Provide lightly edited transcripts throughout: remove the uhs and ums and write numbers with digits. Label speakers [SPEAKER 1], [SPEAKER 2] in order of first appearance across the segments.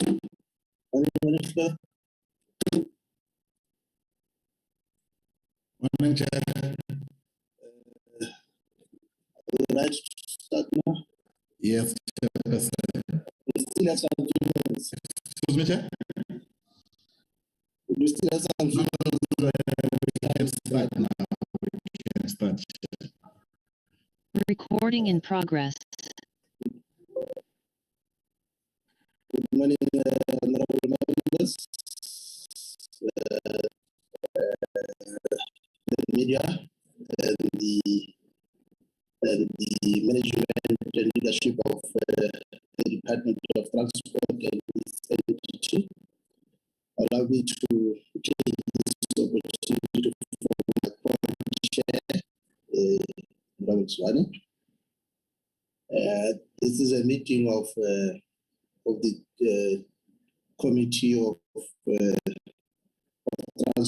[SPEAKER 1] Minister. Morning, Chair. Would you like to start now? Yes, Chairperson. We still have some minutes. Excuse me, Chair? We still have some minutes. We can start now. We can start.
[SPEAKER 2] Recording in progress.
[SPEAKER 1] Good morning, honorable members, the media, and the management and leadership of the Department of Transport and its entity. Allow me to take this opportunity to form a chair, this is a meeting of the committee of transport,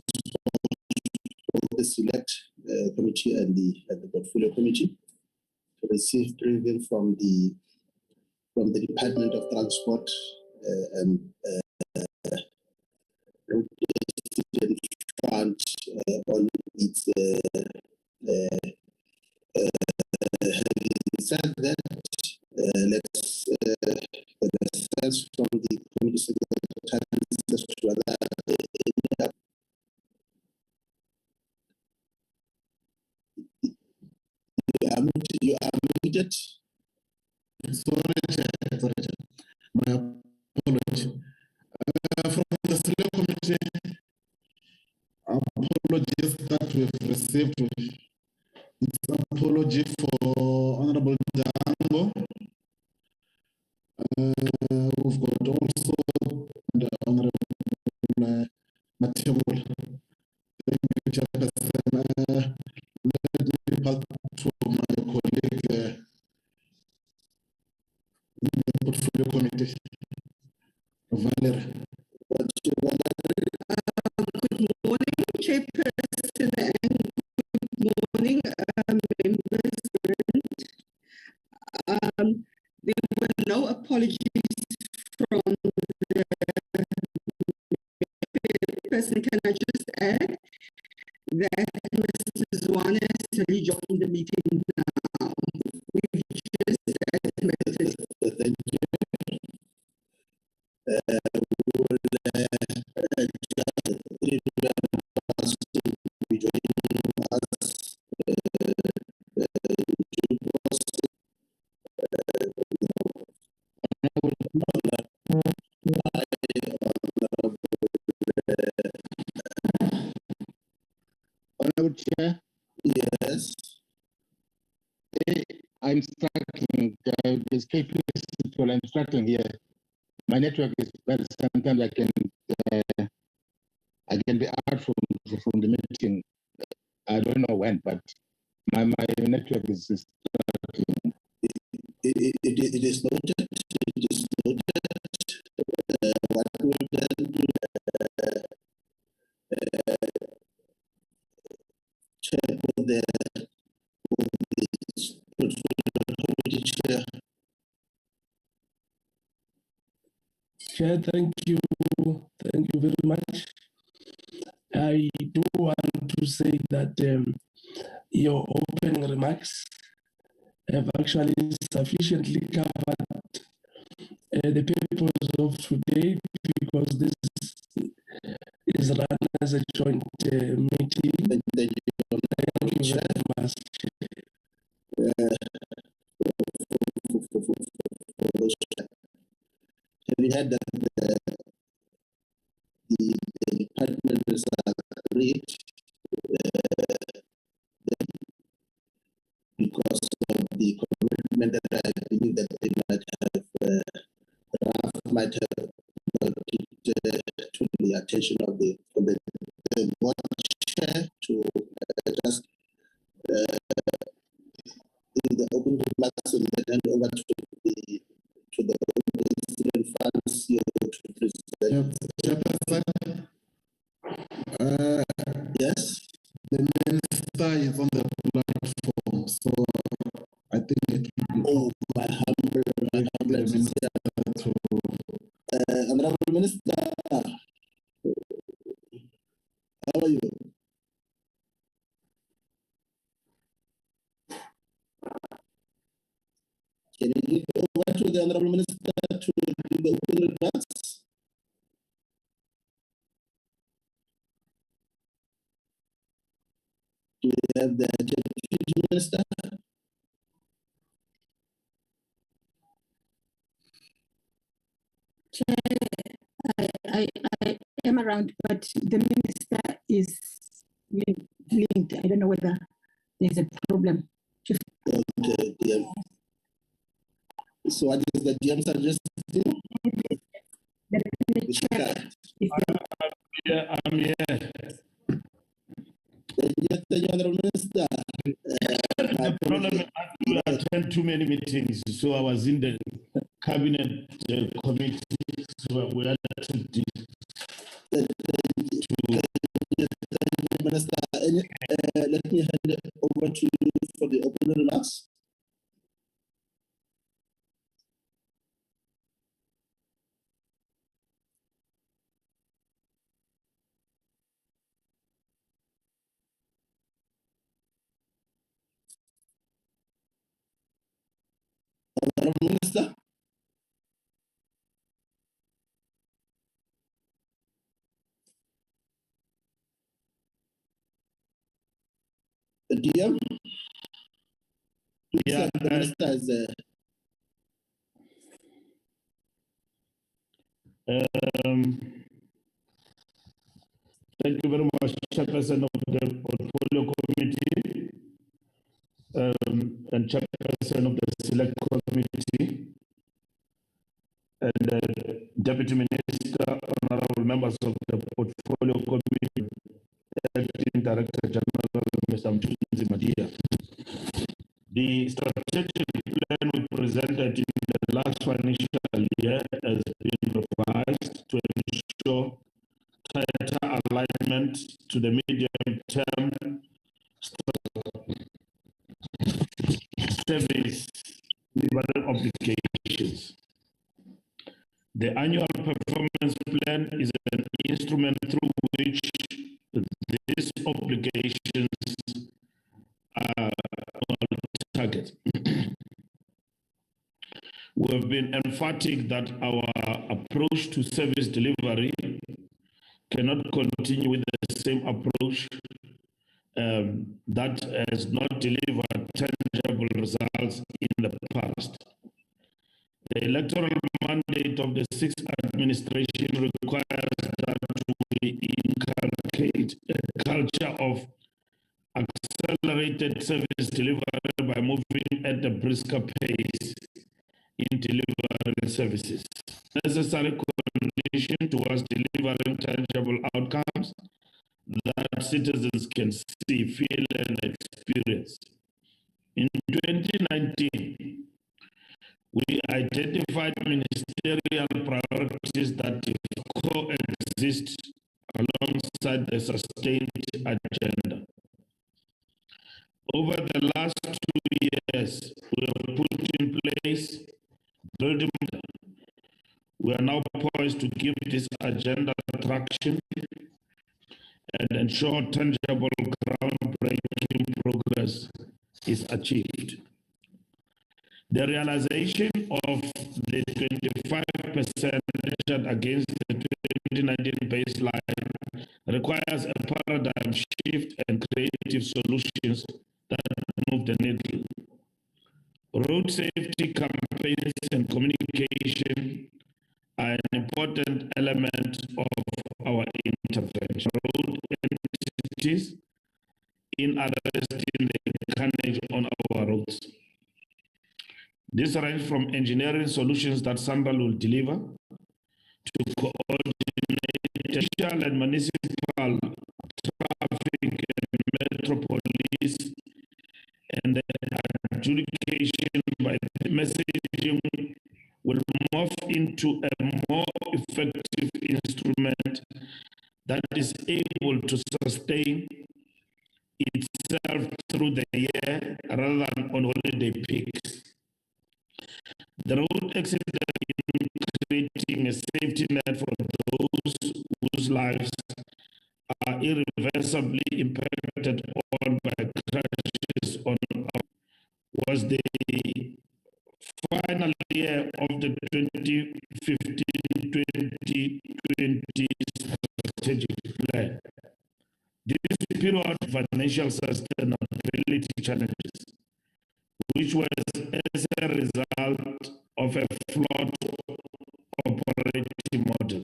[SPEAKER 1] the select committee and the portfolio committee, to receive briefing from the Department of Transport and fund on its having said that, let's sense from the committee secretary as to whether you are muted. Sorry, Chair. My apology. From the select committee, apologies that we've received. It's apology for Honorable Dango. We've got also the Honorable Matebul. Thank you, Chairperson. Let me pass to my colleague in the portfolio committee, Valerie.
[SPEAKER 3] Good morning, Chairperson, and good morning, members. There were no apologies from the person. Can I just add that Mr. Zwane has rejoined the meeting now? We've just admitted.
[SPEAKER 1] Thank you. We will just be joining us.
[SPEAKER 4] Honorable Chair.
[SPEAKER 1] Yes.
[SPEAKER 4] I'm struggling. There's KP I'm struggling here. My network is bad. Sometimes I can be out from the meeting. I don't know when, but my network is struggling.
[SPEAKER 1] It is noted. It is noted. What we will then do, check with the committee chair.
[SPEAKER 5] Chair, thank you very much. I do want to say that your opening remarks have actually sufficiently covered the purpose of today, because this is run as a joint meeting. Thank you very much.
[SPEAKER 1] We had that the department has agreed because of the commitment that I believe that they might have brought it to the attention of the board chair to just in the open remarks and then hand over to the funds here to present. Yes.
[SPEAKER 6] The minister is on the platform, so I think it will be
[SPEAKER 1] my humble
[SPEAKER 6] minister to
[SPEAKER 1] Honorable Minister, how are you? Can you give over to the Honorable Minister to do the opening remarks? Do we have the Deputy Minister?
[SPEAKER 2] I am around, but the minister is linked. I don't know whether there's a problem.
[SPEAKER 1] Okay, DM. So what is the DM suggesting?
[SPEAKER 4] I'm here.
[SPEAKER 1] The Honorable Minister.
[SPEAKER 4] The problem is I attend too many meetings, so I was in the cabinet committee, so we had to do.
[SPEAKER 1] Minister, let me hand it over to you for the opening remarks. Honorable Minister. The DM.
[SPEAKER 4] Yeah,
[SPEAKER 1] the minister is
[SPEAKER 4] thank you very much, Chairperson of the Portfolio Committee and Chairperson of the Select Committee and Deputy Minister, honorable members of the Portfolio Committee, Acting Director General, Mr. Mtunzi Madia. The strategic plan we presented in the last financial year has been revised to ensure tighter alignment to the medium-term service delivery obligations. The annual performance plan is an instrument through which these obligations are targeted. We have been emphatic that our approach to service delivery cannot continue with the same approach that has not delivered tangible results in the past. The electoral mandate of the sixth administration requires that we inculcate a culture of accelerated service delivery by moving at a brisker pace in delivering services. Necessary condition towards delivering tangible outcomes that citizens can see, feel, and experience. In 2019, we identified ministerial priorities that coexist alongside the sustained agenda. Over the last 2 years, we have put in place building. We are now poised to give this agenda traction and ensure tangible groundbreaking progress is achieved. The realization of the 25% against the 2019 baseline requires a paradigm shift and creative solutions that move the needle. Road safety campaigns and communication are an important element of our intervention. Road entities in arresting the carnage on our roads. This ranges from engineering solutions that Sambal will deliver to coordinate official and municipal traffic and metro police and the adjudication by the messaging will morph into a more effective instrument that is able to sustain itself through the year rather than on holiday peaks. The road accident in creating a safety net for those whose lives are irreversibly impacted on by crashes on was the final year of the 2015-2020 strategic plan. This period of financial sustainability challenges, which was as a result of a flawed operating model.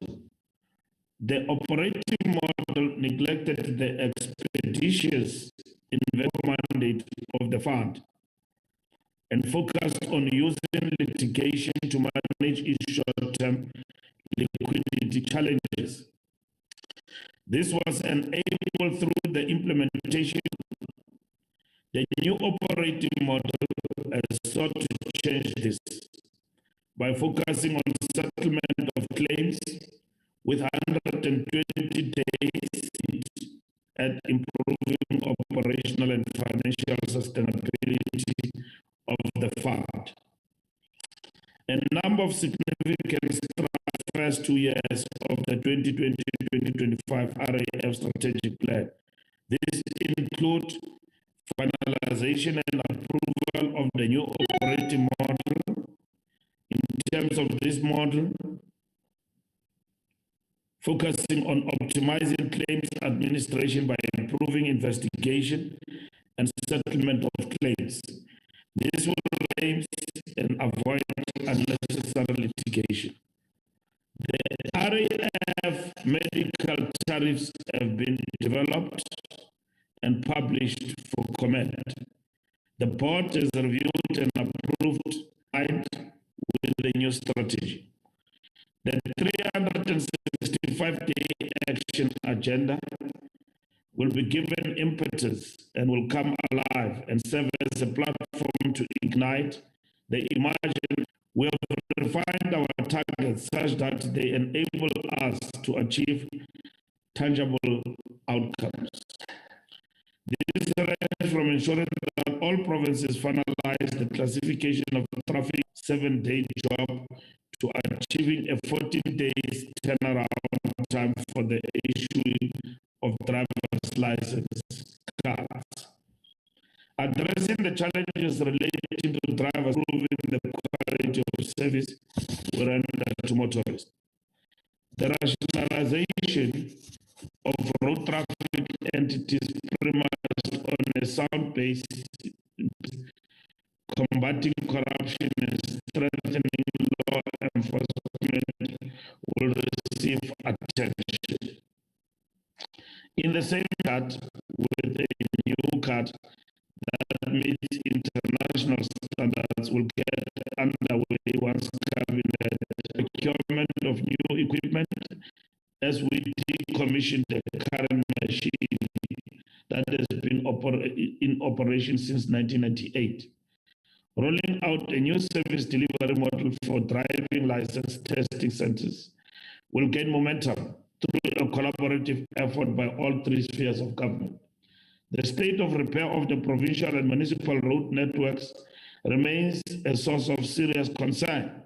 [SPEAKER 4] The operating model neglected the expeditious investment mandate of the fund and focused on using litigation to manage its short-term liquidity challenges. This was enabled through the implementation. The new operating model has sought to change this by focusing on settlement of claims with 120 days at improving operational and financial sustainability of the fund. A number of significant strides first 2 years of the 2020-2025 RAF strategic plan. This include finalization and approval of the new operating model. In terms of this model, focusing on optimizing claims administration by improving investigation and settlement of claims. This will claims and avoid unnecessary litigation. The RAF medical tariffs have been developed and published for comment. The board has reviewed and approved with the new strategy. The 365-day action agenda will be given impetus and will come alive and serve as a platform to ignite the emerging. We have refined our targets such that they enable us to achieve tangible outcomes. This ranges from ensuring that all provinces finalize the classification of traffic 7-day job to achieving a 14 days turnaround time for the issuing of driver's license cards. Addressing the challenges relating to drivers, improving the quality of service we render to motorists. The rationalization of road traffic entities premised on a sound base, combating corruption and strengthening law enforcement will receive attention. In the same card, with a new card that meets international standards will get underway once cabinet procurement of new equipment as we decommission the current machine that has been in operation since 1998. Rolling out a new service delivery model for driving license testing centers will gain momentum through a collaborative effort by all three spheres of government. The state of repair of the provincial and municipal road networks remains a source of serious concern.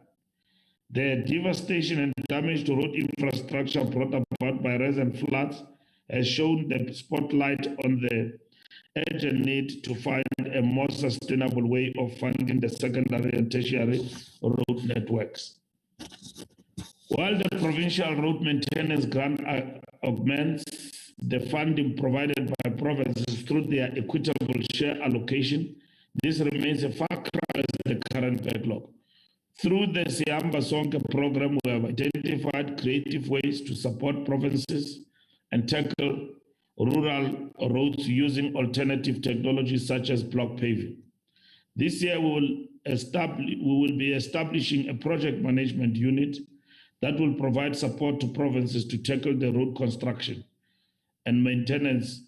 [SPEAKER 4] The devastation and damage to road infrastructure brought about by recent floods has shown the spotlight on the urgent need to find a more sustainable way of funding the secondary and tertiary road networks. While the provincial road maintenance grant augments the funding provided by provinces through their equitable share allocation, this remains a far cry as the current backlog. Through the Siamba Sonke program, we have identified creative ways to support provinces and tackle rural roads using alternative technologies such as block paving. This year, we will be establishing a project management unit that will provide support to provinces to tackle the road construction and maintenance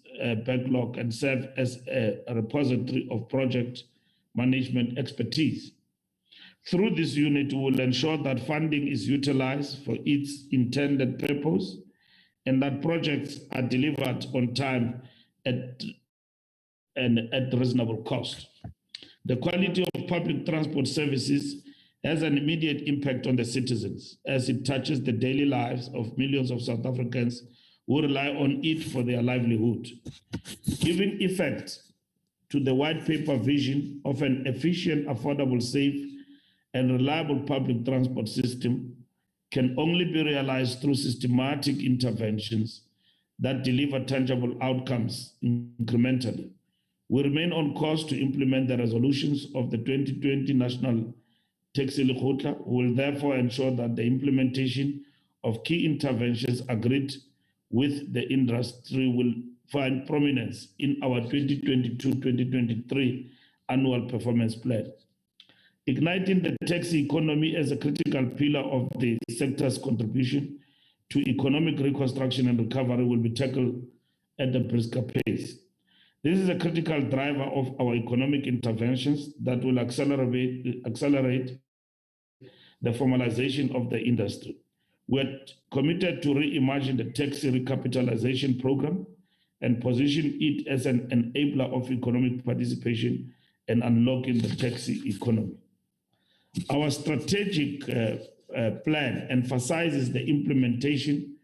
[SPEAKER 4] backlog and serve as a repository of project management expertise. Through this unit, we will ensure that funding is utilized for its intended purpose and that projects are delivered on time at reasonable cost. The quality of public transport services has an immediate impact on the citizens as it touches the daily lives of millions of South Africans who rely on it for their livelihood. Giving effect to the white paper vision of an efficient, affordable, safe, and reliable public transport system can only be realized through systematic interventions that deliver tangible outcomes incrementally. We remain on course to implement the resolutions of the 2020 National Taxi Lekgotla. We will therefore ensure that the implementation of key interventions agreed with the industry will find prominence in our 2022-2023 annual performance plan. Igniting the taxi economy as a critical pillar of the sector's contribution to economic reconstruction and recovery will be tackled at a brisker pace. This is a critical driver of our economic interventions that will accelerate the formalization of the industry. We're committed to reimagine the taxi recapitalization program and position it as an enabler of economic participation and unlocking the taxi economy. Our strategic plan emphasizes the implementation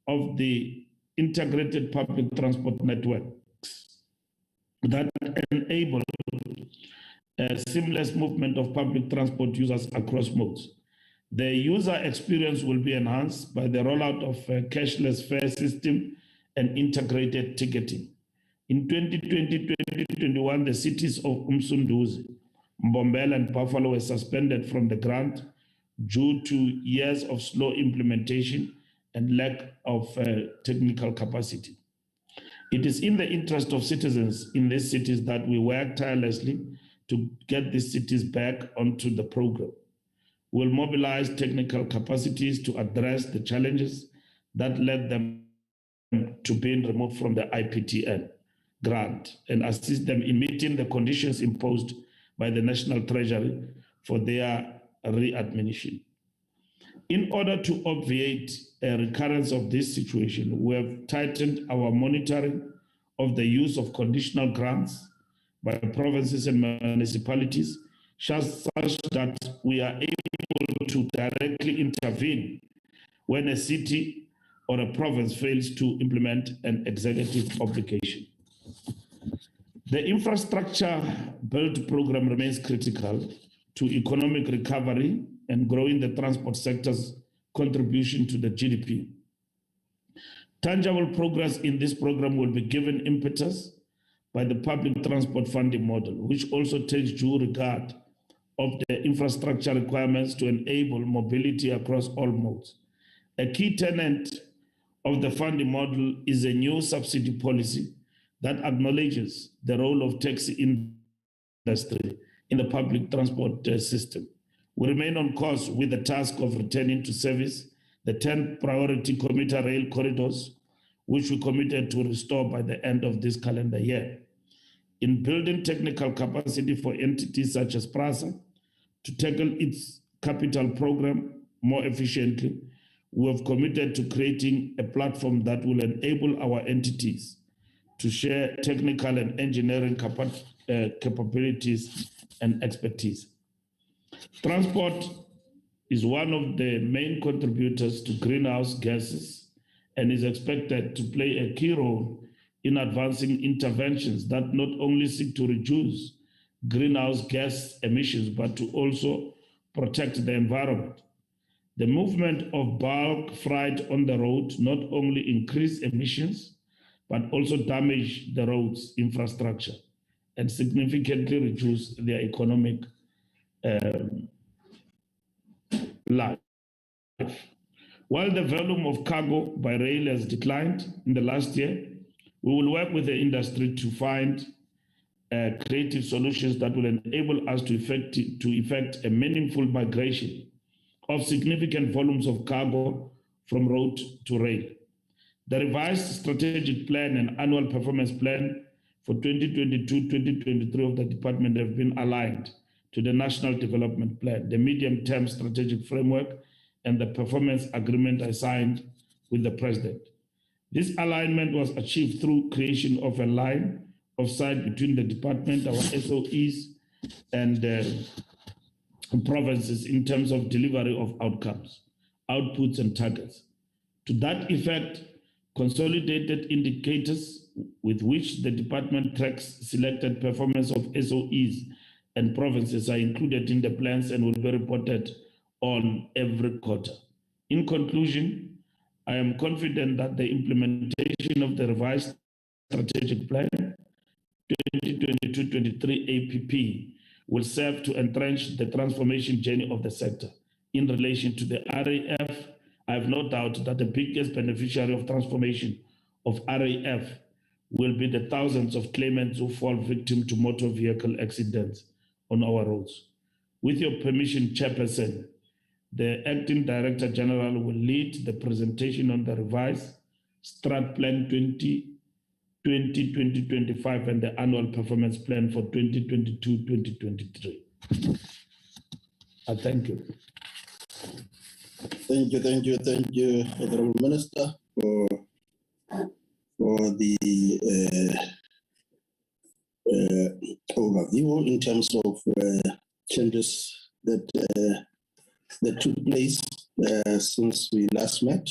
[SPEAKER 4] of the integrated public transport networks that enable a seamless movement of public transport users across modes. The user experience will be enhanced by the rollout of a cashless fare system and integrated ticketing. In 2020-2021, the cities of Umsunduzi, Mbombela, and Buffalo were suspended from the grant due to years of slow implementation and lack of technical capacity. It is in the interest of citizens in these cities that we work tirelessly to get these cities back onto the program. We'll mobilize technical capacities to address the challenges that led them to being removed from the IPTN grant and assist them in meeting the conditions imposed by the National Treasury for their readmission. In order to obviate a recurrence of this situation, we have tightened our monitoring of the use of conditional grants by provinces and municipalities, such that we are able to directly intervene when a city or a province fails to implement an executive obligation. The infrastructure build program remains critical to economic recovery and growing the transport sector's contribution to the GDP. Tangible progress in this program will be given impetus by the public transport funding model, which also takes due regard of the infrastructure requirements to enable mobility across all modes. A key tenet of the funding model is a new subsidy policy that acknowledges the role of taxi industry in the public transport system. We remain on course with the task of returning to service the 10 priority commuter rail corridors, which we committed to restore by the end of this calendar year. In building technical capacity for entities such as PRASA to tackle its capital program more efficiently, we have committed to creating a platform that will enable our entities to share technical and engineering capabilities and expertise. Transport is one of the main contributors to greenhouse gases and is expected to play a key role in advancing interventions that not only seek to reduce greenhouse gas emissions, but to also protect the environment. The movement of bulk freight on the road not only increase emissions, but also damage the road's infrastructure and significantly reduce their economic life. While the volume of cargo by rail has declined in the last year, we will work with the industry to find creative solutions that will enable us to effect a meaningful migration of significant volumes of cargo from road to rail. The revised strategic plan and annual performance plan for 2022-2023 of the department have been aligned to the National Development Plan, the medium-term strategic framework, and the performance agreement I signed with the President. This alignment was achieved through creation of a line of sight between the department, our SOEs, and provinces in terms of delivery of outcomes, outputs, and targets. To that effect, consolidated indicators with which the department tracks selected performance of SOEs and provinces are included in the plans and will be reported on every quarter. In conclusion, I am confident that the implementation of the revised strategic plan 2022-23 APP will serve to entrench the transformation journey of the sector. In relation to the RAF, I have no doubt that the biggest beneficiary of transformation of RAF will be the thousands of claimants who fall victim to motor vehicle accidents on our roads. With your permission, Chairperson, the Acting Director General will lead the presentation on the revised Strat Plan 2020-2025 and the Annual Performance Plan for 2022-2023. I thank you.
[SPEAKER 1] Thank you, Honorable Minister, for the overview in terms of changes that took place since we last met,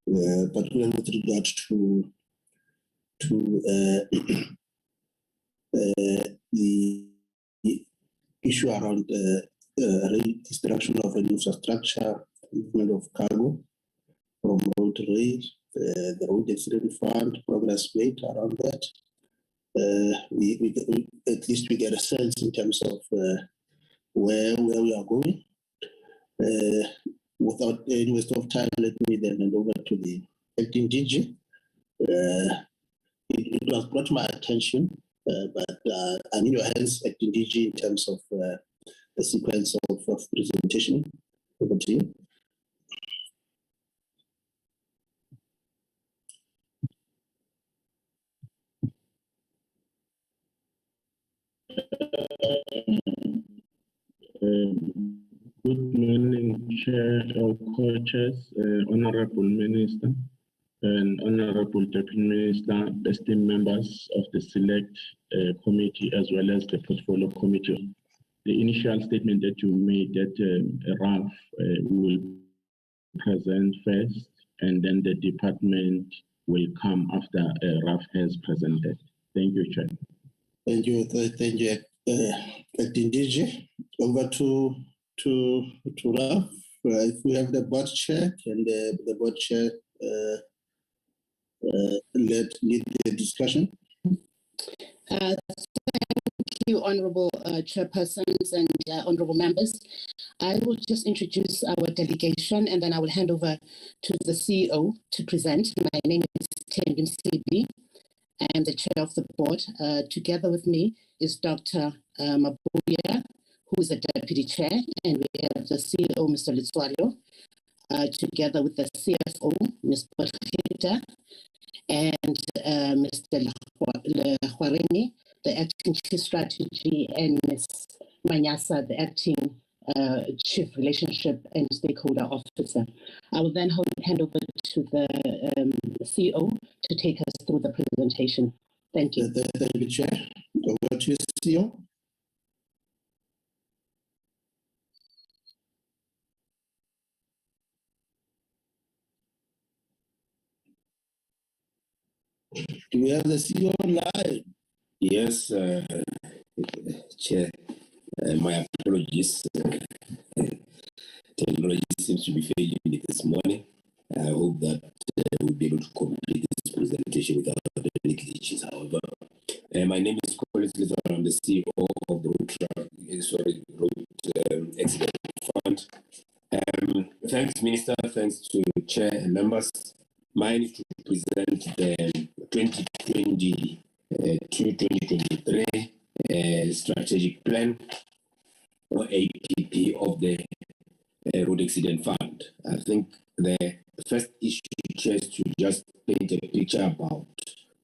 [SPEAKER 1] particularly with regard to the issue around redistribution of infrastructure, movement of cargo from road to rail, the road accident fund, progress made around that. We at least we get a sense in terms of where we are going. Without any waste of time, let me then hand over to the acting DG. It was brought to my attention, but I'm in your hands, acting DG, in terms of the sequence of presentation. Over to you.
[SPEAKER 7] Good morning, Chair of Co-Chairs, Honorable Minister, and Honorable Deputy Minister, esteemed members of the Select Committee, as well as the Portfolio Committee. The initial statement that you made that RAF will present first, and then the department will come after RAF has presented. Thank you, Chair.
[SPEAKER 1] Thank you, Acting DG. Over to Ralph. If we have the board chair, and the board chair lead the discussion.
[SPEAKER 8] Thank you, Honorable Chairpersons and Honorable members. I will just introduce our delegation, and then I will hand over to the CEO to present. My name is Thembi Msibi. I am the chair of the board. Together with me is Dr. Mabuya, who is the deputy chair, and we have the CEO, Mr. Litswalo, together with the CFO, Ms. Porchita, and Mr. Lehwarini, the acting chief strategy, and Ms. Manyasa, the acting chief relationship and stakeholder officer. I will then hand over to the CEO to take us through the presentation. Thank you.
[SPEAKER 1] Thank you, Chair. Over to you, CEO. Do we have the CEO live?
[SPEAKER 9] Yes, Chair. My apologies. Technology seems to be failing me this morning. I hope that we'll be able to complete this presentation without any glitches. However, my name is Collins Lizard. I'm the CEO of the Road Accident Fund. Thanks, Minister. Thanks to Chair and members. Mine is to present the 2020-2023 strategic plan or APP of the Road Accident Fund. I think the first issue is to just paint a picture about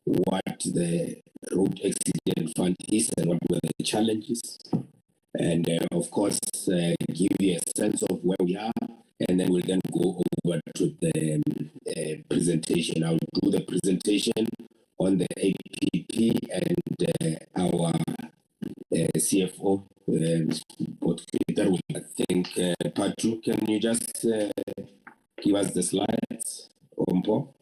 [SPEAKER 9] what the Road Accident Fund is and what were the challenges, and of course give you a sense of where we are, and then we'll then go over to the presentation. I'll do the presentation on the APP, and our CFO, Ms. can you just give us the slides, Ompo?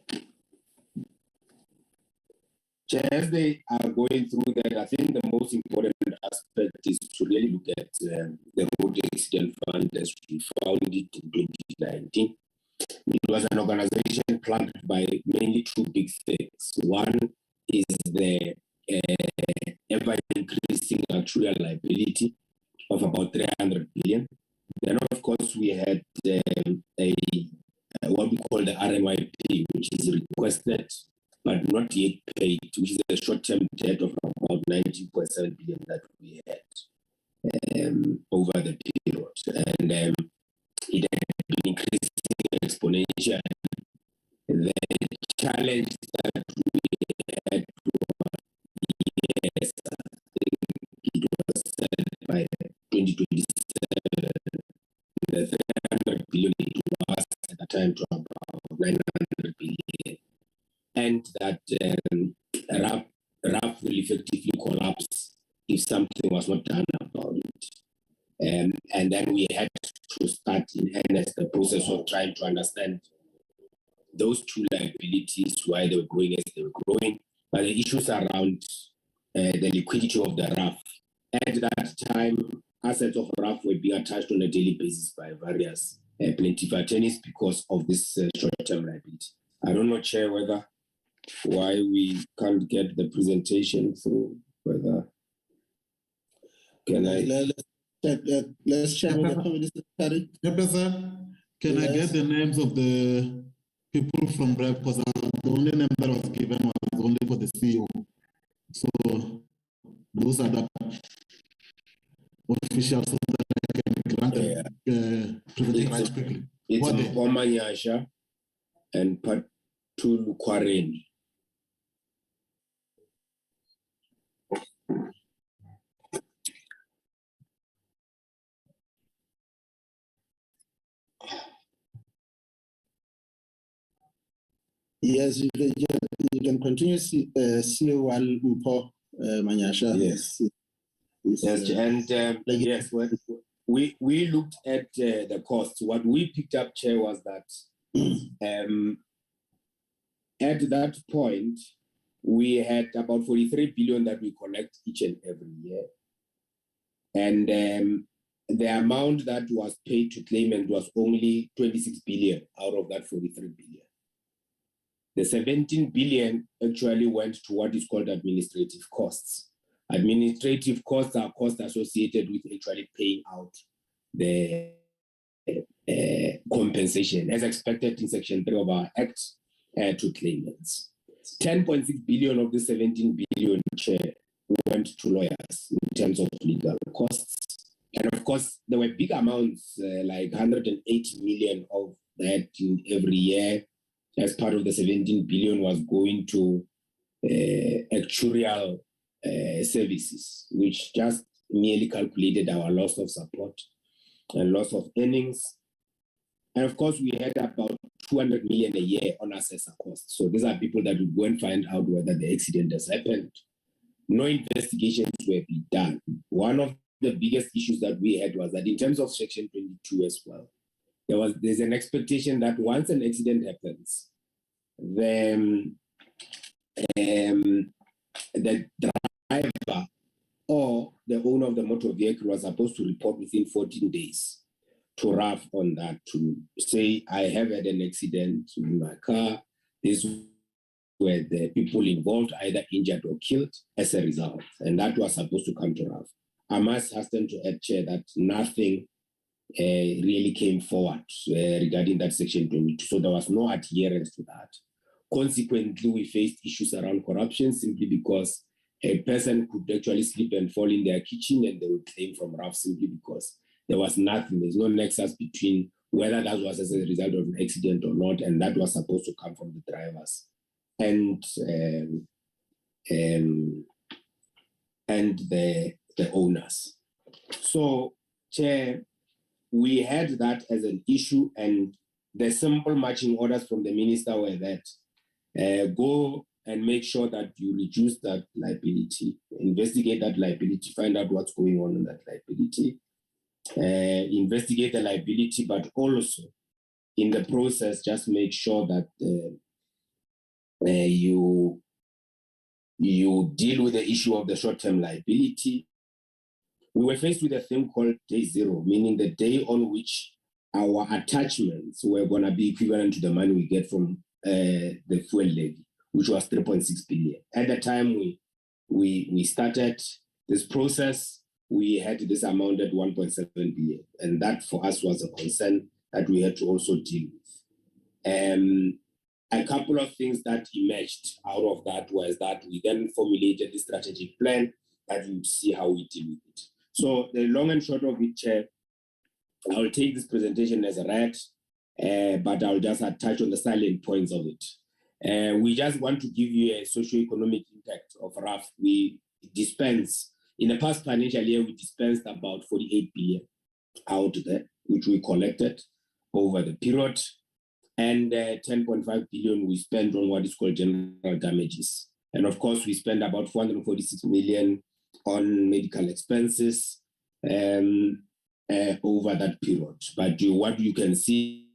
[SPEAKER 9] Chair, as they are going through that, I think the most important aspect is to really look at the road accident fund as we found it in 2019. It was an organization plugged by mainly two big things. One is the ever increasing actual liability of about 300 billion. Then, of course, we had what we call the RMIP, which is requested but not yet paid, which is a short-term debt of about 19.7 billion that we had over the period. And it had been increasing exponentially. The challenge that we had yes, I think it was set by 2027, the 300 billion it was at the time to about 900 billion. And that RAF will effectively collapse if something was not done about it. And then we had to start in earnest the process of trying to understand those two liabilities, why they were growing as they were growing, but the issues around the liquidity of the RAF. At that time, assets of RAF were being attached on a daily basis by various plaintiff attorneys because of this short-term liability. I don't know, Chair, why we can't get the presentation through, whether can I...
[SPEAKER 1] Let's check with the committee secretary.
[SPEAKER 6] Can I get the names of the people from REP? Because the only name that was given was only for the CEO. So those are the officials so that I can grant presentation right quickly.
[SPEAKER 9] It's Omanyasha and Patul Kwaren.
[SPEAKER 1] Yes, you can continue CEO while Mpo Manyasha.
[SPEAKER 9] Yes. Yes, and yes, we looked at the costs. What we picked up, Chair, was that at that point, we had about 43 billion that we collect each and every year. And the amount that was paid to claimant was only 26 billion out of that 43 billion. The 17 billion actually went to what is called administrative costs. Administrative costs are costs associated with actually paying out the compensation as expected in Section 3 of our Act to claimants. 10.6 billion of the 17 billion, Chair, went to lawyers in terms of legal costs. And of course, there were big amounts, like 180 million of that in every year as part of the 17 billion was going to actuarial services, which just merely calculated our loss of support and loss of earnings. And of course, we had about 200 million a year on assessor costs. So these are people that would go and find out whether the accident has happened. No investigations were being done. One of the biggest issues that we had was that in terms of Section 22 as well, there's an expectation that once an accident happens, then the driver or the owner of the motor vehicle was supposed to report within 14 days to RAF on that, to say, I have had an accident in my car. This were the people involved either injured or killed as a result. And that was supposed to come to RAF. I must hasten to add, Chair, that nothing really came forward regarding that Section 22. So there was no adherence to that. Consequently, we faced issues around corruption simply because a person could actually slip and fall in their kitchen and they would claim from RAF simply because there was nothing. There's no nexus between whether that was as a result of an accident or not, and that was supposed to come from the drivers and the owners. So, Chair, we had that as an issue, and the simple marching orders from the minister were that go and make sure that you reduce that liability, investigate that liability, find out what's going on in that liability, investigate the liability, but also in the process, just make sure that you deal with the issue of the short-term liability. We were faced with a thing called day zero, meaning the day on which our attachments were going to be equivalent to the money we get from the fuel levy, which was 3.6 billion. At the time we started this process, we had this amount at 1.7 billion. And that for us was a concern that we had to also deal with. A couple of things that emerged out of that was that we then formulated the strategic plan that we would see how we deal with it. So the long and short of it, Chair, I'll take this presentation as a read, but I'll just touch on the salient points of it. We just want to give you a socio-economic impact of RAF. We dispense, in the past financial year, we dispensed about 48 billion out there, which we collected over the period, and 10.5 billion we spent on what is called general damages. And of course, we spent about 446 million on medical expenses over that period. But what you can see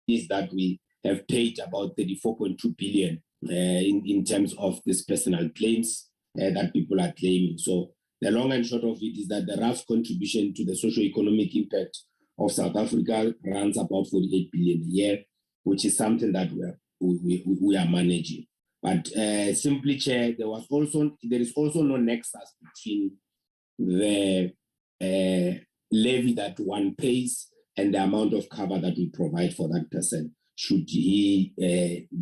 [SPEAKER 9] is that we have paid about 34.2 billion in terms of these personal claims that people are claiming. So the long and short of it is that the RAF's contribution to the socio-economic impact of South Africa runs about 48 billion a year, which is something that we are managing. But simply, Chair, there is also no nexus between the levy that one pays and the amount of cover that we provide for that person should he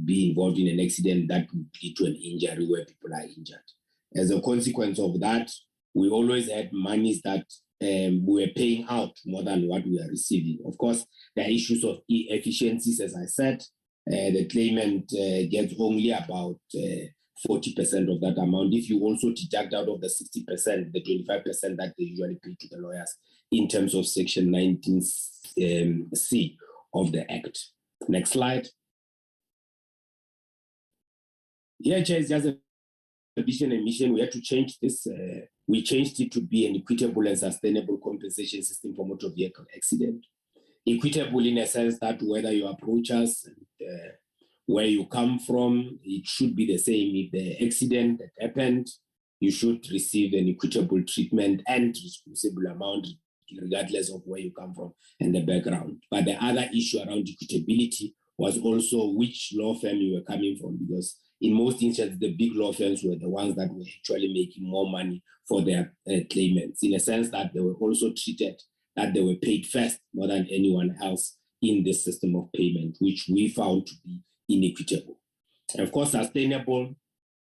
[SPEAKER 9] be involved in an accident that would lead to an injury where people are injured. As a consequence of that, we always had monies that we were paying out more than what we are receiving. Of course, there are issues of efficiencies, as I said. The claimant gets only about 40% of that amount. If you also deduct out of the 60%, the 25% that they usually pay to the lawyers in terms of Section 19C of the Act. Next slide. Here, Chair, is just a vision and mission. We had to change this. We changed it to be an equitable and sustainable compensation system for motor vehicle accident. Equitable in a sense that whether you approach us and where you come from, it should be the same. If the accident that happened, you should receive an equitable treatment and responsible amount regardless of where you come from and the background. But the other issue around equitability was also which law firm you were coming from, because in most instances, the big law firms were the ones that were actually making more money for their claimants, in a sense that they were also treated that they were paid first more than anyone else in this system of payment, which we found to be inequitable. And of course, sustainable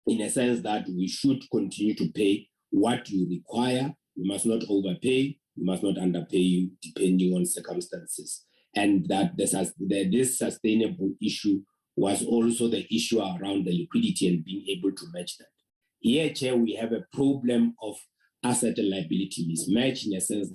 [SPEAKER 9] in a sense that we should continue to pay what you require. We must not overpay. We must not underpay you depending on circumstances. And that this sustainable issue was also the issue around the liquidity and being able to match that. Here, Chair, we have a problem of asset and liability mismatch in a sense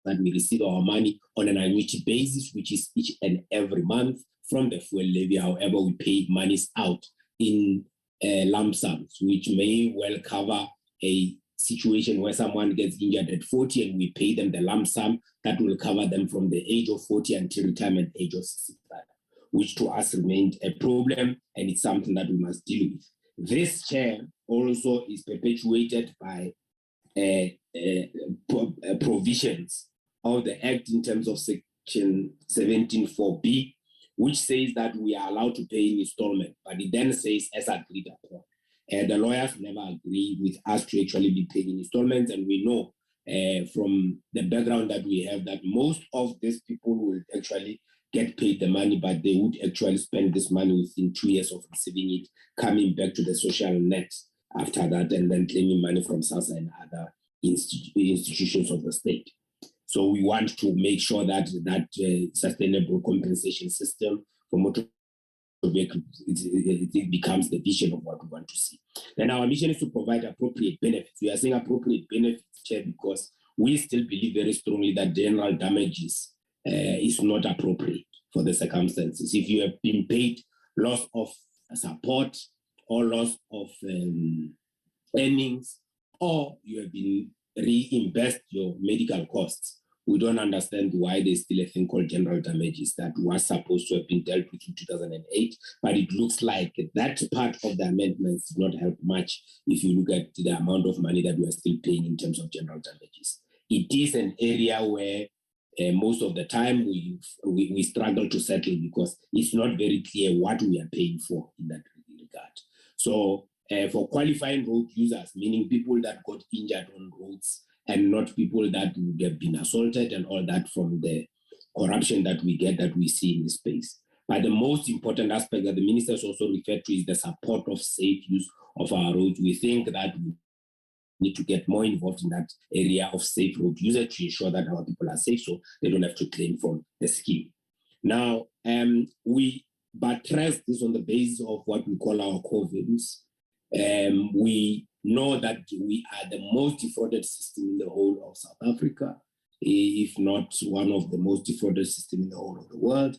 [SPEAKER 9] that we receive our money on an annuity basis, which is each and every month from the fuel levy. However, we pay monies out in lump sums, which may well cover a situation where someone gets injured at 40 and we pay them the lump sum that will cover them from the age of 40 until retirement age of 65, which to us remained a problem, and it's something that we must deal with. This, Chair, also is perpetuated by provisions of the Act in terms of Section 17(4)(b), which says that we are allowed to pay in installment, but it then says as agreed upon. The lawyers never agreed with us to actually be paying in installments, and we know from the background that we have that most of these people will actually get paid the money, but they would actually spend this money within 2 years of receiving it, coming back to the social net after that, and then claiming money from SASSA and other institutions of the state. So we want to make sure that sustainable compensation system for motor vehicles it becomes the vision of what we want to see. Then our mission is to provide appropriate benefits. We are saying appropriate benefits, Chair, because we still believe very strongly that general damages is not appropriate for the circumstances. If you have been paid loss of support or loss of earnings, or you have been reimbursed your medical costs, we don't understand why there's still a thing called general damages that was supposed to have been dealt with in 2008, but it looks like that part of the amendments did not help much if you look at the amount of money that we are still paying in terms of general damages. It is an area where most of the time we struggle to settle because it's not very clear what we are paying for in that regard. So for qualifying road users, meaning people that got injured on roads and not people that would have been assaulted and all that from the corruption that we see in the space. But the most important aspect that the ministers also referred to is the support of safe use of our roads. We think that we need to get more involved in that area of safe road usage to ensure that our people are safe so they don't have to claim from the scheme. Now, we buttress this on the basis of what we call our core values. We know that we are the most defrauded system in the whole of South Africa, if not one of the most defrauded systems in the whole of the world.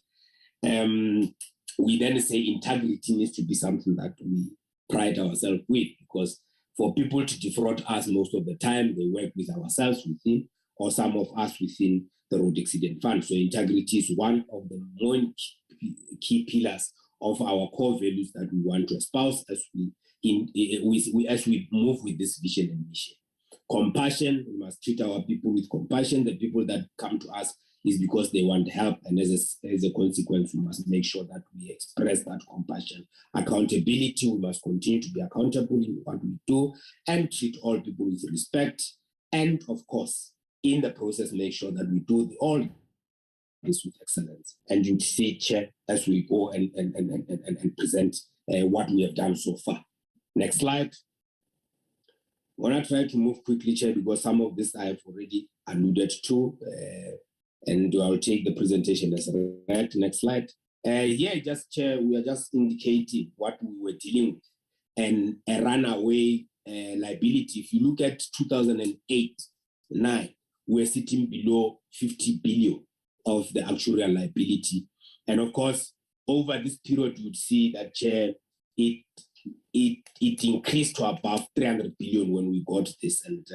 [SPEAKER 9] We then say integrity needs to be something that we pride ourselves with, because for people to defraud us most of the time, they work with ourselves within, or some of us within the Road Accident Fund. So integrity is one of the main key pillars of our core values that we want to espouse as we move with this vision and mission. Compassion, we must treat our people with compassion. The people that come to us is because they want help, and as a consequence, we must make sure that we express that compassion. Accountability, we must continue to be accountable in what we do and treat all people with respect. And of course, in the process, make sure that we do all this with excellence. And you see, Chair, as we go and present what we have done so far. Next slide. I want to try to move quickly, Chair, because some of this I have already alluded to, and I'll take the presentation as read. Next slide. Here, just Chair, we are just indicating what we were dealing with, and a runaway liability. If you look at 2008-9, we're sitting below 50 billion of the actuarial liability, and of course, over this period, you would see that, Chair, it increased to above 300 billion when we got this. And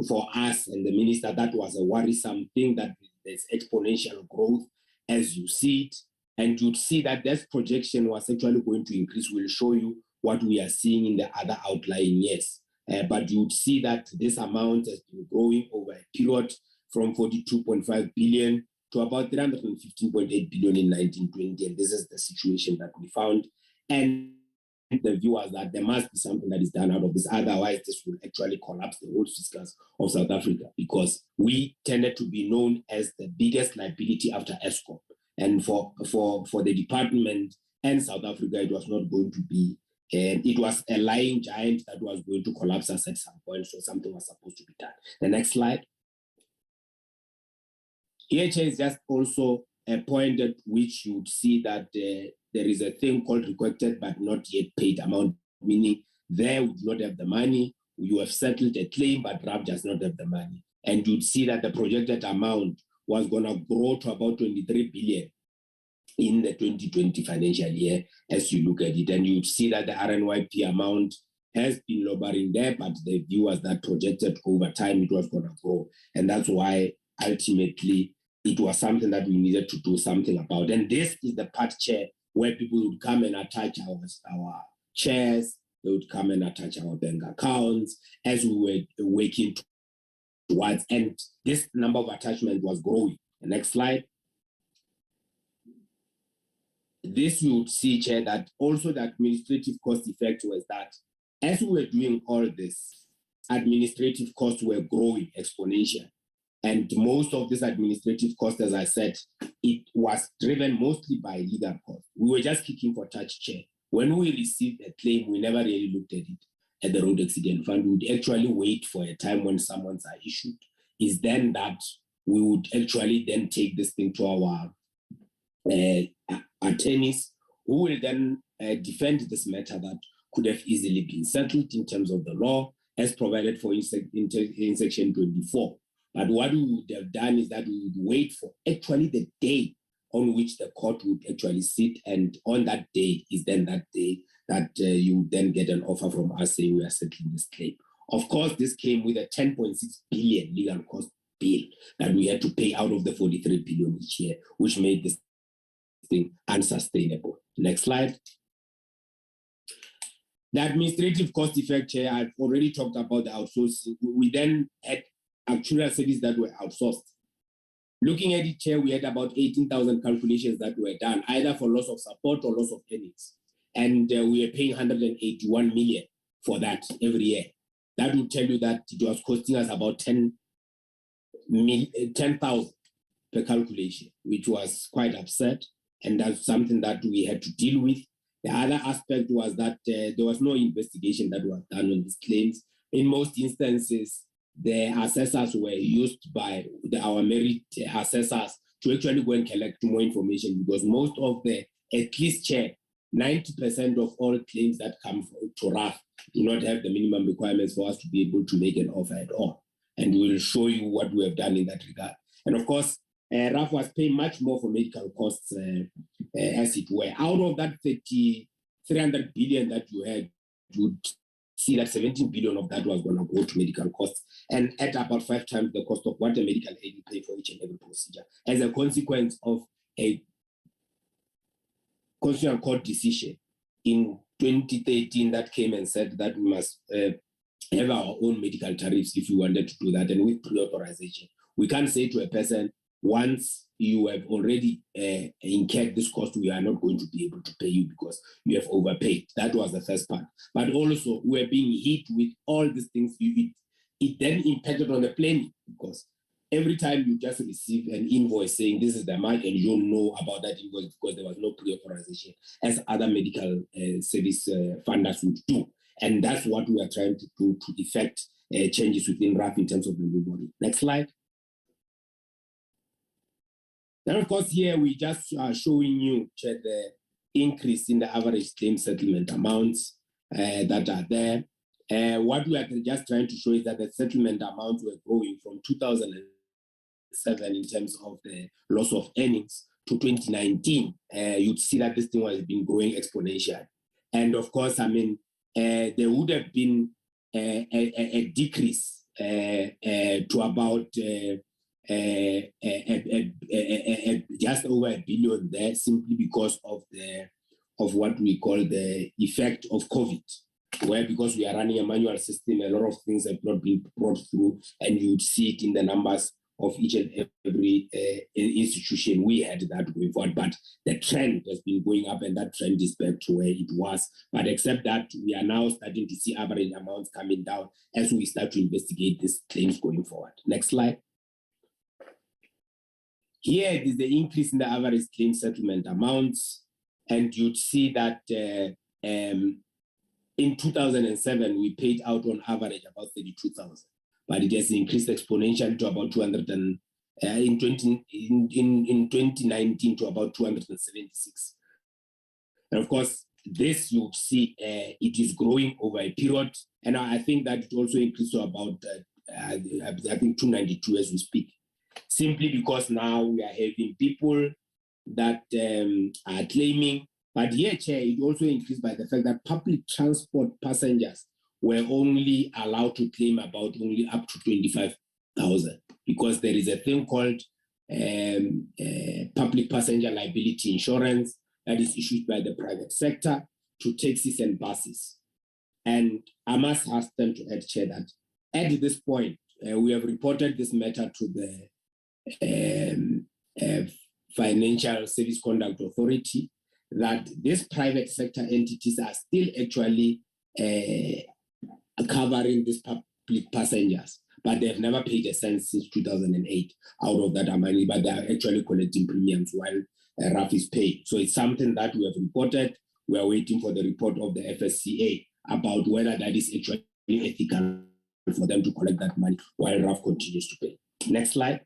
[SPEAKER 9] for us and the minister, that was a worrisome thing, that there's exponential growth as you see it. And you'd see that this projection was actually going to increase. We'll show you what we are seeing in the other outlying years. But you'd see that this amount has been growing over a period from 42.5 billion to about 315.8 billion in 1920. And this is the situation that we found. And the view was that there must be something that is done out of this. Otherwise, this will actually collapse the whole fiscus of South Africa, because we tended to be known as the biggest liability after ESCOM. And for the department and South Africa, it was not going to be, it was a lying giant that was going to collapse us at some point. So something was supposed to be done. The next slide. Here is just also a point at which you would see that there is a thing called requested but not yet paid amount, meaning there we do not have the money. You have settled a claim, but RAP does not have the money. And you'd see that the projected amount was going to grow to about 23 billion in the 2020 financial year as you look at it. And you'd see that the RNYP amount has been lowering there, but the view was that projected over time it was going to grow. And that's why ultimately it was something that we needed to do something about. And this is the part, Chair, where people would come and attach our chairs, they would come and attach our bank accounts as we were working towards, and this number of attachment was growing. The next slide. This you would see, Chair, that also the administrative cost effect was that as we were doing all this, administrative costs were growing exponentially. And most of this administrative cost, as I said, it was driven mostly by legal costs. We were just kicking for touch, Chair. When we received a claim, we never really looked at it at the Road Accident Fund. We would actually wait for a time when summons are issued. Is then that we would actually then take this thing to our attorneys, who will then defend this matter that could have easily been settled in terms of the law as provided for in Section 24. But what we would have done is that we would wait for actually the day on which the court would actually sit, and on that day is then that day that you would then get an offer from us saying we are settling this claim. Of course, this came with a 10.6 billion legal cost bill that we had to pay out of the 43 billion each year, which made this thing unsustainable. Next slide. The administrative cost effect, Chair, I've already talked about the outsourcing. We then had actuarial services that were outsourced. Looking at it, Chair, we had about 18,000 calculations that were done, either for loss of support or loss of earnings. And we are paying 181 million for that every year. That would tell you that it was costing us about 10,000 per calculation, which was quite upset. And that's something that we had to deal with. The other aspect was that there was no investigation that was done on these claims. In most instances, the assessors were used by our merit assessors to actually go and collect more information, because most of the, at least, Chair, 90% of all claims that come to RAF do not have the minimum requirements for us to be able to make an offer at all. And we will show you what we have done in that regard. And of course, RAF was paying much more for medical costs, as it were. Out of that 300 billion that you had, you would see that 17 billion of that was going to go to medical costs, and at about 5 times the cost of what a medical aid will pay for each and every procedure, as a consequence of a Constitutional Court decision in 2013 that came and said that we must have our own medical tariffs if we wanted to do that, and with pre-authorization. We can't say to a person, once you have already incurred this cost, we are not going to be able to pay you because you have overpaid. That was the first part. But also, we're being hit with all these things. It then impacted on the planning, because every time you just receive an invoice saying this is the amount, and you don't know about that invoice because there was no pre-authorization, as other medical service funders would do. And that's what we are trying to do to effect changes within RAF in terms of the new body. Next slide. Then, of course, here we just are showing you, Chair, the increase in the average claim settlement amounts that are there. What we are just trying to show is that the settlement amounts were growing from 2007 in terms of the loss of earnings to 2019. You'd see that this thing has been growing exponentially. And of course, I mean, there would have been a decrease to about just over $1 billion there, simply because of what we call the effect of COVID, where because we are running a manual system, a lot of things have not been brought through, and you would see it in the numbers of each and every institution we had that going forward. But the trend has been going up, and that trend is back to where it was. But except that, we are now starting to see average amounts coming down as we start to investigate these claims going forward. Next slide. Here is the increase in the average claim settlement amounts, and you'd see that in 2007 we paid out on average about 32,000, but it has increased exponentially to about 200 and in 2019 to about 276. And of course, this you see it is growing over a period, and I think that it also increased to about I think 292 as we speak. Simply because now we are having people that are claiming, but here, Chair, it also increased by the fact that public transport passengers were only allowed to claim about only up to 25,000, because there is a thing called public passenger liability insurance that is issued by the private sector to taxis and buses. And I must ask them to add, Chair, that at this point, we have reported this matter to the Financial Service Conduct Authority, that these private sector entities are still actually covering these public passengers, but they've never paid a cent since 2008 out of that money, but they are actually collecting premiums while RAF is paid. So it's something that we have reported. We are waiting for the report of the FSCA about whether that is actually ethical for them to collect that money while RAF continues to pay. Next slide.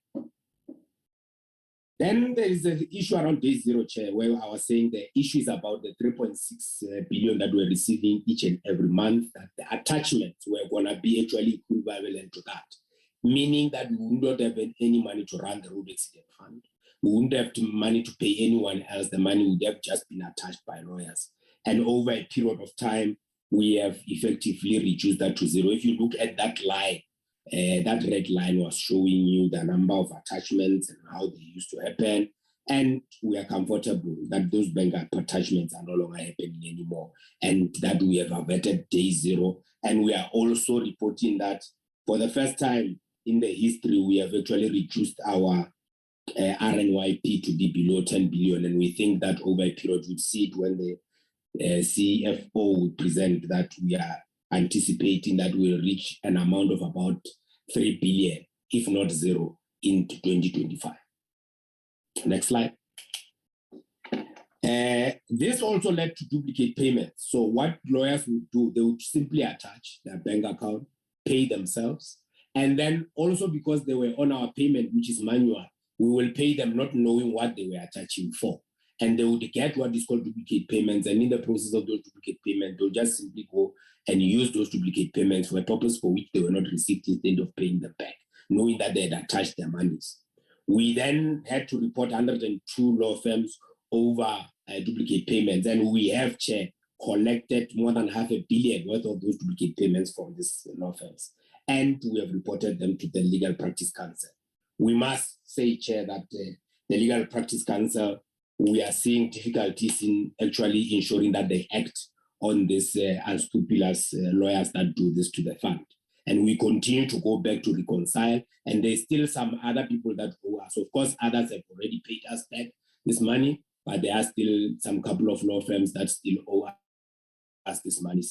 [SPEAKER 9] Then there is the issue around day zero, Chair, where I was saying the issue is about the 3.6 billion that we're receiving each and every month, that the attachments were going to be actually equivalent to that, meaning that we would not have any money to run the road accident fund. We wouldn't have money to pay anyone else. The money would have just been attached by lawyers. And over a period of time, we have effectively reduced that to zero. If you look at that line, That red line was showing you the number of attachments and how they used to happen. And we are comfortable that those bank attachments are no longer happening anymore, and that we have averted day zero. And we are also reporting that for the first time in the history, we have actually reduced our RNYP to be below 10 billion. And we think that over a period, we'll see it when the CFO will present that we are anticipating that we'll reach an amount of about 3 billion, if not zero, in 2025. Next slide. This also led to duplicate payments. So what lawyers would do, they would simply attach their bank account, pay themselves, and then also because they were on our payment, which is manual, we will pay them not knowing what they were attaching for. And they would get what is called duplicate payments. And in the process of those duplicate payments, they'll just simply go and use those duplicate payments for a purpose for which they were not received instead of paying them back, knowing that they had attached their monies. We then had to report 102 law firms over duplicate payments. And we have, Chair, collected more than $500 million worth of those duplicate payments from these law firms. And we have reported them to the Legal Practice Council. We must say, Chair, that the Legal Practice Council, we are seeing difficulties in actually ensuring that they act on these unscrupulous lawyers that do this to the fund. And we continue to go back to reconcile. And there's still some other people that owe us. Of course, others have already paid us back this money, but there are still some couple of law firms that still owe us this money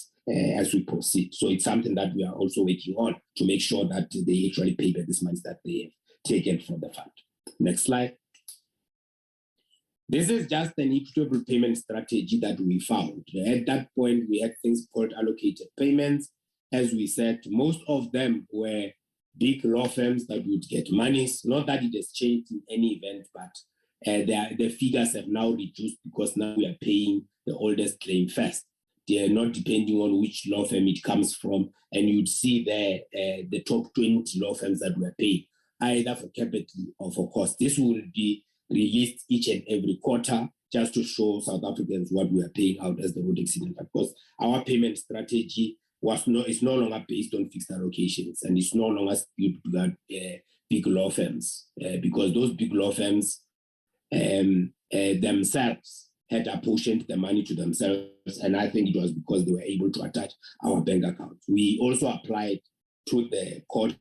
[SPEAKER 9] as we proceed. So it's something that we are also working on to make sure that they actually pay back this money that they have taken from the fund. Next slide. This is just an equitable payment strategy that we found. At that point, we had things called allocated payments. As we said, most of them were big law firms that would get monies. Not that it has changed in any event, but the figures have now reduced because now we are paying the oldest claim first. They are not depending on which law firm it comes from. And you'd see there the top 20 law firms that were paid, either for capital or for cost. This will be released each and every quarter just to show South Africans what we are paying out as the road accident. Of course, our payment strategy is no longer based on fixed allocations, and it's no longer skewed to that big law firms because those big law firms themselves had apportioned the money to themselves, and I think it was because they were able to attach our bank accounts. We also applied to the court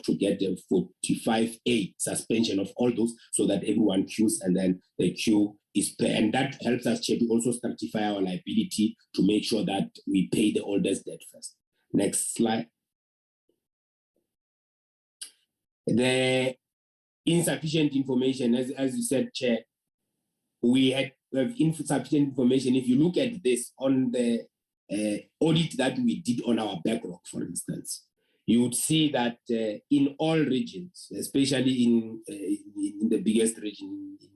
[SPEAKER 9] to get the 45A suspension of all those so that everyone queues and then the queue is paid. And that helps us to also certify our liability to make sure that we pay the oldest debt first. Next slide. The insufficient information, as you said, Chair, we have insufficient information. If you look at this on the audit that we did on our backlog, for instance, you would see that in all regions, especially in the biggest region, in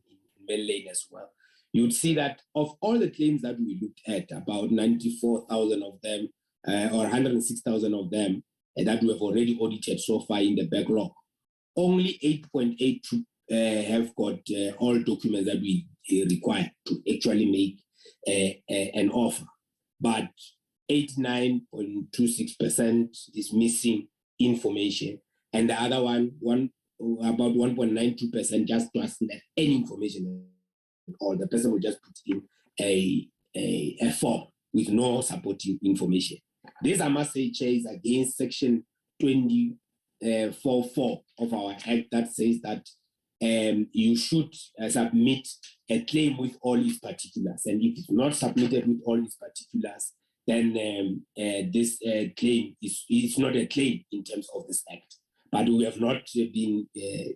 [SPEAKER 9] Mainland as well, you would see that of all the claims that we looked at, about 94,000 of them, or 106,000 of them that we have already audited so far in the backlog, only 8.82 have got all documents that we require to actually make an offer. But 89.26% is missing information, and the other one about 1.92% just doesn't have any information at all. The person will just put in a form with no supporting information. This, I must say, Chair, is against Section 24.4 of our Act that says that you should submit a claim with all its particulars, and if it's not submitted with all its particulars, then this claim is not a claim in terms of this Act. But we have not been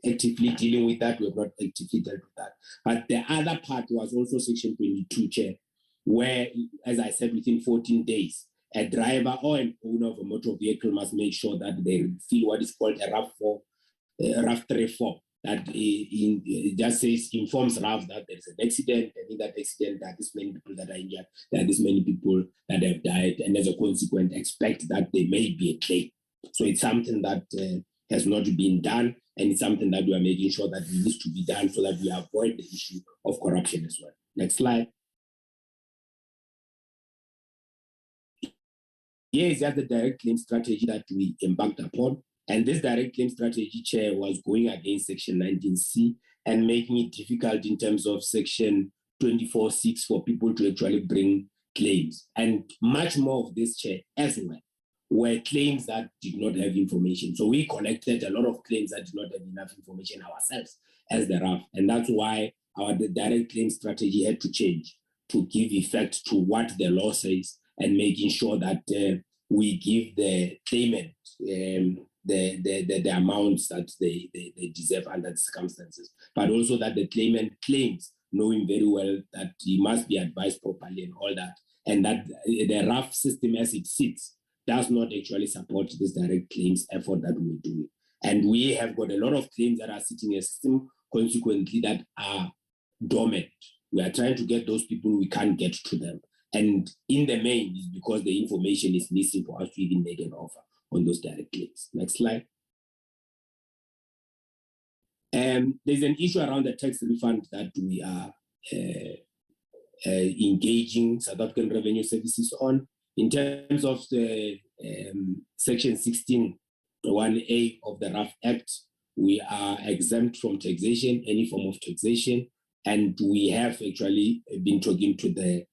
[SPEAKER 9] actively dealing with that. We have not actively dealt with that. But the other part was also Section 22, Chair, where, as I said, within 14 days, a driver or an owner of a motor vehicle must make sure that they fill what is called a RAF 3 form. That it just says, informs RAF that there is an accident, and in that accident there are this many people that are injured, there are this many people that have died, and as a consequence expect that there may be a claim. So it's something that has not been done, and it's something that we are making sure that it needs to be done so that we avoid the issue of corruption as well. Next slide. Here is just the direct claim strategy that we embarked upon. And this direct claim strategy, Chair, was going against Section 19C and making it difficult in terms of Section 24(6) for people to actually bring claims. And much more of this, Chair, as well, were claims that did not have information. So we collected a lot of claims that did not have enough information ourselves as the RAF. And that's why our direct claim strategy had to change to give effect to what the law says and making sure that we give the claimant the amounts that they deserve under the circumstances, but also that the claimant claims, knowing very well that he must be advised properly and all that, and that the RAF system as it sits does not actually support this direct claims effort that we're doing. And we have got a lot of claims that are sitting in a system, consequently, that are dormant. We are trying to get those people, we can't get to them. And in the main, is because the information is missing for us to even make an offer on those direct claims. Next slide. There's an issue around the tax refund that we are engaging South African Revenue Services on. In terms of the Section 16(1)(a) of the RAF Act, we are exempt from taxation, any form of taxation, and we have actually been talking to the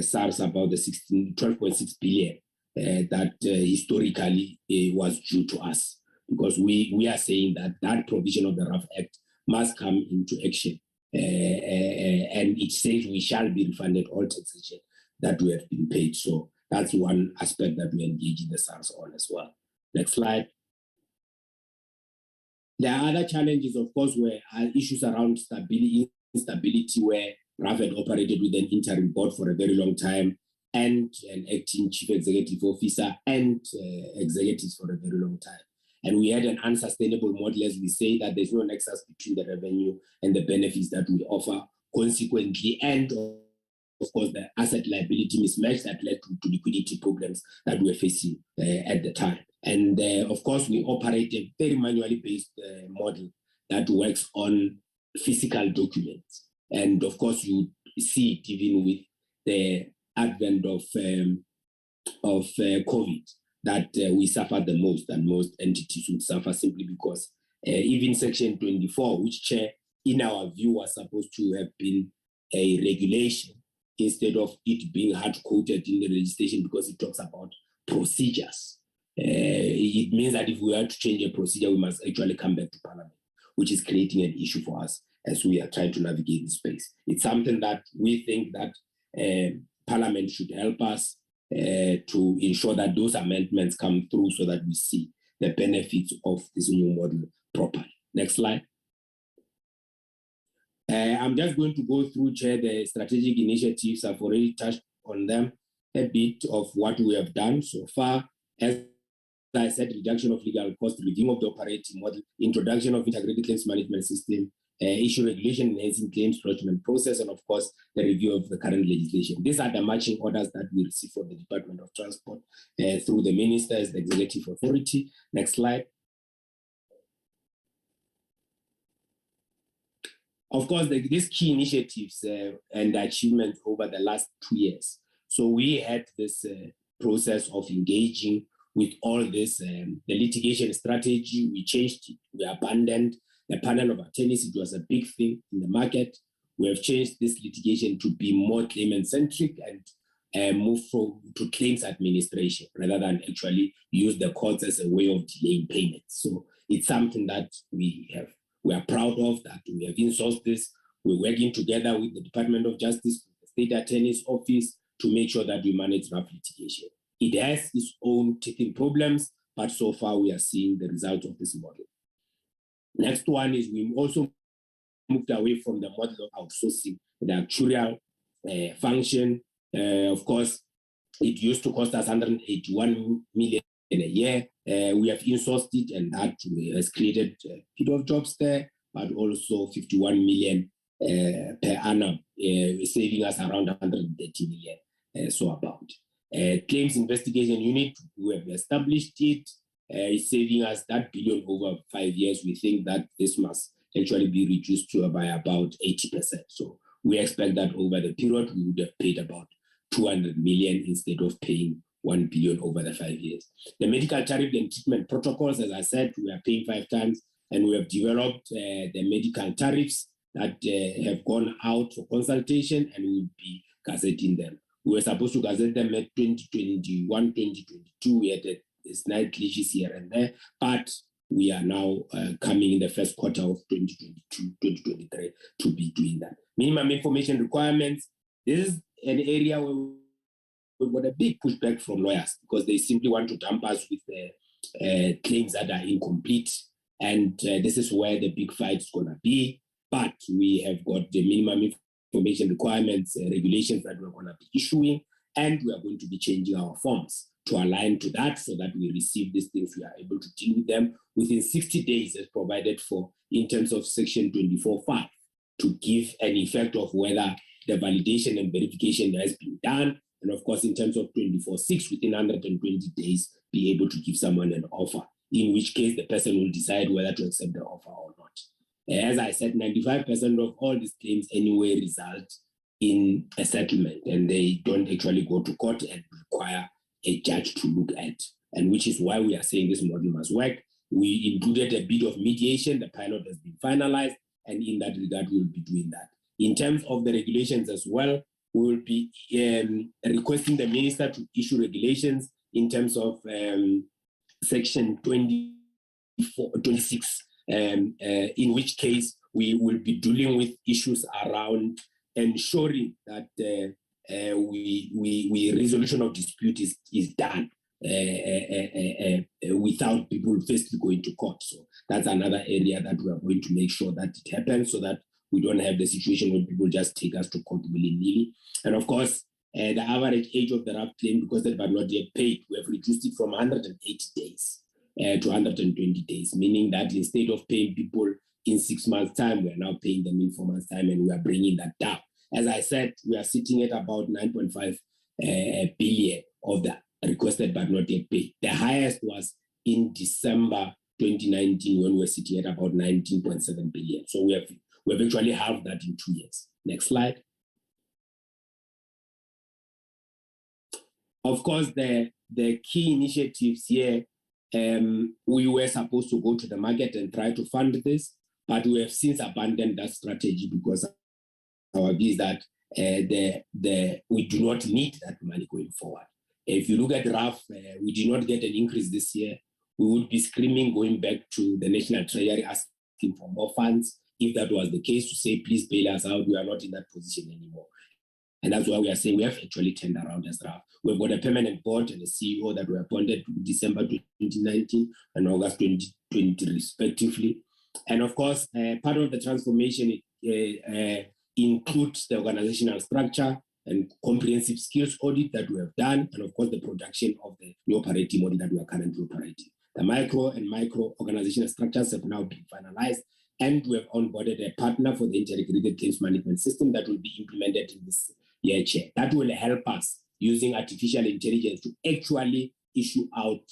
[SPEAKER 9] SARS about the 12.6 billion that historically was due to us, because we are saying that that provision of the RAF Act must come into action, and it says we shall be refunded all taxation that we have been paid. So that's one aspect that we engage in the SARS on as well. Next slide. There are other challenges, of course, where issues around instability, where RAF had operated with an interim board for a very long time, and an acting chief executive officer and executives for a very long time. And we had an unsustainable model, as we say, that there's no nexus between the revenue and the benefits that we offer, consequently, and of course, the asset liability mismatch that led to liquidity problems that we were facing at the time. And of course, we operate a very manually based model that works on physical documents. And of course, you see it even with the advent of COVID, that we suffered the most, and most entities would suffer simply because even Section 24, which, Chair, in our view, was supposed to have been a regulation instead of it being hard-coded in the legislation, because it talks about procedures. It means that if we are to change a procedure, we must actually come back to Parliament, which is creating an issue for us as we are trying to navigate this space. It's something that we think that Parliament should help us to ensure that those amendments come through so that we see the benefits of this new model properly. Next slide. I'm just going to go through, Chair, the strategic initiatives. I've already touched on them, a bit of what we have done so far. As I said, reduction of legal cost, review of the operating model, introduction of integrated claims management system, issue regulation enhancing claims lodgement process, and of course, the review of the current legislation. These are the marching orders that we receive from the Department of Transport through the Minister as the Executive Authority. Next slide. Of course, these key initiatives and achievements over the last 2 years. So we had this process of engaging with all this, the litigation strategy, we changed it, we abandoned the panel of attorneys. It was a big thing in the market. We have changed this litigation to be more claimant-centric and move to claims administration rather than actually use the courts as a way of delaying payments. So it's something that we are proud of, that we have insourced this. We're working together with the Department of Justice, the State Attorney's Office, to make sure that we manage RAF litigation. It has its own teething problems, but so far we are seeing the result of this model. Next one is we also moved away from the model of outsourcing the actuarial function. Of course, it used to cost us 181 million in a year. We have insourced it, and that has created a bit of jobs there, but also 51 million per annum, saving us around 130 million, so about. Claims investigation unit, we have established it, it's saving us that billion over 5 years. We think that this must actually be reduced to by about 80%. So we expect that over the period, we would have paid about 200 million instead of paying billion over the 5 years. The medical tariff and treatment protocols, as I said, we are paying 5 times, and we have developed the medical tariffs that have gone out for consultation, and we will be gazetting them. We were supposed to gazette them at 2021, 2022. We had a slight glitches here and there, but we are now coming in the first quarter of 2022, 2023 to be doing that. Minimum information requirements. This is an area where we've got a big pushback from lawyers because they simply want to dump us with claims that are incomplete. And this is where the big fight is going to be. But we have got the minimum information requirements, regulations that we're going to be issuing, and we are going to be changing our forms to align to that so that we receive these things, we are able to deal with them within 60 days as provided for in terms of section 24.5 to give an effect of whether the validation and verification has been done. And of course, in terms of 24.6, within 120 days, be able to give someone an offer, in which case the person will decide whether to accept the offer or not. As I said, 95% of all these claims anyway result in a settlement, and they don't actually go to court and require a judge to look at, and which is why we are saying this model must work. We included a bit of mediation. The pilot has been finalized, and in that regard, we will be doing that. In terms of the regulations as well, we will be requesting the minister to issue regulations in terms of section 26, in which case we will be dealing with issues around ensuring that resolution of dispute is done without people firstly going to court. So that's another area that we are going to make sure that it happens so that we don't have the situation where people just take us to court willy-nilly. And of course, the average age of the RAF claim, because they have not yet paid, we have reduced it from 180 days to 120 days, meaning that instead of paying people in 6 months' time, we are now paying them in 4 months' time, and we are bringing that down. As I said, we are sitting at about 9.5 billion of the requested but not yet paid. The highest was in December 2019 when we were sitting at about 19.7 billion. So we have actually halved that in 2 years. Next slide. Of course, the key initiatives here, we were supposed to go to the market and try to fund this, but we have since abandoned that strategy because our view is that we do not need that money going forward. If you look at RAF, we did not get an increase this year. We would be screaming going back to the National Treasury asking for more funds. If that was the case, to say, please bail us out, we are not in that position anymore. And that's why we are saying we have actually turned around as RAF. We've got a permanent board and a CEO that were appointed in December 2019 and August 2020 respectively. And of course, part of the transformation includes the organizational structure and comprehensive skills audit that we have done, and of course the production of the new operating model that we are currently operating. The micro organizational structures have now been finalized, and we have onboarded a partner for the integrated claims management system that will be implemented in this year, Chair. That will help us using artificial intelligence to actually issue out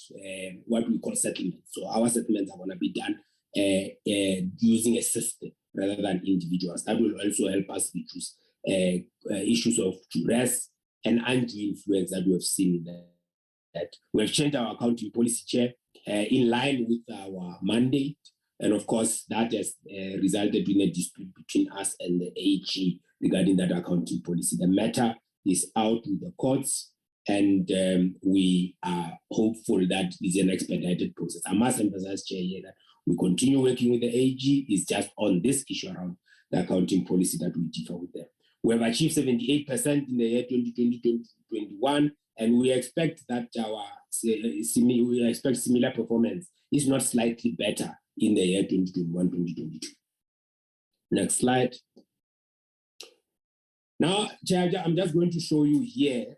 [SPEAKER 9] what we call settlements. So our settlements are going to be done using a system rather than individuals. That will also help us reduce issues of duress and undue influence that we have seen. That we have changed our accounting policy, Chair, in line with our mandate. And of course, that has resulted in a dispute between us and the AG regarding that accounting policy. The matter is out with the courts, and we are hopeful that it's an expedited process. I must emphasize, Chair, here that we continue working with the AG. It's just on this issue around the accounting policy that we differ with them. We have achieved 78% in the year 2020-2021, and we expect that we expect similar performance, if not slightly better, in the year 2021-2022. Next slide. Now, Chair, I'm just going to show you here,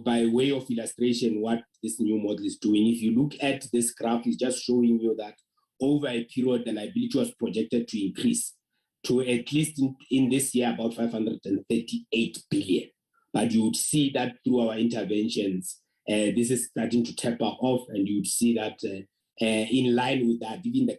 [SPEAKER 9] by way of illustration, what this new model is doing. If you look at this graph, it's just showing you that over a period, the liability was projected to increase to at least in this year about 538 billion. But you would see that through our interventions, this is starting to taper off, and you would see that in line with that, even the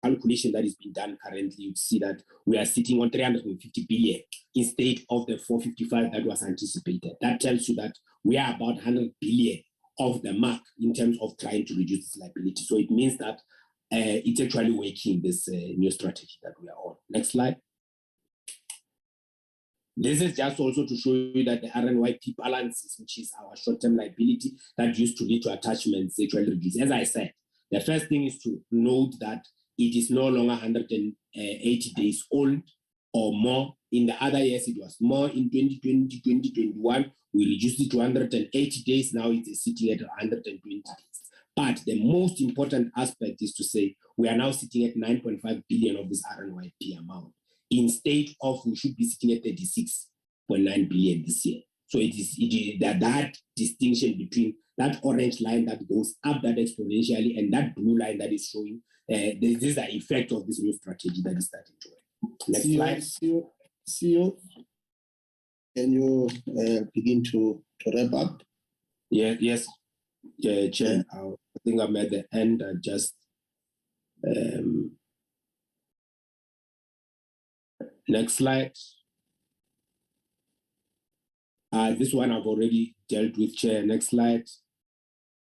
[SPEAKER 9] calculation that is being done currently, you'd see that we are sitting on 350 billion instead of the 455 that was anticipated. That tells you that we are about 100 billion of the mark in terms of trying to reduce this liability. So it means that it's actually working, this new strategy that we are on. Next slide. This is just also to show you that the RNYP balances, which is our short-term liability that used to lead to attachments, actually reduced. As I said, the first thing is to note that it is no longer 180 days old or more. In the other years, it was more. In 2020, 2021, we reduced it to 180 days. Now it's sitting at 120 days. But the most important aspect is to say we are now sitting at 9.5 billion of this RNYP amount. Instead of, we should be sitting at 36.9 billion this year. So it is that distinction between that orange line that goes up that exponentially and that blue line that is showing this is the effect of this new strategy that is starting to work. Next slide.
[SPEAKER 1] CEO, can you begin to wrap up?
[SPEAKER 9] Yes, Chair. I think I'm at the end. I just next slide. This one I've already dealt with, Chair. Next slide.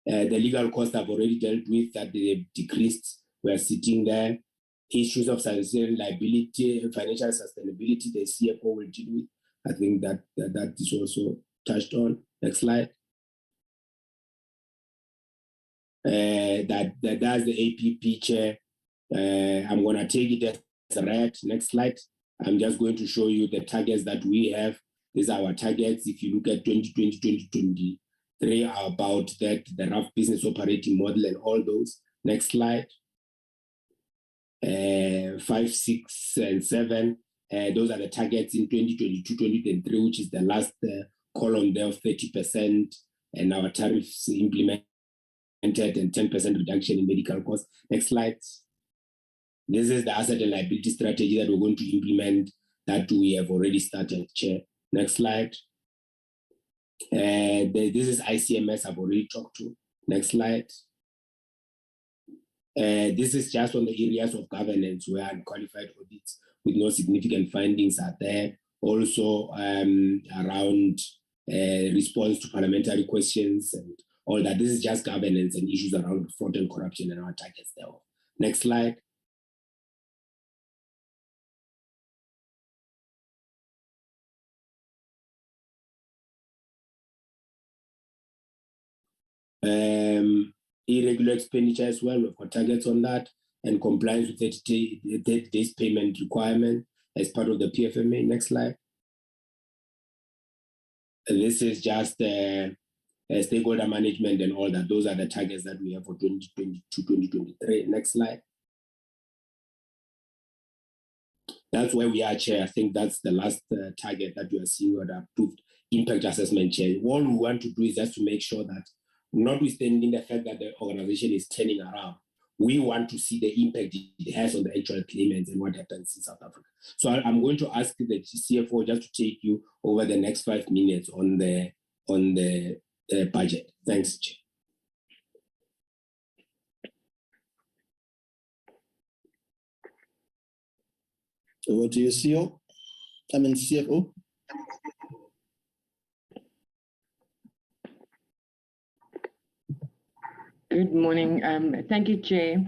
[SPEAKER 9] The legal costs I've already dealt with, that they decreased. We're sitting there. Issues of sustainability, liability, financial sustainability, the CFO will deal with. I think that is also touched on. Next slide. That's the APP, Chair. I'm going to take it as read. Next slide. I'm just going to show you the targets that we have. These are our targets. If you look at 2020, 2023, are about that, the rough business operating model and all those. Next slide. 5, 6, and 7. Those are the targets in 2022, 2023, which is the last column there of 30%, and our tariffs implemented and 10% reduction in medical costs. Next slide. This is the asset and liability strategy that we're going to implement that we have already started, Chair. Next slide. This is ICMS I've already talked to. Next slide. This is just on the areas of governance where unqualified audits with no significant findings are there. Also around response to parliamentary questions and all that. This is just governance and issues around fraud and corruption and our targets there. Next slide. Irregular expenditure as well. We've got targets on that, and compliance with 30 days payment requirement as part of the PFMA. Next slide. This is just stakeholder management and all that. Those are the targets that we have for 2022, 2023. Next slide. That's where we are, Chair. I think that's the last target that you are seeing on the approved impact assessment, Chair. All we want to do is just to make sure that, notwithstanding the fact that the organization is turning around, we want to see the impact it has on the actual claimants and what happens in South Africa. So I'm going to ask the CFO just to take you over the next 5 minutes on the budget. Thanks, Chair.
[SPEAKER 1] Over to you, CEO. CFO.
[SPEAKER 10] Good morning. Thank you, Chair,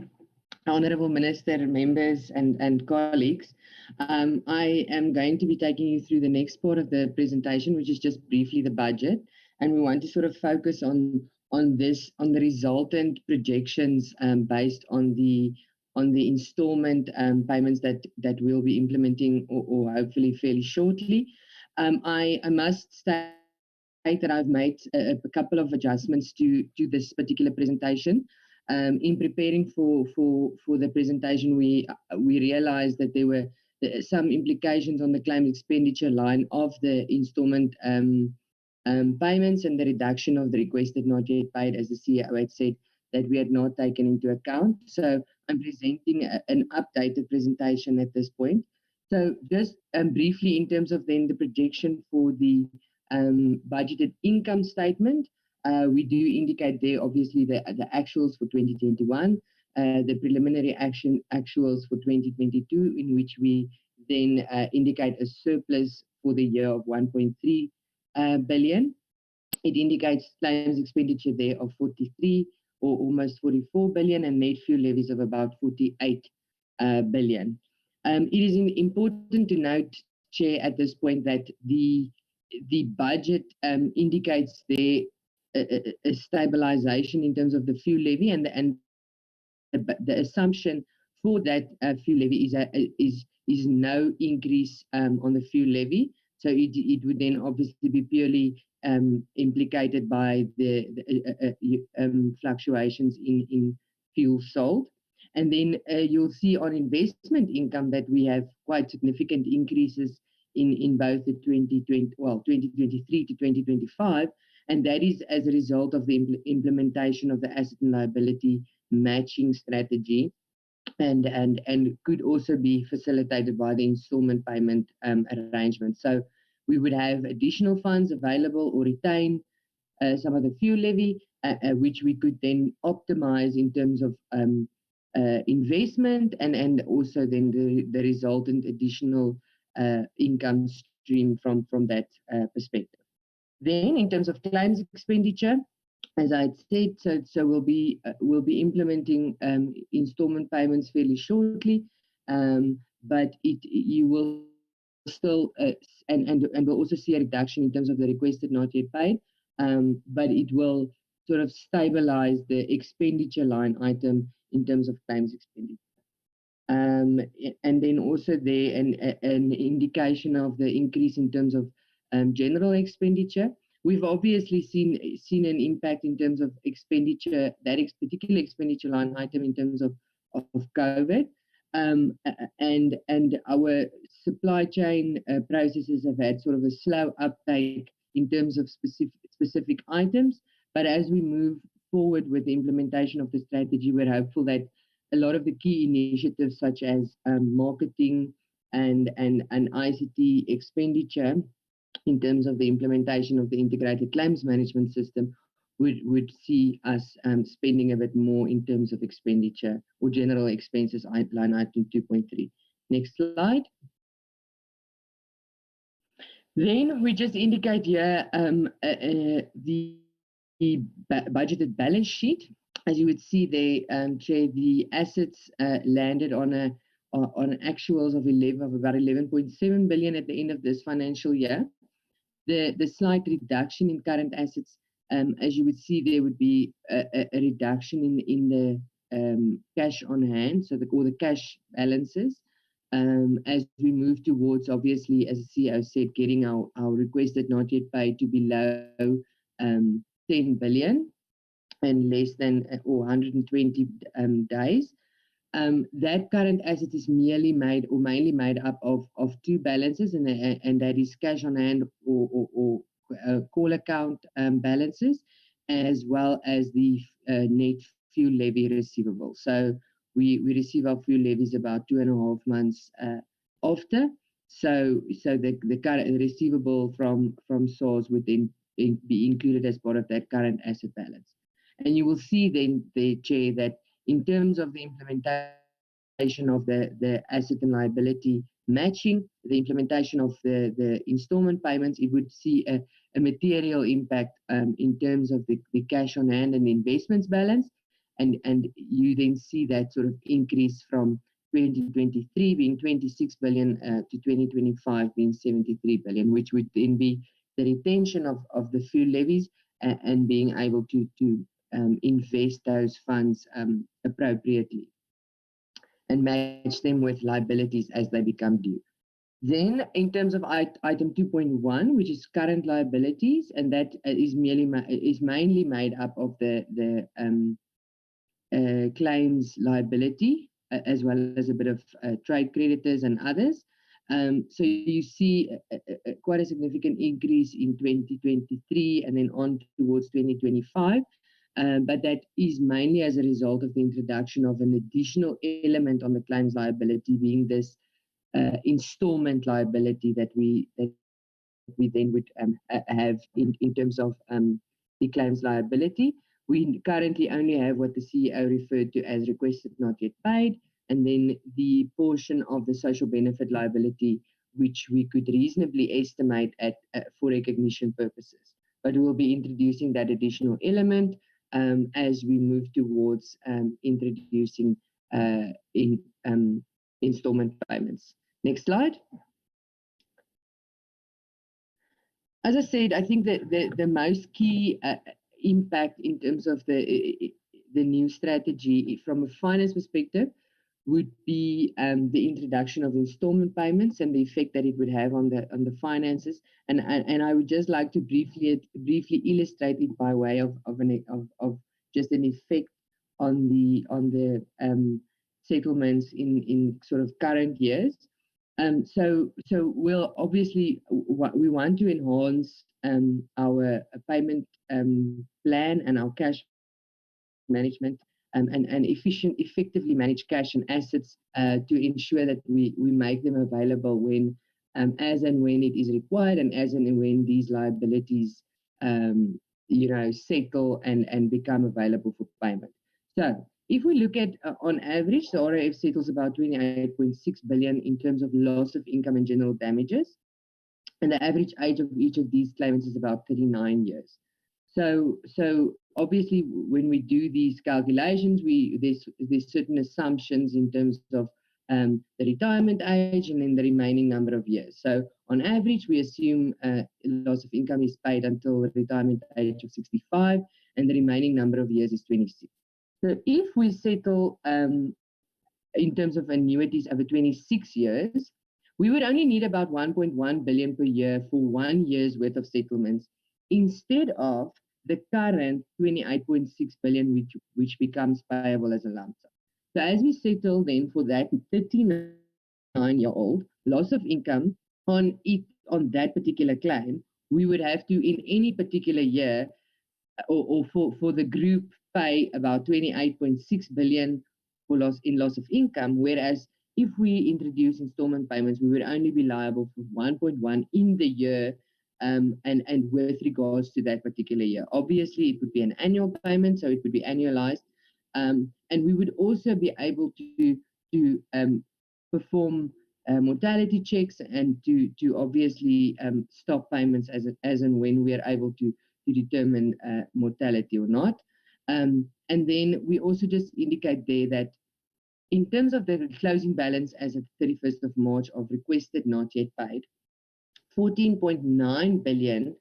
[SPEAKER 10] Honourable Minister, members and colleagues. I am going to be taking you through the next part of the presentation, which is just briefly the budget. And we want to sort of focus on the resultant projections based on the installment payments that we'll be implementing or hopefully fairly shortly. I must state that I've made a couple of adjustments to this particular presentation. In preparing for the presentation, we realized that there were some implications on the claims expenditure line of the installment payments and the reduction of the requested not yet paid, as the CEO had said, that we had not taken into account. So I'm presenting an updated presentation at this point. So just briefly, in terms of then the projection for the budgeted income statement, we do indicate there obviously the actuals for 2021, the preliminary actuals for 2022, in which we then indicate a surplus for the year of 1.3 billion. it indicates claims expenditure there of 43 or almost 44 billion and net fuel levies of about 48 billion. It is important to note, Chair, at this point that the budget indicates there a stabilization in terms of the fuel levy, and the assumption for that fuel levy is no increase on the fuel levy. So it would then obviously be purely implicated by the fluctuations in fuel sold. And then you'll see on investment income that we have quite significant increases in both the 2023 to 2025, and that is as a result of the implementation of the asset and liability matching strategy, and could also be facilitated by the installment payment arrangement. So we would have additional funds available or retain some of the fuel levy, which we could then optimize in terms of investment and also then the resultant additional income stream from that perspective. Then in terms of claims expenditure, as I said, so we'll be implementing installment payments fairly shortly, but you will still and we'll also see a reduction in terms of the requested not yet paid, but it will sort of stabilize the expenditure line item in terms of claims expenditure. And then also there an indication of the increase in terms of general expenditure. We've obviously seen an impact in terms of expenditure, that particular expenditure line item in terms of COVID, and our supply chain processes have had sort of a slow uptake in terms of specific items. But as we move forward with the implementation of the strategy, we're hopeful that a lot of the key initiatives such as marketing and ICT expenditure in terms of the implementation of the integrated claims management system would see us spending a bit more in terms of expenditure or general expenses line item 2.3. Next slide. Then we just indicate here the budgeted balance sheet. As you would see there, Chair, the assets landed on actuals of about 11.7 billion at the end of this financial year. The slight reduction in current assets, as you would see, there would be a reduction in the cash on hand, so the cash balances, as we move towards, obviously, as the CEO said, getting our requested not yet paid to below 10 billion and less than or 120 days. That current asset is mainly made up of two balances, and that is cash on hand or call account balances, as well as the net fuel levy receivable. So we receive our fuel levies about 2.5 months after. So the current receivable from SARS would then be included as part of that current asset balance. And you will see then, the Chair, that in terms of the implementation of the asset and liability matching, the implementation of the installment payments, it would see a material impact in terms of the cash on hand and the investments balance. And you then see that sort of increase from 2023 being 26 billion to 2025 being 73 billion, which would then be the retention of the fuel levies and being able to invest those funds appropriately and match them with liabilities as they become due. Then, in terms of item 2.1, which is current liabilities, and that is mainly made up of the claims liability, as well as a bit of trade creditors and others. So you see quite a significant increase in 2023 and then on towards 2025. But that is mainly as a result of the introduction of an additional element on the claims liability, being this installment liability that we then would have in terms of the claims liability. We currently only have what the CEO referred to as requested not yet paid, and then the portion of the social benefit liability, which we could reasonably estimate for recognition purposes. but we will be introducing that additional element as we move towards introducing installment payments. Next slide. As I said, I think that the most key impact in terms of the new strategy from a finance perspective would be the introduction of installment payments and the effect that it would have on the finances. And I would just like to briefly illustrate it by way of just an effect on the settlements in sort of current years. So we'll obviously we want to enhance our payment plan and our cash management and effectively manage cash and assets to ensure that we make them available when as and when it is required and as and when these liabilities settle and become available for payment. So if we look at on average, the RAF settles about 28.6 billion in terms of loss of income and general damages, and the average age of each of these claimants is about 39 years. So obviously, when we do these calculations, there's certain assumptions in terms of the retirement age and then the remaining number of years. So on average, we assume loss of income is paid until the retirement age of 65, and the remaining number of years is 26. So if we settle in terms of annuities over 26 years, we would only need about 1.1 billion per year for 1 year's worth of settlements, instead of the current 28.6 billion, which becomes payable as a lump sum. So as we settle then for that 39-year-old loss of income on that particular claim, we would have to, in any particular year, or for the group, pay about 28.6 billion for loss of income, whereas if we introduce installment payments, we would only be liable for 1.1 in the year, and with regards to that particular year. Obviously, it would be an annual payment, so it would be annualized, and we would also be able to perform mortality checks and to obviously stop payments as and when we are able to determine mortality or not. And then we also just indicate there that in terms of the closing balance as of 31st of March of requested not yet paid, 14.9 billion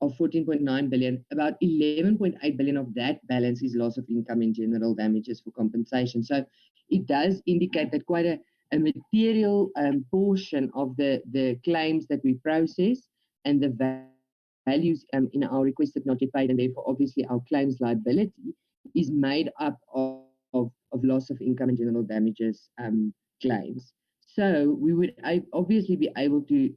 [SPEAKER 10] of 14.9 billion, about 11.8 billion of that balance is loss of income and general damages for compensation. So it does indicate that quite a material portion of the claims that we process and the values in our requested not yet paid, and therefore obviously our claims liability is made up of loss of income and general damages claims. So we would obviously be able to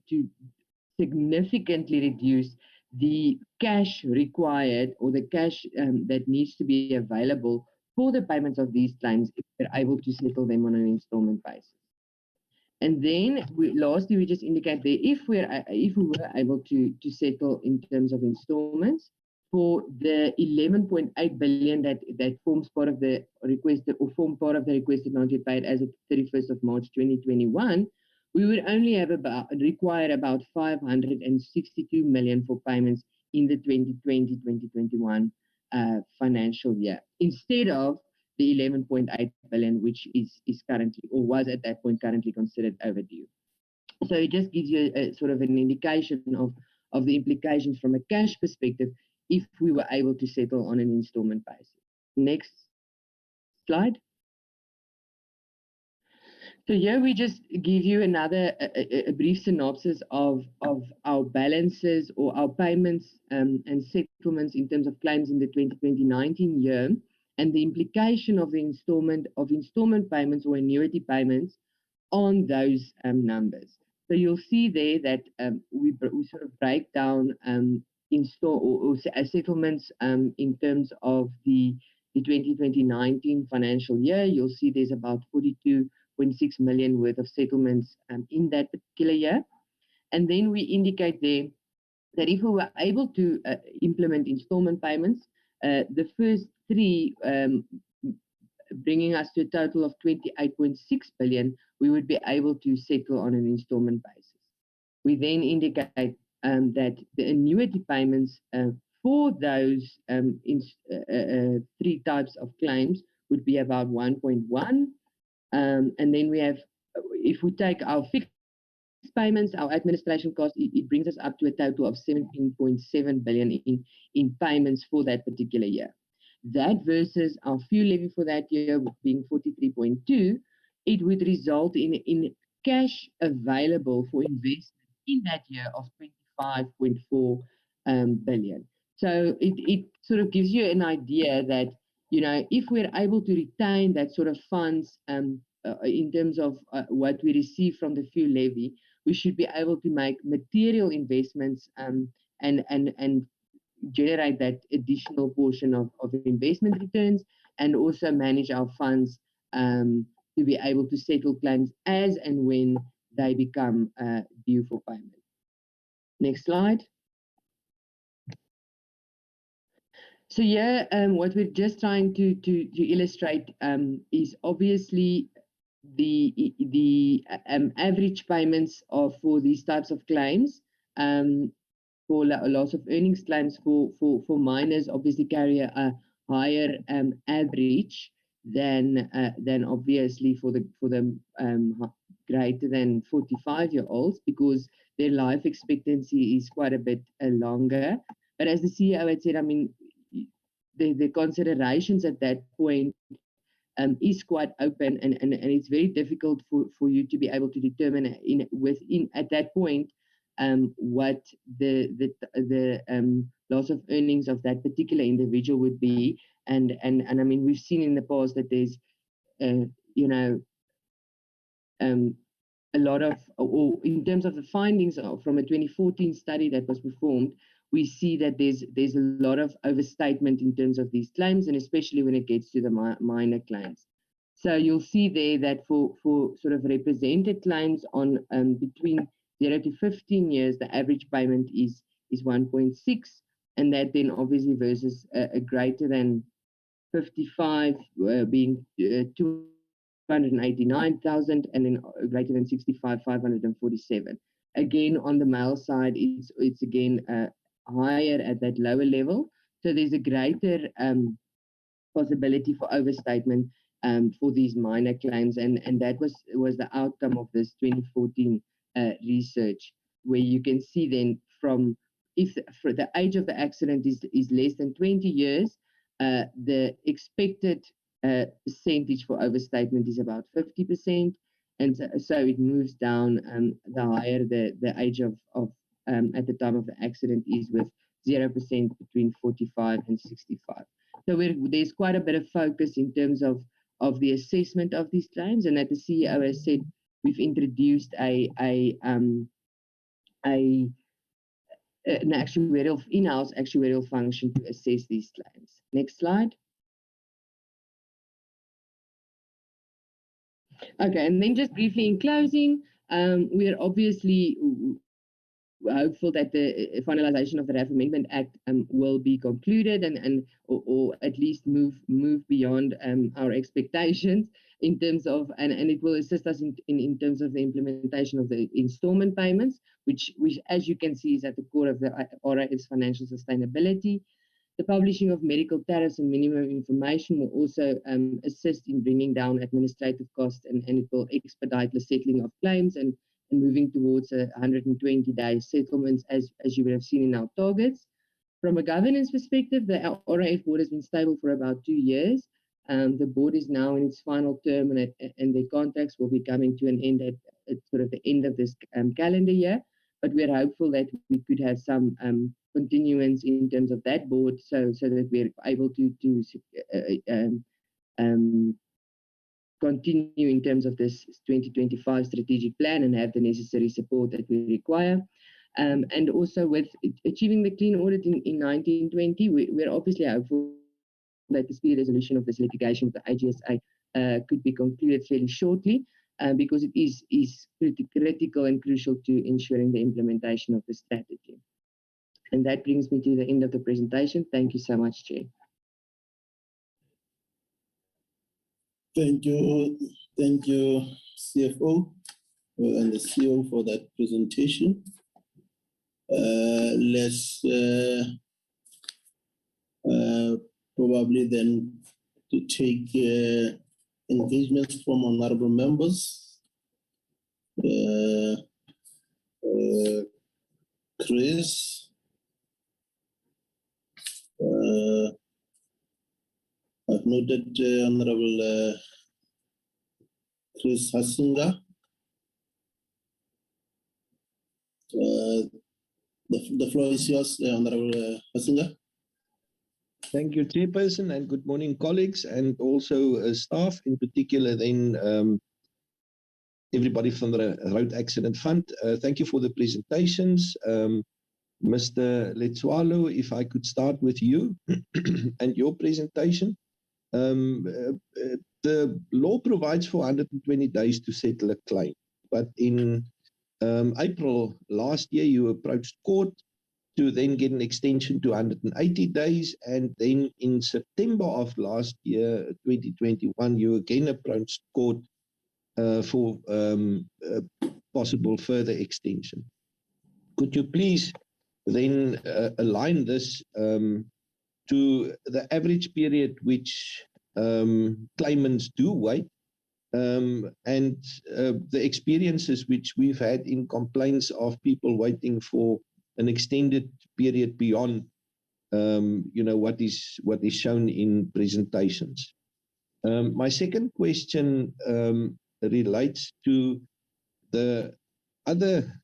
[SPEAKER 10] significantly reduce the cash required or the cash that needs to be available for the payments of these claims if we're able to settle them on an installment basis. And then lastly, we just indicate there if we were able to settle in terms of installments for the 11.8 billion that forms part of the requested or form part of the requested not yet paid as of 31st of March 2021, we would only have require about 562 million for payments in the 2020-2021 financial year, instead of the 11.8 billion, which is currently, or was at that point, currently considered overdue. So it just gives you a sort of an indication of the implications from a cash perspective if we were able to settle on an installment basis. Next slide. So here we just give you another a brief synopsis of our balances or our payments and settlements in terms of claims in the 2019 year, and the implication of the installment payments or annuity payments on those numbers. So you'll see there that we sort of break down settlements in terms of the 2019 financial year. You'll see there's about 42.6 million worth of settlements in that particular year. And then we indicate there that if we were able to implement installment payments, the first three bringing us to a total of 28.6 billion, we would be able to settle on an installment basis. We then indicate that the annuity payments for those three types of claims would be about 1.1. And then we have, if we take our fixed payments, our administration cost, it brings us up to a total of 17.7 billion in payments for that particular year. That versus our fuel levy for that year being 43.2, it would result in cash available for investment in that year of 25.4 billion. So it sort of gives you an idea that, you know, if we're able to retain that sort of funds in terms of what we receive from the fuel levy, we should be able to make material investments and generate that additional portion of investment returns, and also manage our funds to be able to settle claims as and when they become due for payment. Next slide. So here, what we're just trying to illustrate is obviously the average payments for these types of claims. For loss of earnings claims for minors obviously carry a higher average than obviously for the greater than 45-year-olds, because their life expectancy is quite a bit longer. But as the CEO had said, I mean, the considerations at that point is quite open, and it's very difficult for you to be able to determine at that point what the loss of earnings of that particular individual would be, and I mean, we've seen in the past that there's you know, a lot of, or in terms of the findings from a 2014 study that was performed, we see that there's a lot of overstatement in terms of these claims, and especially when it gets to the minor claims. So you'll see there that for sort of represented claims on between 0 to 15 years, the average payment is 1.6, and that then obviously versus a greater than 55 being 289,000, and then greater than 65, 547. Again, on the male side, it's again higher at that lower level. So there's a greater possibility for overstatement for these minor claims, and that was the outcome of this 2014 research, where you can see then from if for the age of the accident is less than 20 years, the expected percentage for overstatement is about 50%, and so it moves down the higher the age of at the time of the accident is, with 0% between 45 and 65. So there's quite a bit of focus in terms of the assessment of these claims, and that the CEO has said we've introduced an in-house actuarial function to assess these claims. Next slide. Okay, and then just briefly in closing, we are obviously hopeful that the finalization of the RAF Amendment Act will be concluded or at least move beyond our expectations in terms of, and it will assist us in terms of the implementation of the installment payments, which as you can see is at the core of the RAF's financial sustainability. The publishing of medical tariffs and minimum information will also assist in bringing down administrative costs, and it will expedite the settling of claims and moving towards 120-day settlements, as you would have seen in our targets. From a governance perspective, the RAF board has been stable for about 2 years. The board is now in its final term, and their contracts will be coming to an end at sort of the end of this calendar year. But we're hopeful that we could have some continuance in terms of that board, so that we're able to continue in terms of this 2025 strategic plan and have the necessary support that we require. And also with achieving the clean audit in 1920, we're obviously hopeful that the speedy resolution of this litigation with the AGSA could be concluded fairly shortly, because it is critical and crucial to ensuring the implementation of the strategy. And that brings me to the end of the presentation. Thank you so much, Chair.
[SPEAKER 1] Thank you, CFO and the CEO for that presentation. Let's probably then to take engagements from honorable members. Chris, I've noted Honorable Chris Hasinga. The floor is yours, Honorable Hasinga.
[SPEAKER 11] Thank you, Chairperson, and good morning, colleagues, and also staff, in particular then everybody from the Road Accident Fund. Thank you for the presentations. Mr. Letsualo, if I could start with you and your presentation. The law provides for 120 days to settle a claim, but in April last year, you approached court to then get an extension to 180 days, and then in September of last year, 2021, you again approached court for possible further extension. Could you please then align this to the average period which claimants do wait, and the experiences which we've had in complaints of people waiting for an extended period beyond what is shown in presentations. My second question relates to the other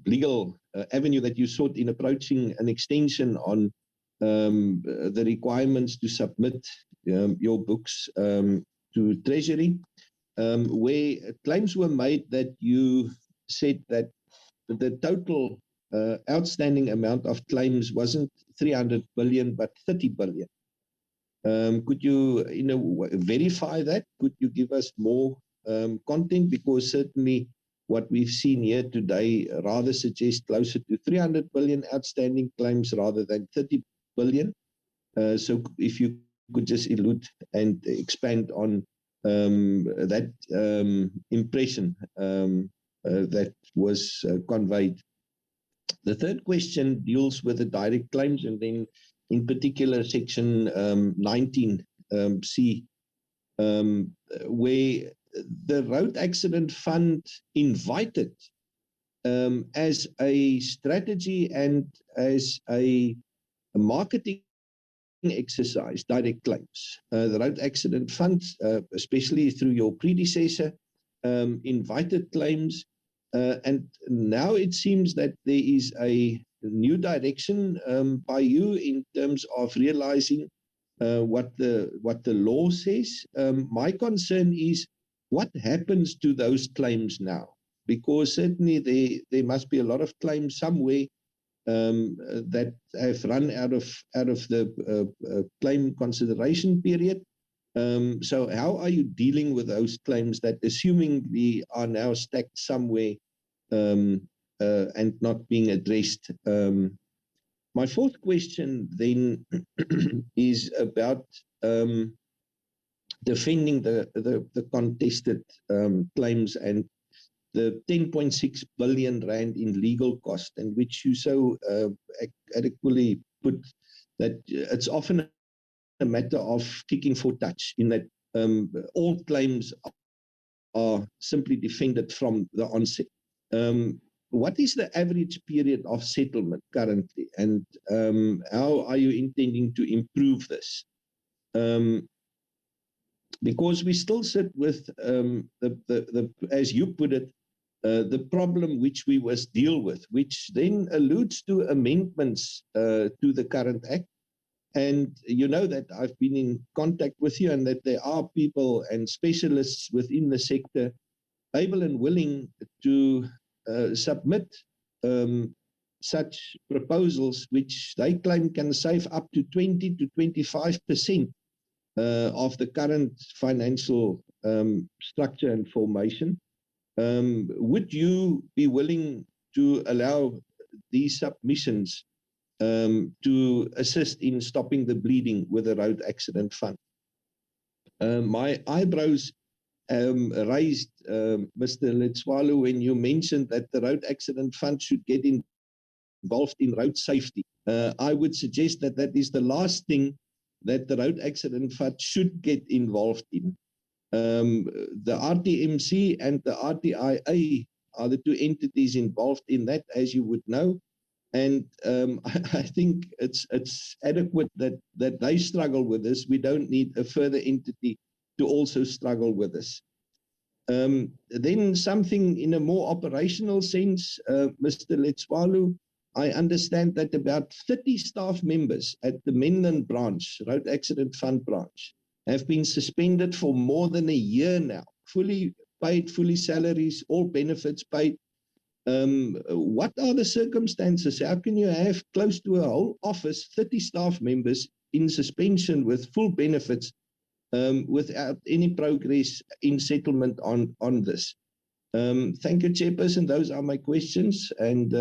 [SPEAKER 11] legal avenue that you sought in approaching an extension on the requirements to submit your books to Treasury, where claims were made that you said that the total outstanding amount of claims wasn't 300 billion but 30 billion. Could you verify that? Could you give us more content? Because certainly what we've seen here today rather suggests closer to 300 billion outstanding claims rather than 30 billion. So if you could just allude and expand on that impression that was conveyed. The third question deals with the direct claims, and then in particular section 19C, where the Road Accident Fund invited as a strategy and as a marketing exercise direct claims. The Road Accident Fund, especially through your predecessor, invited claims, and now it seems that there is a new direction by you in terms of realizing what the law says. My concern is what happens to those claims now, because certainly there must be a lot of claims somewhere that have run out of the claim consideration period. So how are you dealing with those claims that assumingly are now stacked somewhere and not being addressed? My fourth question then is about defending the contested claims and the 10.6 billion rand in legal cost, and which you so adequately put that it's often a matter of kicking for touch, in that all claims are simply defended from the onset. What is the average period of settlement currently, and how are you intending to improve this? Because we still sit with as you put it, the problem which we must deal with, which then alludes to amendments to the current act. And you know that I've been in contact with you, and that there are people and specialists within the sector able and willing to submit such proposals, which they claim can save up to 20 to 25% of the current financial structure and formation. Would you be willing to allow these submissions to assist in stopping the bleeding with the Road Accident Fund? My eyebrows raised, Mr. Letswalo, when you mentioned that the Road Accident Fund should get involved in road safety. I would suggest that that is the last thing that the Road Accident Fund should get involved in. The RTMC and the RTIA are the two entities involved in that, as you would know. And I think it's adequate that they struggle with this. We don't need a further entity to also struggle with this. Then something in a more operational sense, Mr. Letswalo, I understand that about 30 staff members at the Menlyn branch, Road Accident Fund branch, have been suspended for more than a year now, fully paid, fully salaries, all benefits paid. What are the circumstances? How can you have close to a whole office, 30 staff members in suspension with full benefits without any progress in settlement on this? Thank you, Chairperson. Those are my questions. And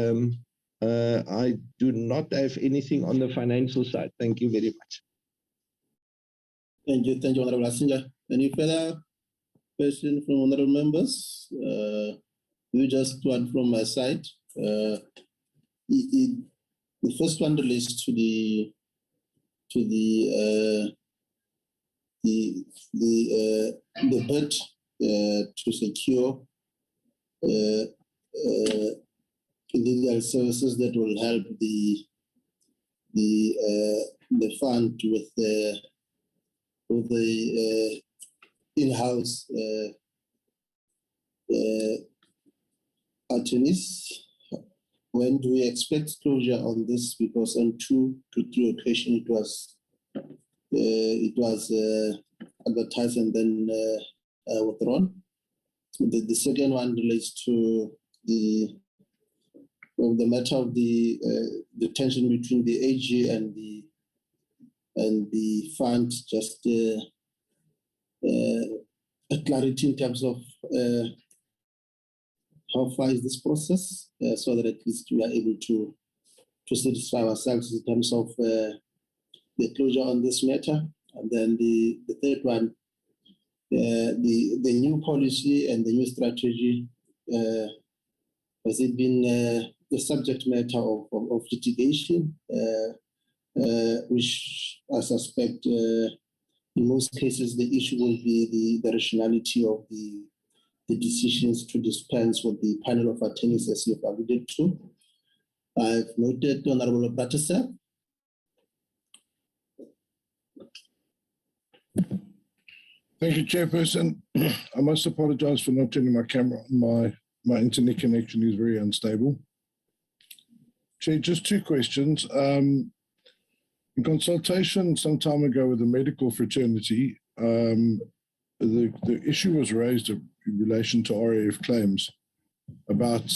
[SPEAKER 11] I do not have anything on the financial side. Thank you very much.
[SPEAKER 1] Thank you, Honorable Asinja. Any further questions from honorable members? Just one from my side. The first one relates to the bid to secure legal services that will help the fund with the in-house attorneys. When do we expect closure on this? Because on 2 to 3 occasions it was advertised and then withdrawn. The second one relates to the matter of the tension between the AG and the fund. Just a clarity in terms of how far is this process, so that at least we are able to satisfy ourselves in terms of the closure on this matter. And then the third one, the new policy and the new strategy, has it been the subject matter of litigation, which I suspect in most cases the issue will be the rationality of the decisions to dispense with the panel of attorneys, as you've alluded to. I've noted Honorable Batasa.
[SPEAKER 12] Thank you, Chairperson. I must apologize for not turning my camera on. My internet connection is very unstable. Chair, just 2 questions. In consultation some time ago with the medical fraternity, the issue was raised in relation to RAF claims about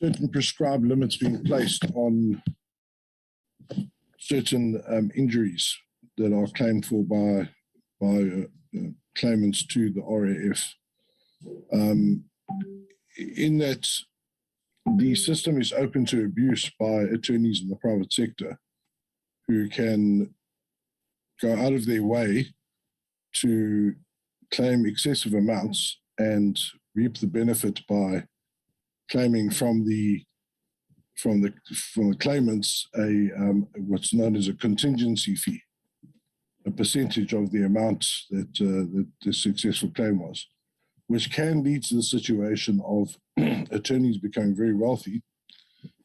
[SPEAKER 12] certain prescribed limits being placed on certain injuries that are claimed for by claimants to the RAF. In that the system is open to abuse by attorneys in the private sector who can go out of their way to claim excessive amounts and reap the benefit by claiming from the claimants a what's known as a contingency fee, a percentage of the amount that the successful claim was, which can lead to the situation of attorneys becoming very wealthy,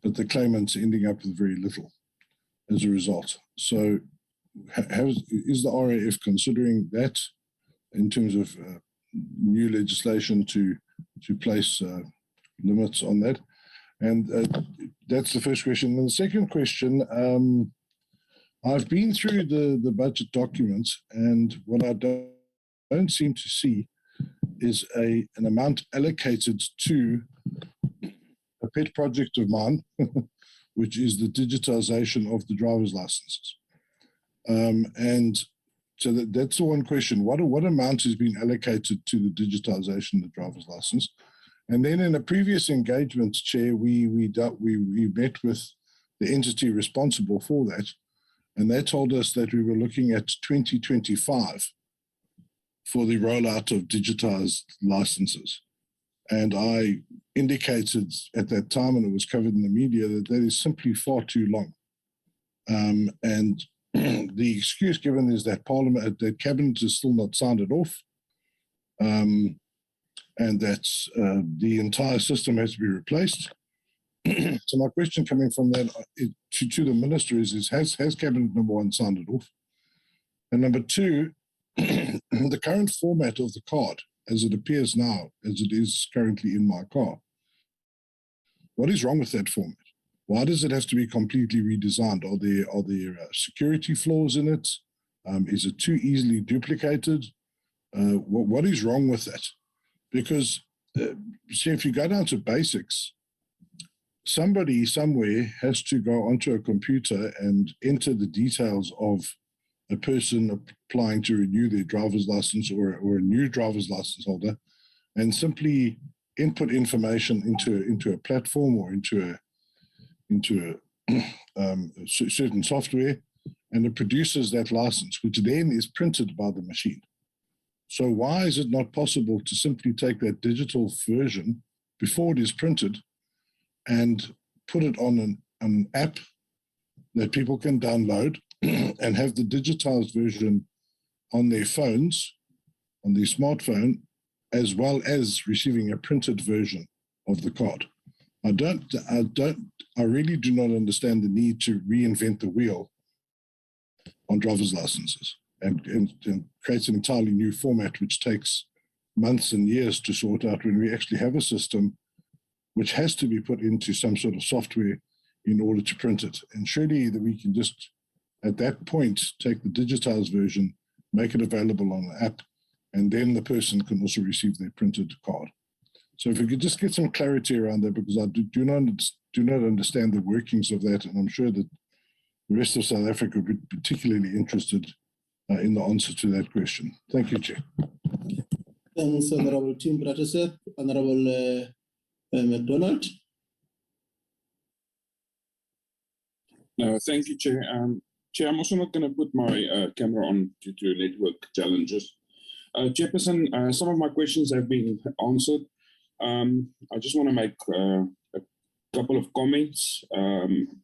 [SPEAKER 12] but the claimants ending up with very little as a result. So is the RAF considering that in terms of new legislation to place limits on that? And that's the first question. And the second question, I've been through the budget documents, and what I don't seem to see is an amount allocated to a pet project of mine, which is the digitization of the driver's licenses. And so that's the one question. What amount has been allocated to the digitization of the driver's license? And then in a previous engagement, Chair, we met with the entity responsible for that, and they told us that we were looking at 2025 for the rollout of digitized licenses. And I indicated at that time, and it was covered in the media, that that is simply far too long. And the excuse given is that Parliament, that Cabinet has still not signed it off, and that the entire system has to be replaced. So my question coming from that to the Minister is has Cabinet, number one, signed it off? And number two, the current format of the card, as it appears now, as it is currently in my car, what is wrong with that format? Why does it have to be completely redesigned? Are there security flaws in it? Is it too easily duplicated? What is wrong with that? Because see, if you go down to basics, somebody somewhere has to go onto a computer and enter the details of a person applying to renew their driver's license or a new driver's license holder, and simply input information into a platform or into a certain software, and it produces that license, which then is printed by the machine. So why is it not possible to simply take that digital version before it is printed and put it on an app that people can download and have the digitized version on their phones, on their smartphone, as well as receiving a printed version of the card? I really do not understand the need to reinvent the wheel on driver's licenses and create an entirely new format, which takes months and years to sort out, when we actually have a system which has to be put into some sort of software in order to print it. And surely that we can just, at that point, take the digitized version, make it available on the app, and then the person can also receive their printed card. So if we could just get some clarity around that, because I do not understand the workings of that, and I'm sure that the rest of South Africa would be particularly interested in the answer to that question. Thank you, Chair.
[SPEAKER 1] Thanks, Honorable Tim Bratteseth. Honorable McDonald.
[SPEAKER 13] Thank you, Chair. Chair, I'm also not going to put my camera on due to network challenges. Chairperson, some of my questions have been answered. I just want to make a couple of comments.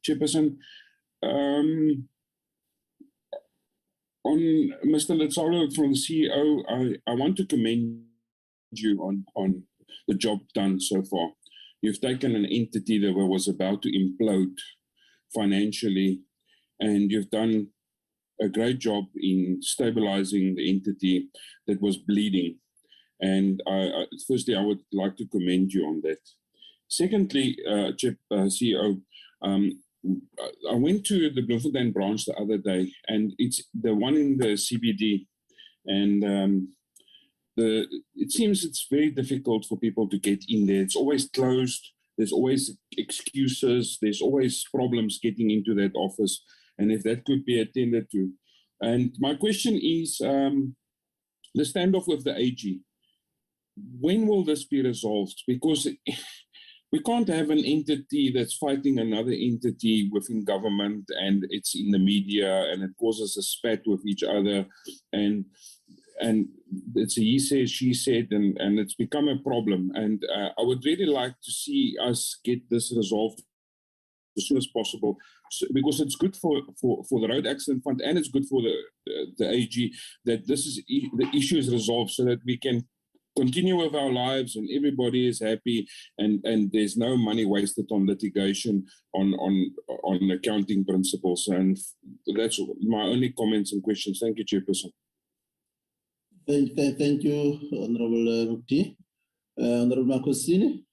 [SPEAKER 13] Chairperson, on Mr. Letsalo from the CEO, I want to commend you on the job done so far. You've taken an entity that was about to implode financially, and you've done a great job in stabilizing the entity that was bleeding. And firstly, I would like to commend you on that. Secondly, CEO, I went to the Bloemfontein branch the other day, and it's the one in the CBD, and it seems it's very difficult for people to get in there. It's always closed. There's always excuses. There's always problems getting into that office, and if that could be attended to. And my question is, the standoff with the AG, when will this be resolved? Because we can't have an entity that's fighting another entity within government, and it's in the media, and it causes a spat with each other, and it's a he said, she said, and it's become a problem. And I would really like to see us get this resolved as soon as possible, because it's good for the Road Accident Fund, and it's good for the AG that the issue is resolved, so that we can continue with our lives and everybody is happy, and there's no money wasted on litigation on accounting principles. And that's my only comments and questions. Thank you, Chairperson.
[SPEAKER 1] Thank you, Honorable Mukti. Honorable Marcosini.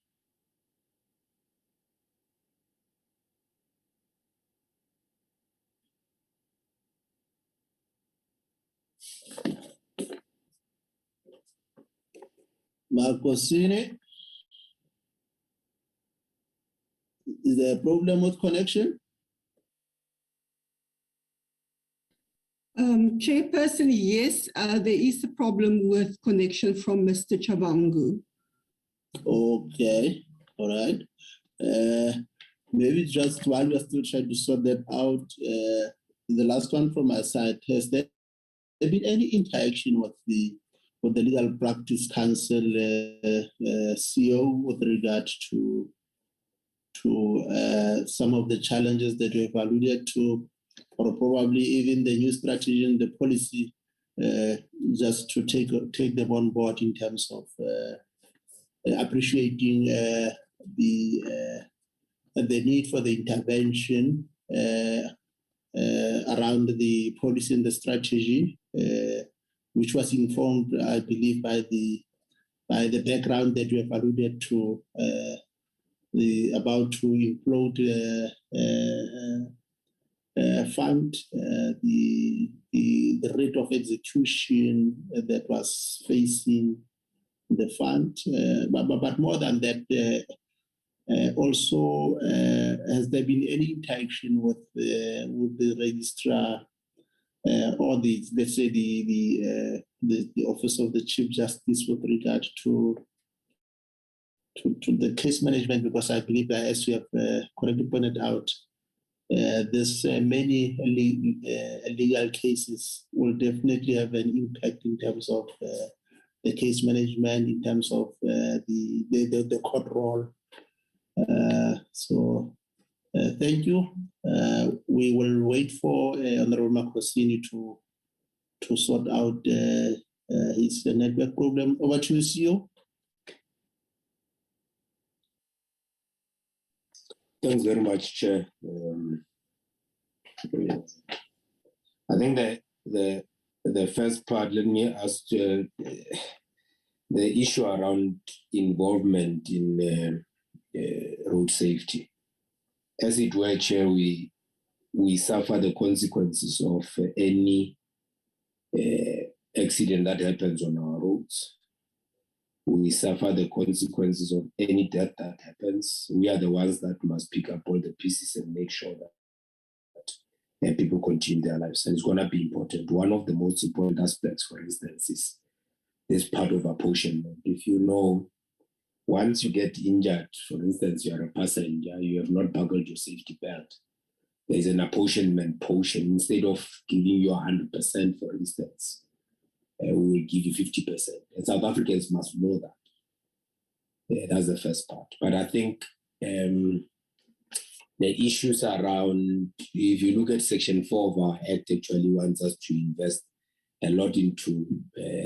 [SPEAKER 1] Marcosini. Is there a problem with connection?
[SPEAKER 3] Chairperson, yes, there is a problem with connection from Mr. Chabangu.
[SPEAKER 1] Okay, all right. Maybe just while we're still trying to sort that out, the last one from my side, has there been any interaction with the with the Legal Practice Council CEO with regard to some of the challenges that we have alluded to, or probably even the new strategy and the policy, just to take them on board in terms of appreciating the need for the intervention around the policy and the strategy, which was informed, I believe, by the background that we have alluded to, about to implode fund, the rate of execution that was facing the fund, but more than that, also, has there been any interaction with the registrar or let's say the Office of the Chief Justice with regard to the case management? Because I believe that, as you have correctly pointed out, there's many legal cases will definitely have an impact in terms of the case management, in terms of the court role. So thank you. We will wait for Honorable Makosini to sort out his network problem. Over to you, CEO.
[SPEAKER 9] Thanks very much, Chair. I think that the first part, let me ask the issue around involvement in road safety. As it were, Chair, we suffer the consequences of any accident that happens on our roads. We suffer the consequences of any death that happens. We are the ones that must pick up all the pieces and make sure that people continue their lives. And it's going to be important. One of the most important aspects, for instance, is this part of apportionment. If you know, once you get injured, for instance, you are a passenger, you have not buckled your safety belt, there's an apportionment portion. Instead of giving you 100%, for instance, we will give you 50%. And South Africans must know that. That's the first part. But I think the issues around, if you look at Section 4 of our Act, actually wants us to invest a lot into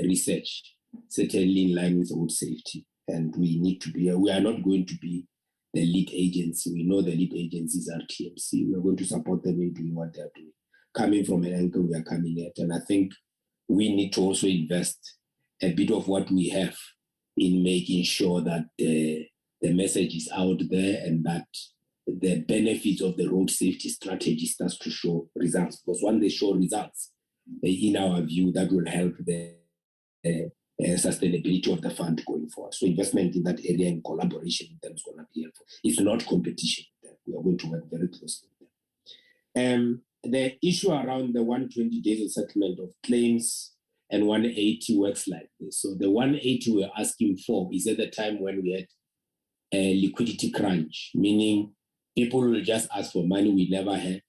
[SPEAKER 9] research, certainly in line with road safety. And we need to be, we are not going to be the lead agency. We know the lead agencies are TMC. We are going to support them in doing what they're doing. Coming from an angle we are coming at. And I think we need to also invest a bit of what we have in making sure that the message is out there and that the benefits of the road safety strategy starts to show results. Because when they show results, in our view, that will help the sustainability of the fund going forward. So investment in that area and collaboration with them is going to be helpful. It's not competition. We are going to work very closely with them. The issue around the 120 days of settlement of claims and 180 works like this. So the 180 we're asking for is at the time when we had a liquidity crunch, meaning people will just ask for money we never had,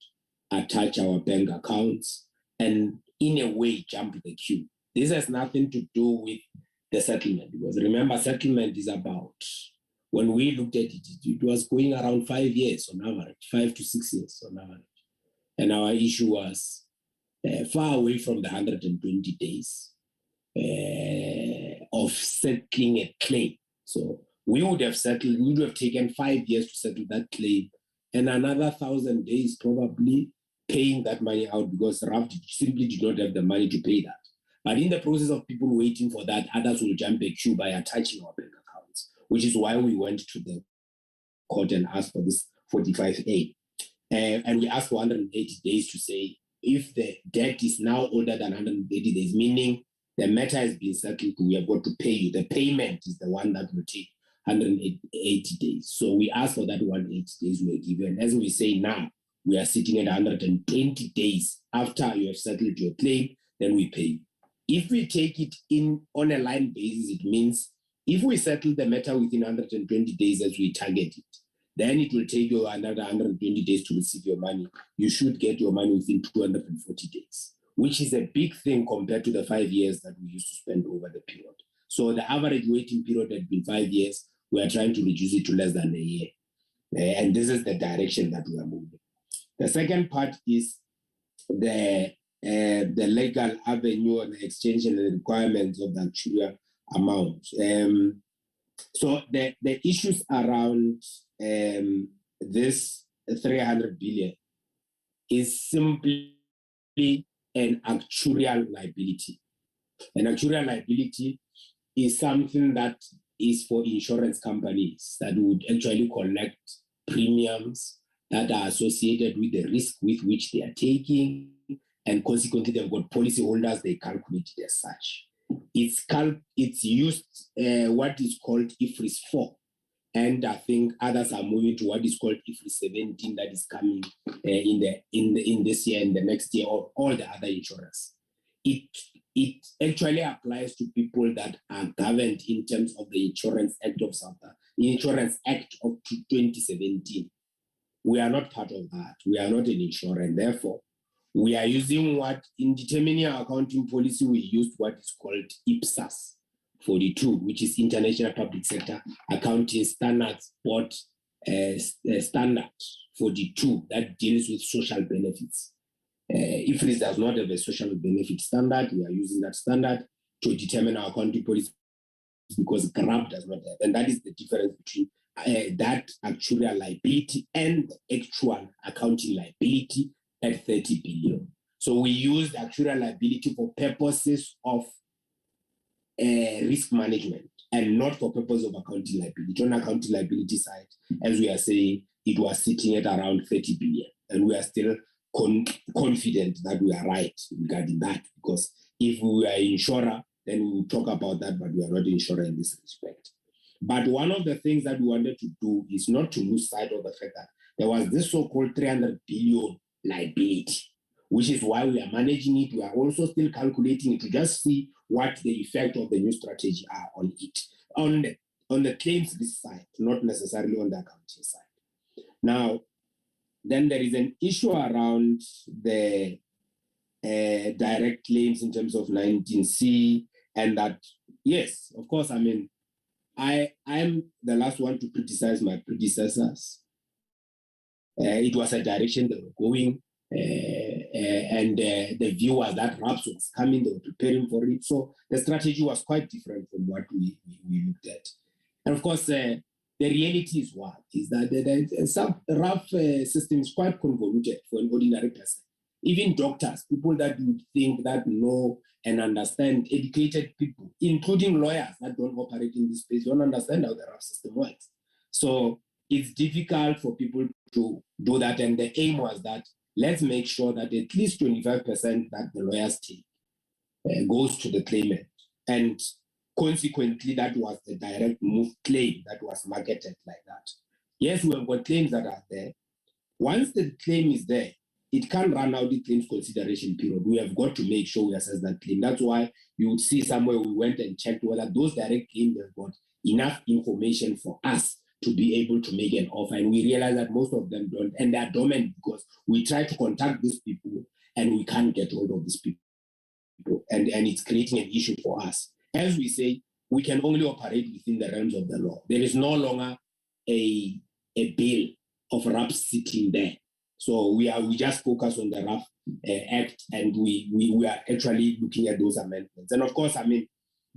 [SPEAKER 9] attach our bank accounts, and in a way jump the queue. This has nothing to do with the settlement, because remember, settlement is about, when we looked at it, it was going around 5 years on average, 5 to 6 years on average. And our issue was far away from the 120 days of settling a claim. So we would have settled, we would have taken 5 years to settle that claim, and another 1,000 days probably paying that money out, because RAF simply did not have the money to pay that. But in the process of people waiting for that, others will jump a queue by attaching our bank accounts, which is why we went to the court and asked for this 45A. And we asked for 180 days to say, if the debt is now older than 180 days, meaning the matter has been settled, we have got to pay you. The payment is the one that will take 180 days. So we asked for that 180 days we were given. As we say now, we are sitting at 120 days after you have settled your claim, then we pay you. If we take it in on a line basis, it means if we settle the matter within 120 days as we target it, then it will take you another 120 days to receive your money. You should get your money within 240 days, which is a big thing compared to the 5 years that we used to spend over the period. So the average waiting period had been 5 years. We are trying to reduce it to less than a year. And this is the direction that we are moving. The second part is the legal avenue and the exchange and the requirements of the actual amount. So the issues around this 300 billion is simply an actuarial liability. An actuarial liability is something that is for insurance companies that would actually collect premiums that are associated with the risk with which they are taking, and consequently they've got policyholders, they calculate it as such. It's used what is called IFRS 4, and I think others are moving to what is called IFRS 17 that is coming in this year and the next year, or all the other insurers. It actually applies to people that are governed in terms of the Insurance Act of South Africa, the Insurance Act of 2017. We are not part of that. We are not an insurer, and therefore we are using what, in determining our accounting policy, we used what is called IPSAS 42, which is International Public Sector Accounting Standards Board Standard 42 that deals with social benefits. IFRS does not have a social benefit standard. We are using that standard to determine our accounting policy because GRAP does not have. And that is the difference between that actuarial liability and the actual accounting liability at 30 billion. So we use the actuarial liability for purposes of risk management and not for purpose of accounting liability. On accounting liability side, as we are saying, it was sitting at around 30 billion. And we are still confident that we are right regarding that, because if we were an insurer, then we would talk about that, but we are not an insurer in this respect. But one of the things that we wanted to do is not to lose sight of the fact that there was this so-called 300 billion liability, which is why we are managing it. We are also still calculating it to just see what the effect of the new strategy are on it, on the claims risk side, not necessarily on the accounting side. Now, then there is an issue around the direct claims in terms of 19C, and that, yes, of course, I mean, I am the last one to criticize my predecessors. It was a direction they were going, and the view was that RAPS was coming, they were preparing for it. So the strategy was quite different from what we looked at. And of course, the reality is what? Is that the RAP system is quite convoluted for an ordinary person. Even doctors, people that would think that know and understand, educated people, including lawyers that don't operate in this space, don't understand how the RAP system works. So it's difficult for people to do that. And the aim was that let's make sure that at least 25% that the lawyers take goes to the claimant. And consequently, that was the direct move claim that was marketed like that. Yes, we have got claims that are there. Once the claim is there, it can't run out the claims consideration period. We have got to make sure we assess that claim. That's why you would see somewhere we went and checked whether those direct claims have got enough information for us to be able to make an offer. And we realize that most of them don't, and they're dormant because we try to contact these people and we can't get hold of these people. And it's creating an issue for us. As we say, we can only operate within the realms of the law. There is no longer a bill of RAP sitting there. So we just focus on the RAP Act, and we are actually looking at those amendments. And of course, I mean,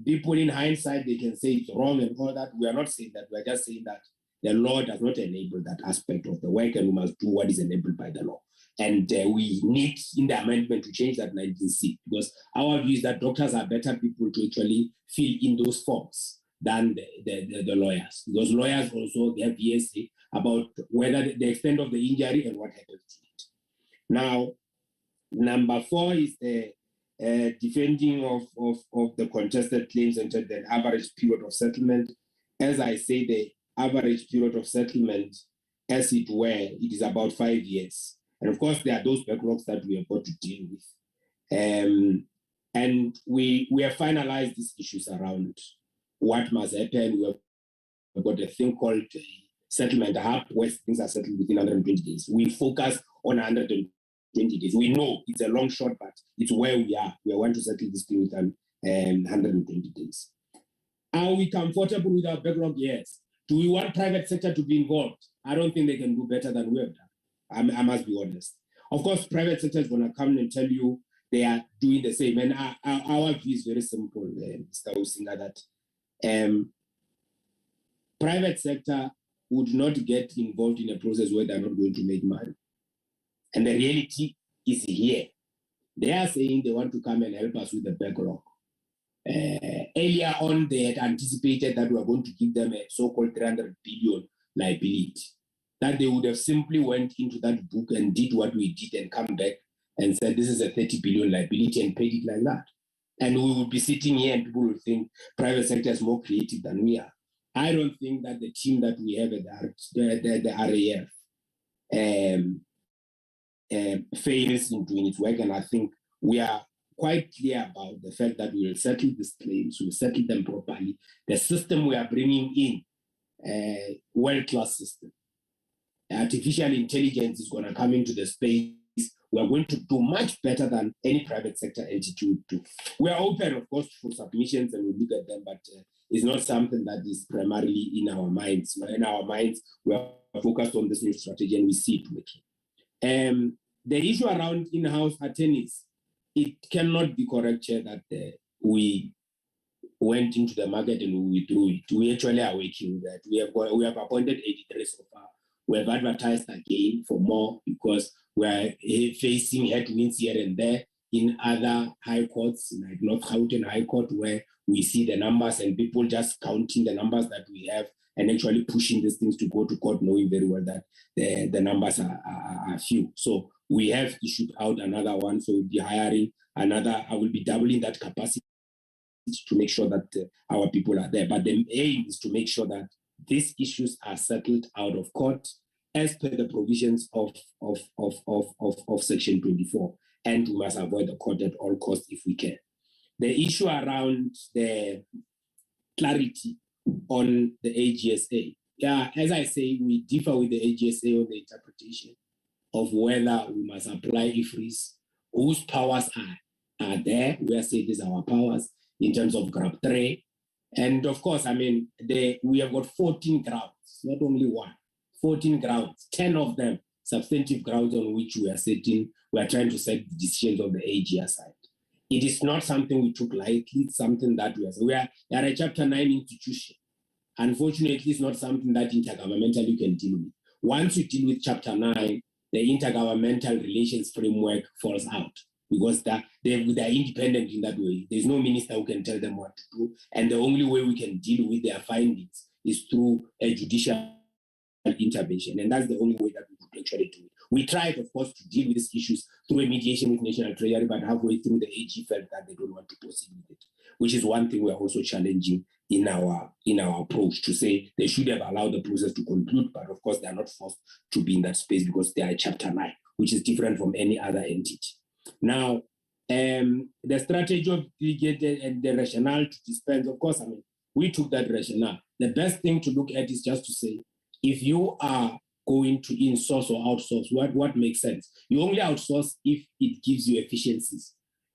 [SPEAKER 9] people in hindsight, they can say it's wrong and all that. We are not saying that. We are just saying that the law does not enable that aspect of the work, and we must do what is enabled by the law. And we need in the amendment to change that 19C, because our view is that doctors are better people to actually fill in those forms than the lawyers. Because lawyers also have VSA about whether the extent of the injury and what happens to it. Now, number 4 is the defending of the contested claims until the average period of settlement. As I say, the average period of settlement, as it were, it is about 5 years. And of course, there are those backlogs that we have got to deal with. And we have finalized these issues around what must happen. We've got a thing called settlement hub, where things are settled within 120 days. We focus on 120 20 days. We know it's a long shot, but it's where we are. We want to settle this thing within 120 days. Are we comfortable with our backlog? Yes. Do we want private sector to be involved? I don't think they can do better than we have done. I must be honest. Of course, private sector is going to come and tell you they are doing the same. And our view is very simple, Mr. Usinga, that private sector would not get involved in a process where they're not going to make money. And the reality is here. They are saying they want to come and help us with the backlog. Earlier on, they had anticipated that we were going to give them a so-called 300 billion liability, that they would have simply went into that book and did what we did and come back and said, this is a 30 billion liability and paid it like that. And we would be sitting here and people would think private sector is more creative than we are. I don't think that the team that we have at the RAF fails in doing its work. And I think we are quite clear about the fact that we will settle these claims, we will settle them properly. The system we are bringing in, world-class system. Artificial intelligence is going to come into the space. We are going to do much better than any private sector entity would do. We are open, of course, for submissions and we'll look at them, but it's not something that is primarily in our minds. In our minds, we are focused on this new strategy and we see it working. The issue around in-house attorneys, it cannot be correct, Chair, that we went into the market and we withdrew it. We actually are working with that. We have appointed 83 so far. We have advertised again for more because we are facing headwinds here and there in other high courts, like North Gauteng High Court, where we see the numbers and people just counting the numbers that we have and actually pushing these things to go to court, knowing very well that the numbers are few. So we have issued out another one, so we'll be hiring another. I will be doubling that capacity to make sure that our people are there. But the aim is to make sure that these issues are settled out of court as per the provisions of Section 24. And we must avoid the court at all costs if we can. The issue around the clarity on the AGSA. Yeah, as I say, we differ with the AGSA on the interpretation of whether we must apply IFRIS, whose powers are there. We are saying these are our powers in terms of grab 3. And of course, I mean, we have got 14 grounds, not only one, 14 grounds, 10 of them substantive grounds on which we are trying to set the decisions of the AG aside. It is not something we took lightly, it's something that we are a Chapter 9 institution. Unfortunately, it's not something that intergovernmentally you can deal with. Once you deal with Chapter 9, the intergovernmental relations framework falls out because they're independent in that way. There's no minister who can tell them what to do. And the only way we can deal with their findings is through a judicial intervention. And that's the only way that we could actually do it. We tried, of course, to deal with these issues through a mediation with National Treasury, but halfway through the AG felt that they don't want to proceed with it, which is one thing we're also challenging in our approach to say they should have allowed the process to conclude, but of course they are not forced to be in that space because they are Chapter 9, which is different from any other entity. Now, the strategy of delegated and the rationale to dispense, of course, I mean, we took that rationale. The best thing to look at is just to say, if you are going to in-source or outsource, what makes sense? You only outsource if it gives you efficiencies.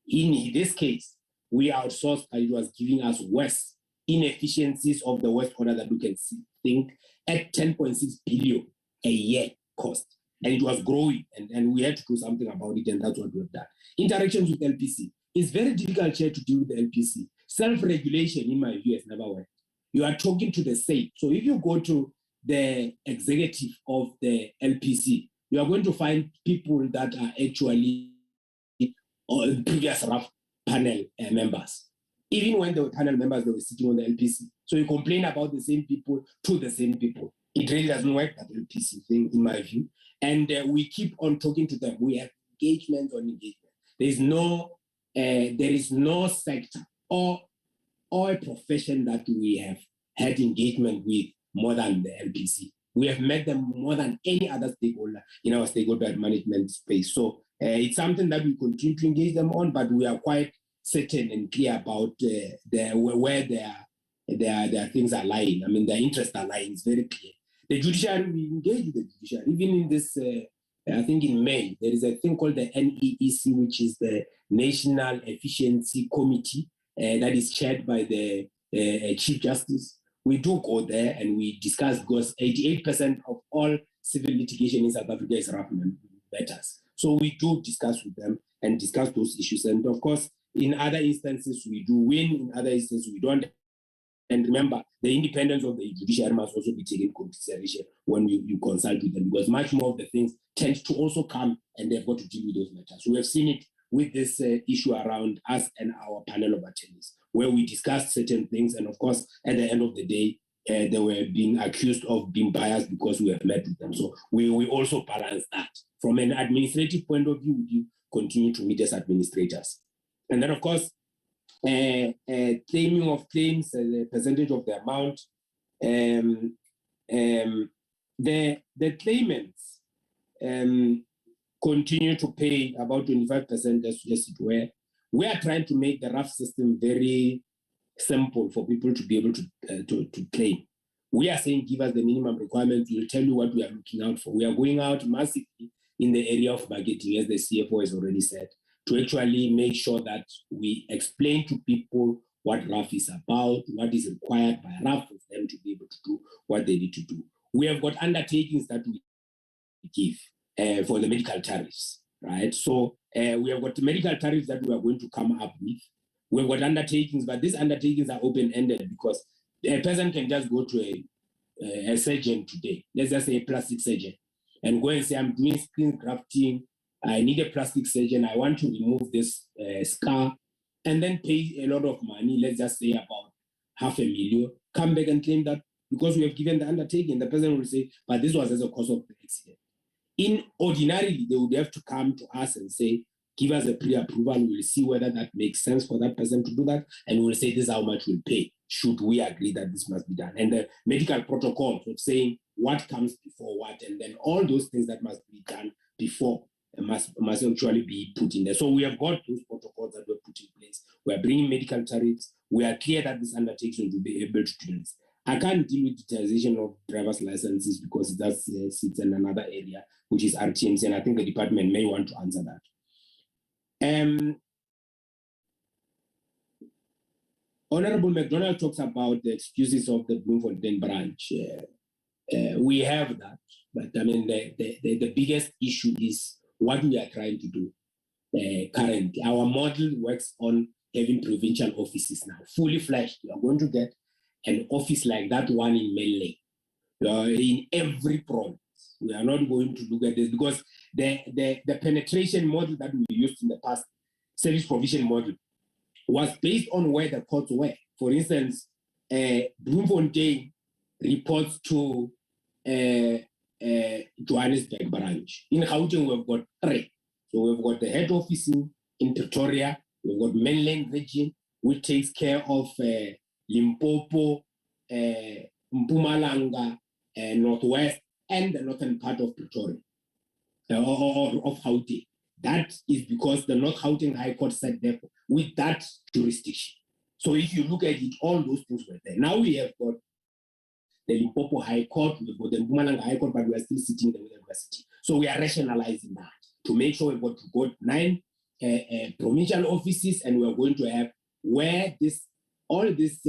[SPEAKER 9] In this case, we outsourced and it was giving us worse inefficiencies of the worst order that we can think at 10.6 billion a year cost. And it was growing and we had to do something about it, and that's what we've done. Interactions with LPC. It's very difficult here to deal with the LPC. Self-regulation, in my view, has never worked. You are talking to the state. So if you go to the executive of the LPC, you are going to find people that are actually previous RAF panel members. Even when they were panel members, they were sitting on the LPC. So you complain about the same people to the same people. It really doesn't work, that LPC thing, in my view. And we keep on talking to them. We have engagement on engagement. There is no sector or a profession that we have had engagement with more than the LPC. We have met them more than any other stakeholder in our stakeholder management space. So it's something that we continue to engage them on, but we are quite certain and clear about where their things are lying. I mean, their interests are lying. It's very clear. The judiciary, we engage with the judiciary. Even in this I think in May, there is a thing called the NEEC, which is the National Efficiency Committee that is chaired by the Chief Justice. We do go there and we discuss, because 88% of all civil litigation in South Africa is rough matters. So we do discuss with them and discuss those issues. And of course, in other instances, we do win, in other instances, we don't. And remember, the independence of the judiciary must also be taken into consideration when you consult with them, because much more of the things tend to also come and they've got to deal with those matters. We have seen it with this issue around us and our panel of attorneys, where we discussed certain things. And of course, at the end of the day, they were being accused of being biased because we have met with them. So we also balance that. From an administrative point of view, we continue to meet as administrators. And then, of course, claiming of claims, the percentage of the amount, the claimants continue to pay about 25% as it were. We are trying to make the rough system very simple for people to be able to claim. We are saying, give us the minimum requirements. We'll tell you what we are looking out for. We are going out massively in the area of budgeting, as the CFO has already said, to actually make sure that we explain to people what RAF is about, what is required by RAF for them to be able to do what they need to do. We have got undertakings that we give for the medical tariffs, right? So we have got medical tariffs that we are going to come up with. We've got undertakings, but these undertakings are open-ended, because a person can just go to a surgeon today, let's just say a plastic surgeon, and go and say, I'm doing screen grafting, I need a plastic surgeon, I want to remove this scar, and then pay a lot of money, let's just say about 500,000, come back and claim that because we have given the undertaking. The person will say, but this was as a cause of the accident. Ordinarily, they would have to come to us and say, give us a pre-approval, we'll see whether that makes sense for that person to do that, and we'll say this is how much we'll pay, should we agree that this must be done. And the medical protocols of saying what comes before what, and then all those things that must be done before must actually be put in there. So we have got those protocols that were put in place. We are bringing medical tariffs. We are clear that this undertaking will be able to do this. I can't deal with digitization of driver's licenses because that sits in another area, which is RTMC, and I think the department may want to answer that. Honorable McDonald talks about the excuses of the Bloemfontein branch. We have that, but I mean, the biggest issue is what we are trying to do currently. Our model works on having provincial offices now, fully fledged. We are going to get an office like that one in Mainland, in every province. We are not going to look at this because the penetration model that we used in the past, service provision model, was based on where the courts were. For instance, Bloemfontein reports to Johannesburg branch. In Gauteng, we've got 3. So we've got the head office in Pretoria, we've got mainland region, which takes care of Limpopo, Mpumalanga, Northwest, and the northern part of Pretoria, or of Gauteng. That is because the North Gauteng High Court said there with that jurisdiction. So if you look at it, all those things were there. Now we have got the Limpopo High Court, we've got the Mpumalanga High Court, but we are still sitting in the university. So we are rationalizing that to make sure we've got to go 9 provincial offices, and we're going to have where all these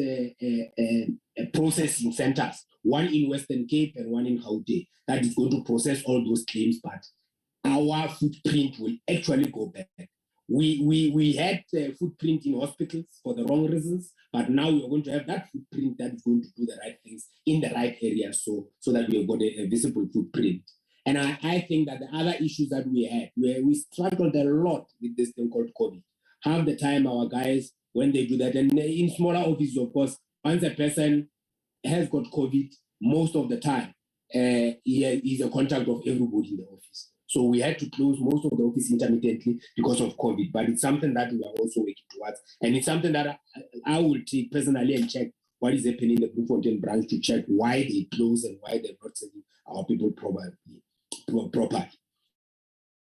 [SPEAKER 9] processing centers, one in Western Cape and one in Gauteng, that is going to process all those claims, but our footprint will actually go back. We had the footprint in hospitals for the wrong reasons, but now we're going to have that footprint that is going to do the right things in the right areas, so that we've got a visible footprint. And I think that the other issues that we had, where we struggled a lot with this thing called COVID. Half the time our guys, when they do that, and in smaller offices, of course, once a person has got COVID, most of the time, he is a contact of everybody in the office. So we had to close most of the office intermittently because of COVID, but it's something that we are also working towards. And it's something that I will take personally and check what is happening in the Bloemfontein branch to check why they close and why they're not serving our people properly.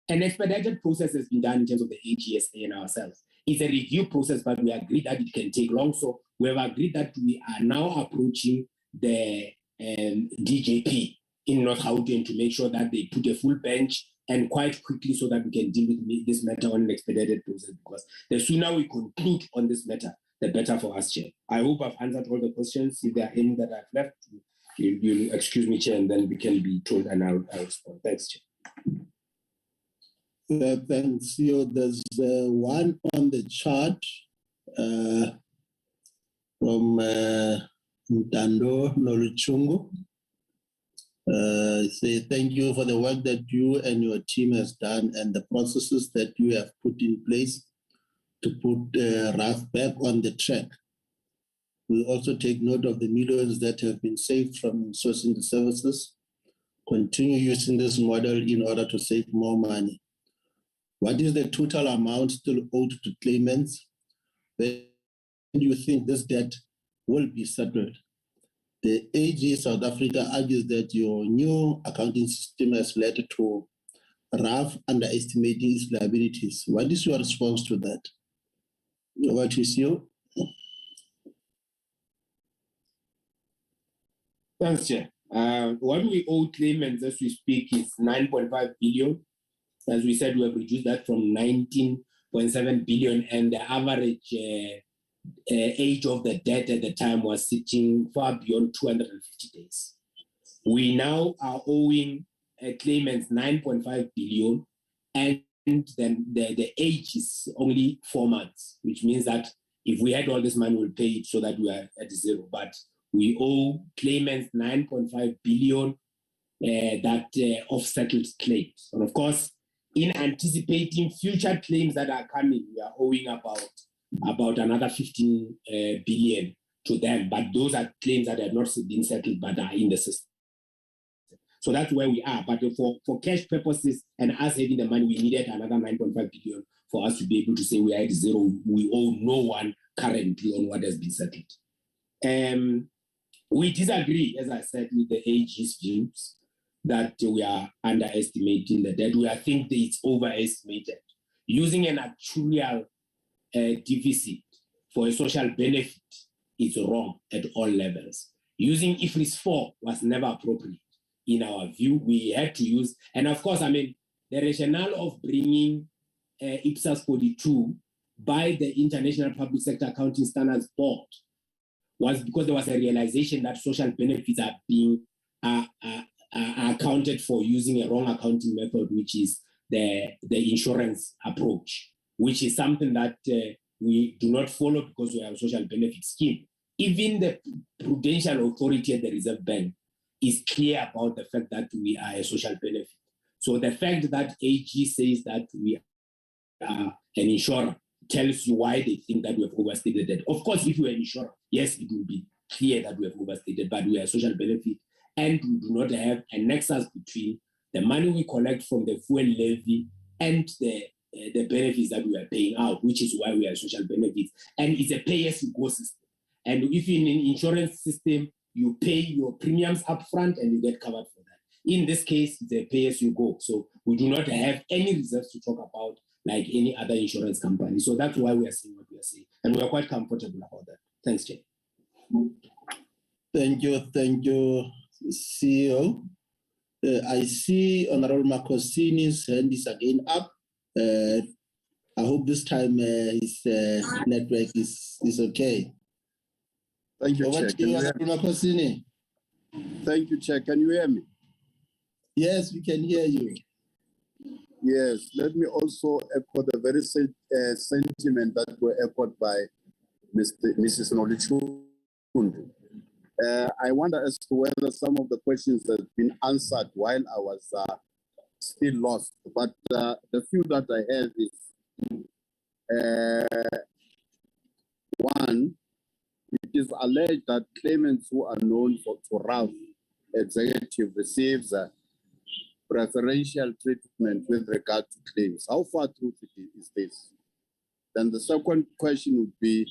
[SPEAKER 9] An expedited process has been done in terms of the AGSA and ourselves. It's a review process, but we agreed that it can take long. So we have agreed that we are now approaching the DJP in North Gauteng to make sure that they put a full bench and quite quickly so that we can deal with this matter on an expedited process, because the sooner we conclude on this matter, the better for us, Chair. I hope I've answered all the questions. If there are any that I've left, you'll excuse me, Chair, and then we can be told and I'll respond. Thanks, Chair.
[SPEAKER 1] Thanks, CEO. There's one on the chart from Ntando Noluchungu. Say thank you for the work that you and your team has done and the processes that you have put in place to put RAF back on the track. We also take note of the millions that have been saved from sourcing the services. Continue using this model in order to save more money. What is the total amount still owed to claimants? When do you think this debt will be settled? The AG South Africa argues that your new accounting system has led to RAF underestimating its liabilities. What is your response to that? What is you?
[SPEAKER 9] Thanks, Chair. What we owe claimants as we speak is 9.5 billion. As we said, we have reduced that from 19.7 billion, and the average age of the debt at the time was sitting far beyond 250 days. We now are owing claimants 9.5 billion, and then the age is only 4 months, which means that if we had all this money, we'll pay it so that we are at zero. But we owe claimants 9.5 billion that of settled claims. And of course, in anticipating future claims that are coming, we are owing about another 15 billion to them. But those are claims that have not been settled but are in the system. So that's where we are. But for cash purposes and us having the money, we needed another 9.5 billion for us to be able to say we are at zero. We owe no one currently on what has been settled. We disagree, as I said, with the AG's views that we are underestimating the debt. We think that it's overestimated. Using an actuarial deficit for a social benefit is wrong at all levels. Using IFRS 4 was never appropriate. In our view, we had to use, and of course, I mean, the rationale of bringing IPSAS 42 by the International Public Sector Accounting Standards Board was because there was a realization that social benefits are being accounted for using a wrong accounting method, which is the insurance approach, which is something that we do not follow because we have a social benefit scheme. Even the Prudential Authority at the Reserve Bank is clear about the fact that we are a social benefit. So the fact that AG says that we are an insurer tells you why they think that we have overstated that. Of course, if we are an insurer, yes, it will be clear that we have overstated, but we are a social benefit and we do not have a nexus between the money we collect from the fuel levy and the benefits that we are paying out, which is why we are social benefits. And it's a pay-as-you-go system. And if in an insurance system, you pay your premiums upfront and you get covered for that. In this case, it's a pay-as-you-go. So we do not have any reserves to talk about like any other insurance company. So that's why we are saying what we are saying. And we are quite comfortable about that. Thanks, Chair.
[SPEAKER 1] Thank you, CEO. I see Honorable Makosini's hand is again up. I hope this time his network is okay.
[SPEAKER 14] Thank you,
[SPEAKER 1] Over
[SPEAKER 14] Chair.
[SPEAKER 1] to you, Honorable Makosini.
[SPEAKER 14] Thank you, Chair. Can you hear me?
[SPEAKER 1] Yes, we can hear you.
[SPEAKER 14] Yes, let me also echo the very sentiment that were echoed by Mrs. Nolichundu. I wonder as to whether some of the questions have been answered while I was still lost. But the few that I have is one, it is alleged that claimants who are known for RAF executive receives preferential treatment with regard to claims. How far truth is this? Then the second question would be,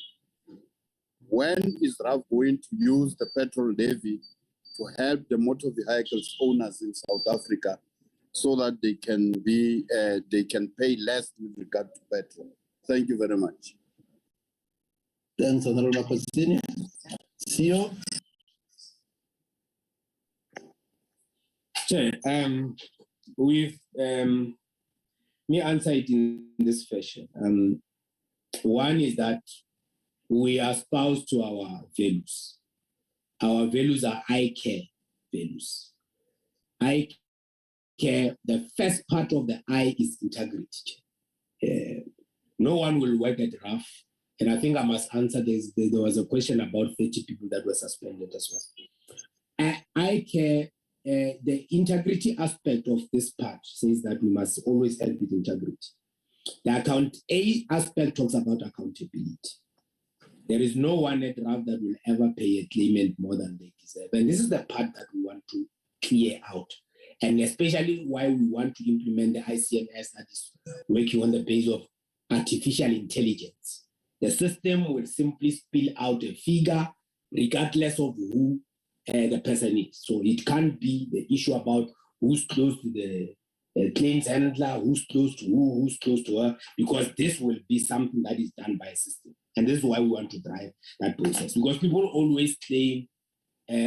[SPEAKER 14] when is RAF going to use the petrol levy to help the motor vehicles owners in South Africa so that they can pay less with regard to petrol? Thank you very much.
[SPEAKER 1] Thanks, Honorable Makosini. CEO?
[SPEAKER 9] Chair, with me answer it in this fashion. One is that we are espoused to our values. Our values are I care values. I care, the first part of the I is integrity. No one will work at RAF. And I think I must answer this. There was a question about 30 people that were suspended as well. I care, the integrity aspect of this part says that we must always act with integrity. The A aspect talks about accountability. There is no one at RAF that will ever pay a claimant more than they deserve. And this is the part that we want to clear out. And especially why we want to implement the ICMS that is working on the basis of artificial intelligence. The system will simply spill out a figure regardless of who the person is. So it can't be the issue about who's close to the claims handler, who's close to who, who's close to her, because this will be something that is done by a system. And this is why we want to drive that process. Because people always claim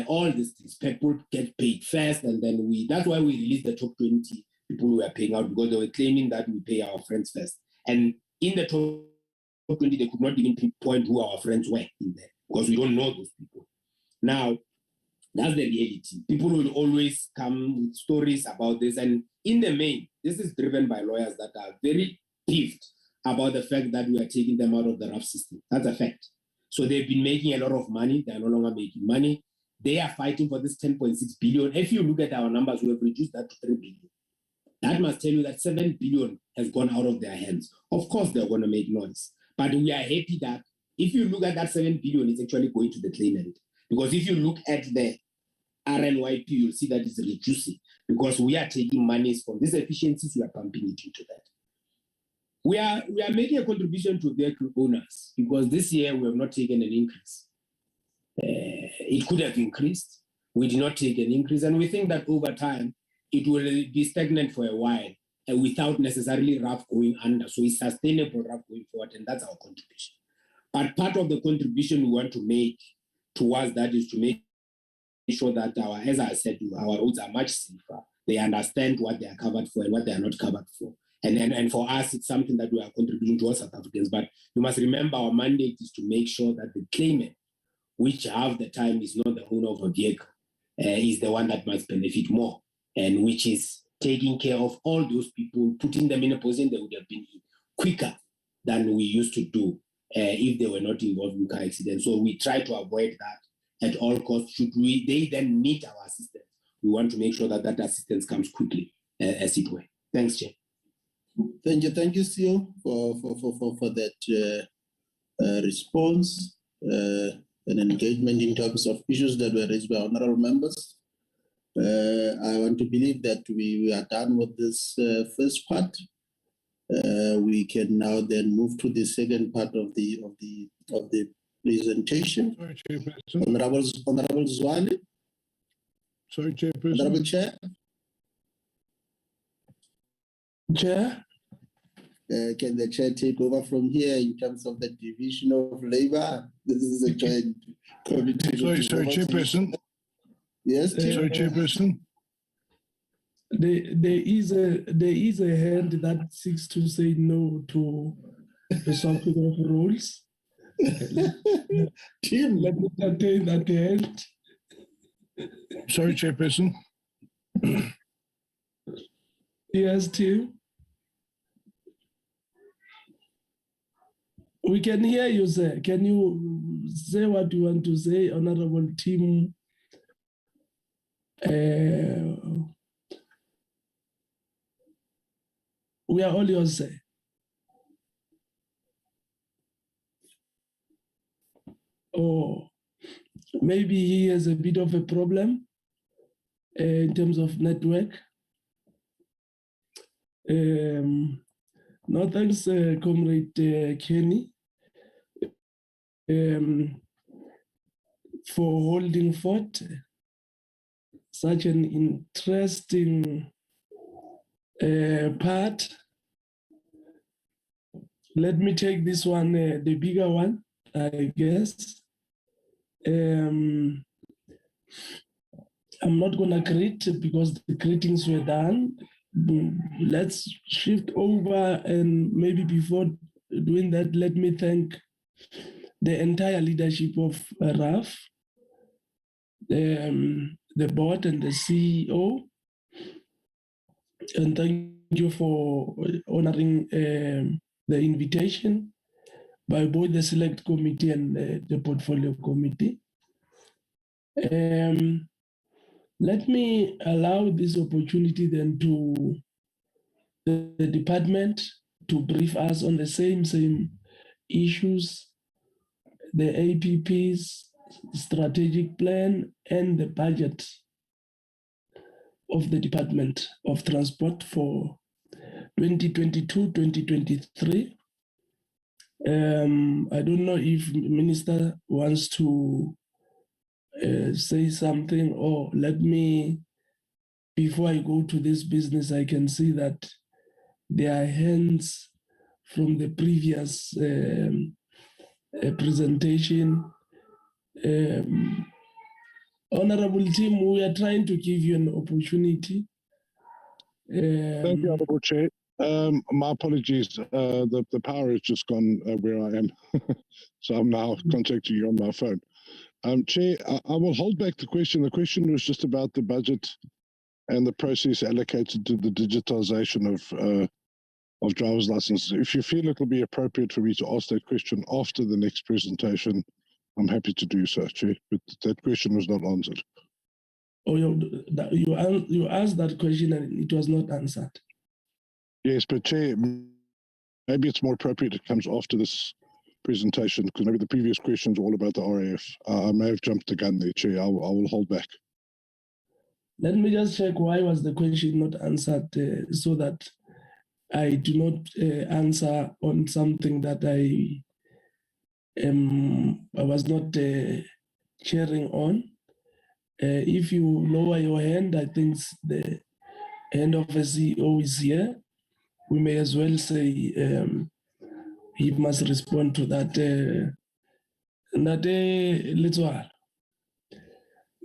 [SPEAKER 9] all these things. People get paid first, and then that's why we released the top 20 people who were paying out, because they were claiming that we pay our friends first. And in the top 20, they could not even pinpoint who our friends were in there, because we don't know those people. Now, that's the reality. People will always come with stories about this. And in the main, this is driven by lawyers that are very peeved about the fact that we are taking them out of the RAF system. That's a fact. So they've been making a lot of money. They are no longer making money. They are fighting for this 10.6 billion. If you look at our numbers, we have reduced that to 3 billion. That must tell you that 7 billion has gone out of their hands. Of course, they're going to make noise. But we are happy that if you look at that 7 billion, it's actually going to the claimant. Because if you look at the RNYP, you'll see that it's reducing, because we are taking monies from these efficiencies, we are pumping it into that. We are making a contribution to vehicle owners, because this year we have not taken an increase. It could have increased. We did not take an increase, and we think that over time it will be stagnant for a while without necessarily RAF going under. So it's sustainable RAF going forward, and that's our contribution. But part of the contribution we want to make towards that is to make sure that as I said, our roads are much safer. They understand what they are covered for and what they are not covered for. And for us, it's something that we are contributing to all South Africans. But you must remember, our mandate is to make sure that the claimant, which half the time is not the owner of a vehicle, is the one that must benefit more, and which is taking care of all those people, putting them in a position they would have been in quicker than we used to do if they were not involved in car accidents. So we try to avoid that at all costs. Should they then need our assistance, we want to make sure that that assistance comes quickly, as it were. Thanks, Chair.
[SPEAKER 1] Thank you, CEO, for that response and engagement in terms of issues that were raised by honorable members. I want to believe that we are done with this first part. We can now then move to the second part of the presentation.
[SPEAKER 12] Sorry, Chairperson.
[SPEAKER 1] Honorable Zwani.
[SPEAKER 12] Sorry, Chairperson.
[SPEAKER 1] Honorable Chair.
[SPEAKER 5] Chair?
[SPEAKER 1] Can the chair take over from here in terms of the division of labor? This is a joint committee.
[SPEAKER 12] Sorry, Chairperson.
[SPEAKER 1] Yes, Chair.
[SPEAKER 12] Sorry, Chairperson.
[SPEAKER 5] There is a hand that seeks to say no to the swapping of roles.
[SPEAKER 1] Tim,
[SPEAKER 5] let me entertain that hand.
[SPEAKER 12] Sorry, Chairperson.
[SPEAKER 5] Yes, Tim. We can hear you, sir. Can you say what you want to say, Honorable Tim? We are all yours, sir. Oh, maybe he has a bit of a problem in terms of network. No, thanks, Comrade Kenny, for holding forth such an interesting part. Let me take this one, the bigger one, I guess. I'm not going to greet because the greetings were done. let's shift over, and maybe before doing that, let me thank the entire leadership of RAF, the board and the CEO, and thank you for honoring the invitation by both the select committee and the portfolio committee. Let me allow this opportunity then to the department to brief us on the same issues, the APP's strategic plan and the budget of the Department of Transport for 2022-2023. I don't know if the Minister wants to say something, or let me, before I go to this business, I can see that there are hands from the previous presentation. Honorable team, we are trying to give you an opportunity.
[SPEAKER 12] Thank you, Honorable Chair. My apologies. The power has just gone where I am, so I'm now contacting you on my phone. Chair, I will hold back the question. The question was just about the budget and the process allocated to the digitization of driver's licenses. If you feel it will be appropriate for me to ask that question after the next presentation, I'm happy to do so, Chair, but that question was not answered.
[SPEAKER 5] Oh, you asked that question and it was not answered.
[SPEAKER 12] Yes, but Chair, maybe it's more appropriate it comes after this presentation, because maybe the previous questions were all about the RAF. I may have jumped the gun there, Chair. I will hold back.
[SPEAKER 5] Let me just check why was the question not answered, so that I do not answer on something that I was not sharing on. If you lower your hand, I think the hand of a CEO is here. We may as well say he must respond to that.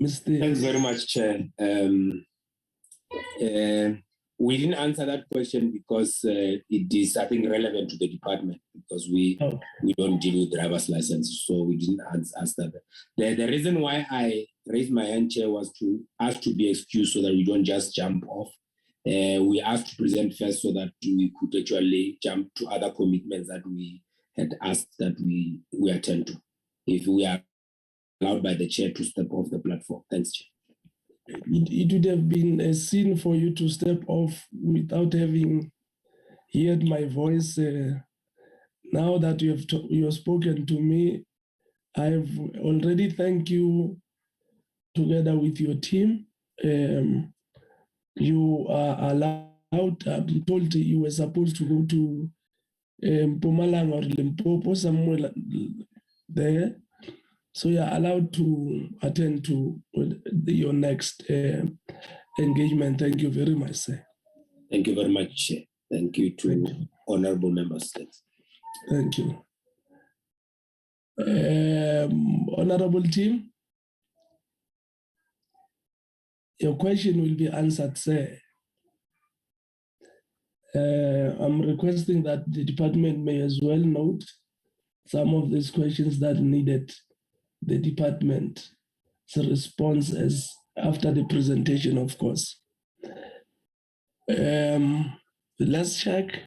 [SPEAKER 5] Mr.
[SPEAKER 9] Thanks very much, Chair. We didn't answer that question because it is, I think, relevant to the department, because we don't deal with driver's licenses, so we didn't answer that. The reason why I raised my hand, Chair, was to ask to be excused so that we don't just jump off. We asked to present first so that we could actually jump to other commitments that we had asked that we attend to, if we are allowed by the Chair to step off the platform. Thanks, Chair.
[SPEAKER 5] It would have been a sin for you to step off without having heard my voice. Now that you have spoken to me, I've already thanked you together with your team. You are allowed, I'm told you were supposed to go to Mpumalanga or Limpopo, somewhere there. So you're allowed to attend to your next engagement. Thank you very much, sir.
[SPEAKER 9] Thank you very much, Chair. Thank you to honorable members.
[SPEAKER 5] Thank you. Honorable team, your question will be answered, sir. I'm requesting that the department may as well note some of these questions that needed the department's response as after the presentation, of course. Let's check.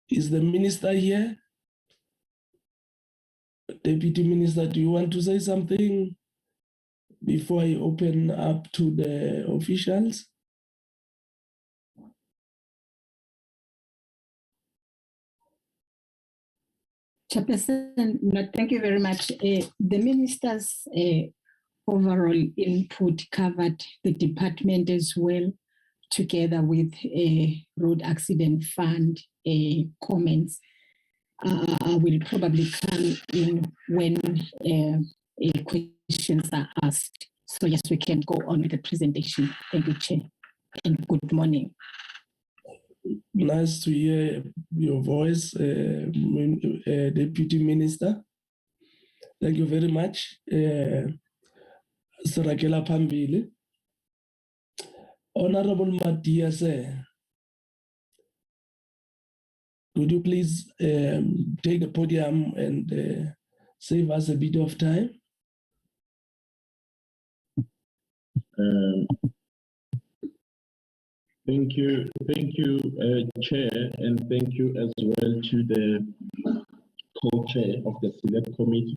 [SPEAKER 5] Is the minister here? Deputy Minister, do you want to say something before I open up to the officials?
[SPEAKER 2] Chairperson, no, thank you very much. The minister's overall input covered the department as well, together with road accident fund comments. I will probably come in when questions are asked. So yes, we can go on with the presentation. Thank you, Chair, and good morning.
[SPEAKER 5] Nice to hear your voice, Deputy Minister. Thank you very much. Sarakela Pambili. Honorable Matias, could you please take the podium and save us a bit of time?
[SPEAKER 7] Thank you, Chair, and thank you as well to the co-chair of the Select Committee.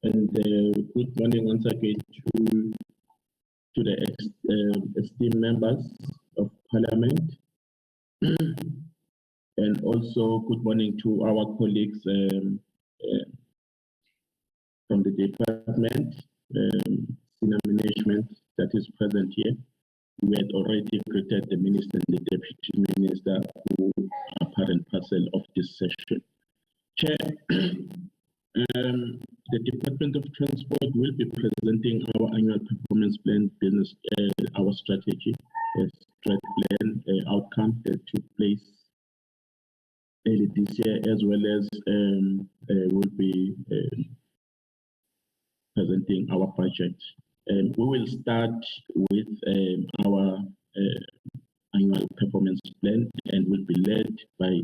[SPEAKER 7] And good morning once again to the esteemed members of Parliament. And also good morning to our colleagues from the department, senior management that is present here. We had already greeted the Minister and the Deputy Minister who are part and parcel of this session. Chair, the Department of Transport will be presenting our annual performance plan, business, our strategy, strat plan outcome that took place early this year, as well as will be presenting our budget. We will start with our annual performance plan and will be led by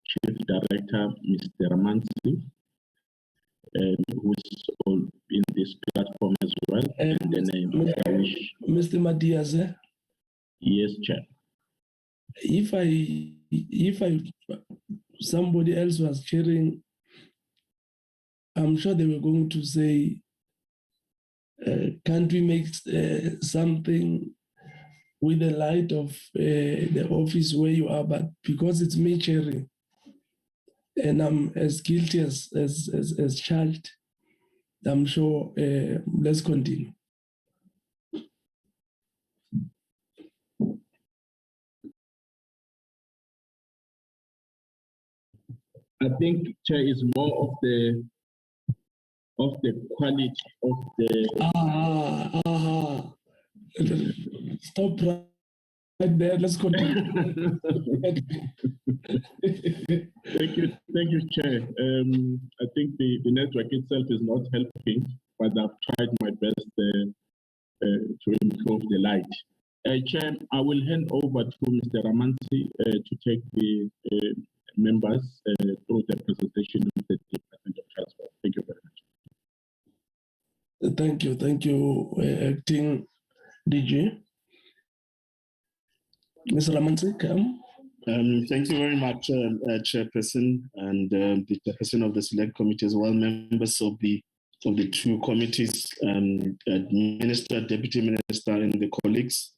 [SPEAKER 7] Chief Director, Mr. Ramansi, who is in this platform as well. And then
[SPEAKER 5] Mr. Matias,
[SPEAKER 7] yes, Chair.
[SPEAKER 5] If somebody else was chairing, I'm sure they were going to say, can't we make something with the light of the office where you are? But because it's me chairing, and I'm as guilty as charged, I'm sure. Let's continue.
[SPEAKER 7] I think, Chair, is more of the quality of the.
[SPEAKER 5] Stop right there. Let's continue.
[SPEAKER 7] Thank you, Chair. I think the network itself is not helping, but I've tried my best to improve the light. Chair, I will hand over to Mr. Ramansi to take the members through the presentation of the Department of Transport. Thank you very much.
[SPEAKER 5] Thank you, Acting DG. Mr. Ramansi, come.
[SPEAKER 1] Thank you very much, Chairperson, and the Chairperson of the Select Committee as well, members of the two committees, Minister, Deputy Minister, and the colleagues.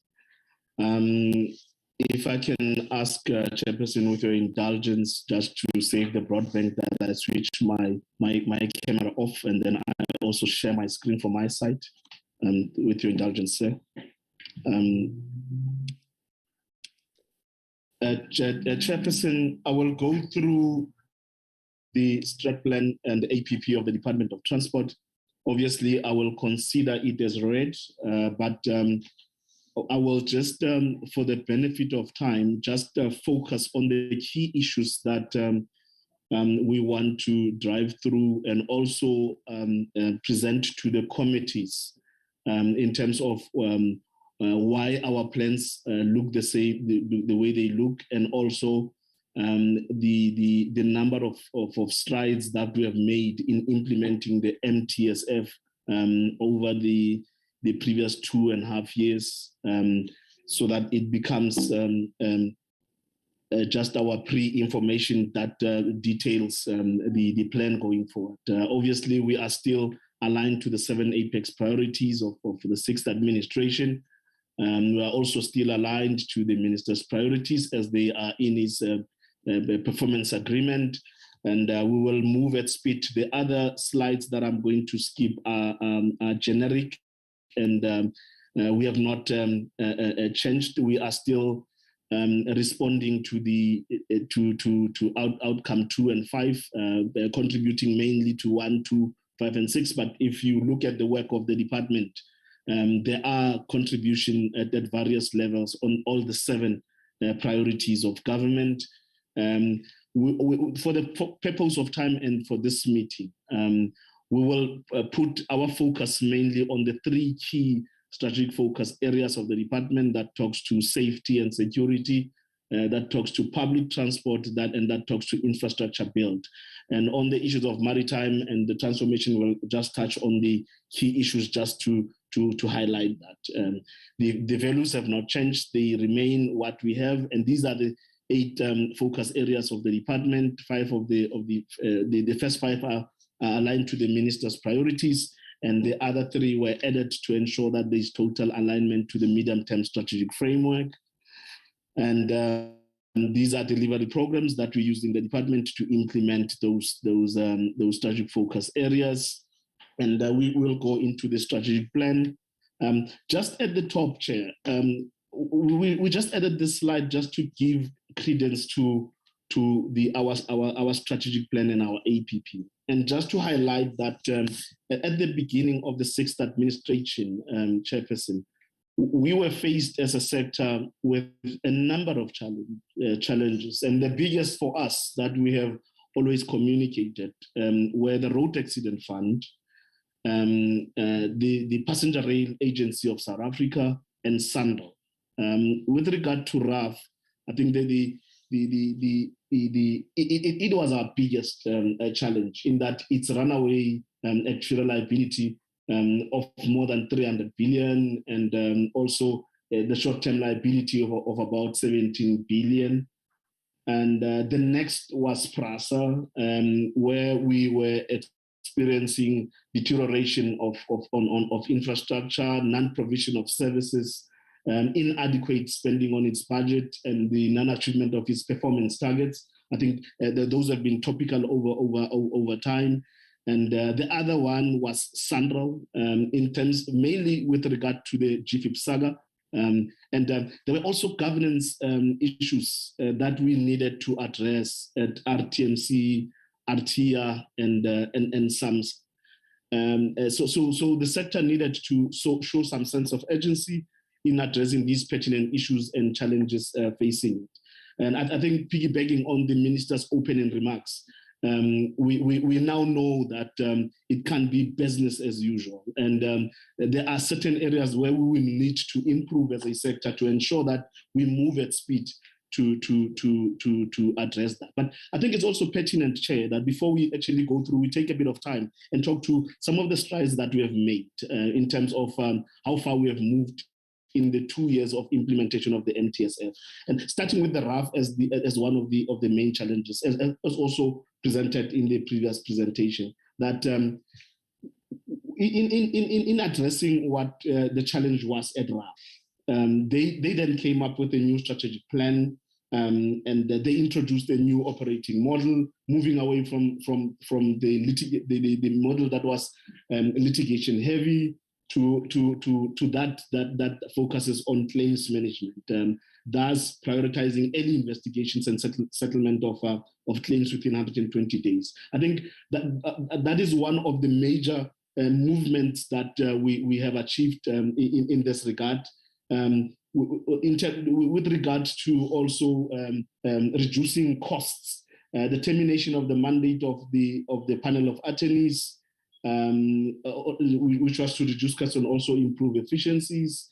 [SPEAKER 1] If I can ask Chairperson, with your indulgence, just to save the broadband, that I switch my camera off, and then I also share my screen from my side, with your indulgence, sir. Chairperson, I will go through the strat plan and the APP of the Department of Transport. Obviously, I will consider it as read, but I will just, for the benefit of time, just focus on the key issues that we want to drive through and also present to the committees in terms of why our plans look the same, the way they look, and also the number of strides that we have made in implementing the MTSF over the previous 2.5 years, so that it becomes just our pre-information that details the plan going forward. Obviously, we are still aligned to the 7 apex priorities of the 6th administration. We are also still aligned to the minister's priorities as they are in his performance agreement, and we will move at speed. The other slides that I'm going to skip are generic, and we have not changed. We are still responding to the outcome 2 and 5, contributing mainly to 1, 2, 5, and 6. But if you look at the work of the department, there are contributions at various levels on all the 7 priorities of government. For the purpose of time and for this meeting, we will put our focus mainly on the 3 key
[SPEAKER 4] strategic focus areas of the department that talks to safety and security, that talks to public transport, and that talks to infrastructure build. And on the issues of maritime and the transformation, we'll just touch on the key issues just to highlight that. The values have not changed. They remain what we have. And these are the 8 focus areas of the department. 5 of the first 5 are aligned to the minister's priorities. And the other 3 were added to ensure that there's total alignment to the medium-term strategic framework. And these are delivery programs that we use in the department to implement those strategic focus areas. And we will go into the strategic plan. Just at the top, Chair, we just added this slide just to give credence to our strategic plan and our APP. And just to highlight that at the beginning of the 6th administration, Chairperson, we were faced as a sector with a number of challenges. And the biggest for us that we have always communicated were the Road Accident Fund, the Passenger Rail Agency of South Africa, and SANRAL. With regard to RAF, I think that it was our biggest challenge in that its runaway actual liability of more than 300 billion, and also the short-term liability of about 17 billion. And the next was PRASA, where we were experiencing deterioration of infrastructure, non-provision of services, inadequate spending on its budget, and the non-achievement of its performance targets. I think those have been topical over time. And the other one was SANRAL, in terms mainly with regard to the GFIP saga. And there were also governance issues that we needed to address at RTMC, RTIA, and SAMS. So the sector needed to show some sense of urgency in addressing these pertinent issues and challenges facing it. And I think piggybacking on the minister's opening remarks, we now know that it can't be business as usual. And there are certain areas where we will need to improve as a sector to ensure that we move at speed to address that. But I think it's also pertinent, Chair, that before we actually go through, we take a bit of time and talk to some of the strides that we have made in terms of how far we have moved in the 2 years of implementation of the MTSF, and starting with the RAF as one of the main challenges, as also presented in the previous presentation. That in addressing what the challenge was at RAF, they then came up with a new strategic plan, and they introduced a new operating model, moving away from the model that was litigation heavy, to that focuses on claims management, thus prioritizing early investigations and settlement of claims within 120 days. I think that is one of the major movements that we have achieved in this regard. With regard to also reducing costs, the termination of the mandate of the panel of attorneys, which was to reduce costs and also improve efficiencies.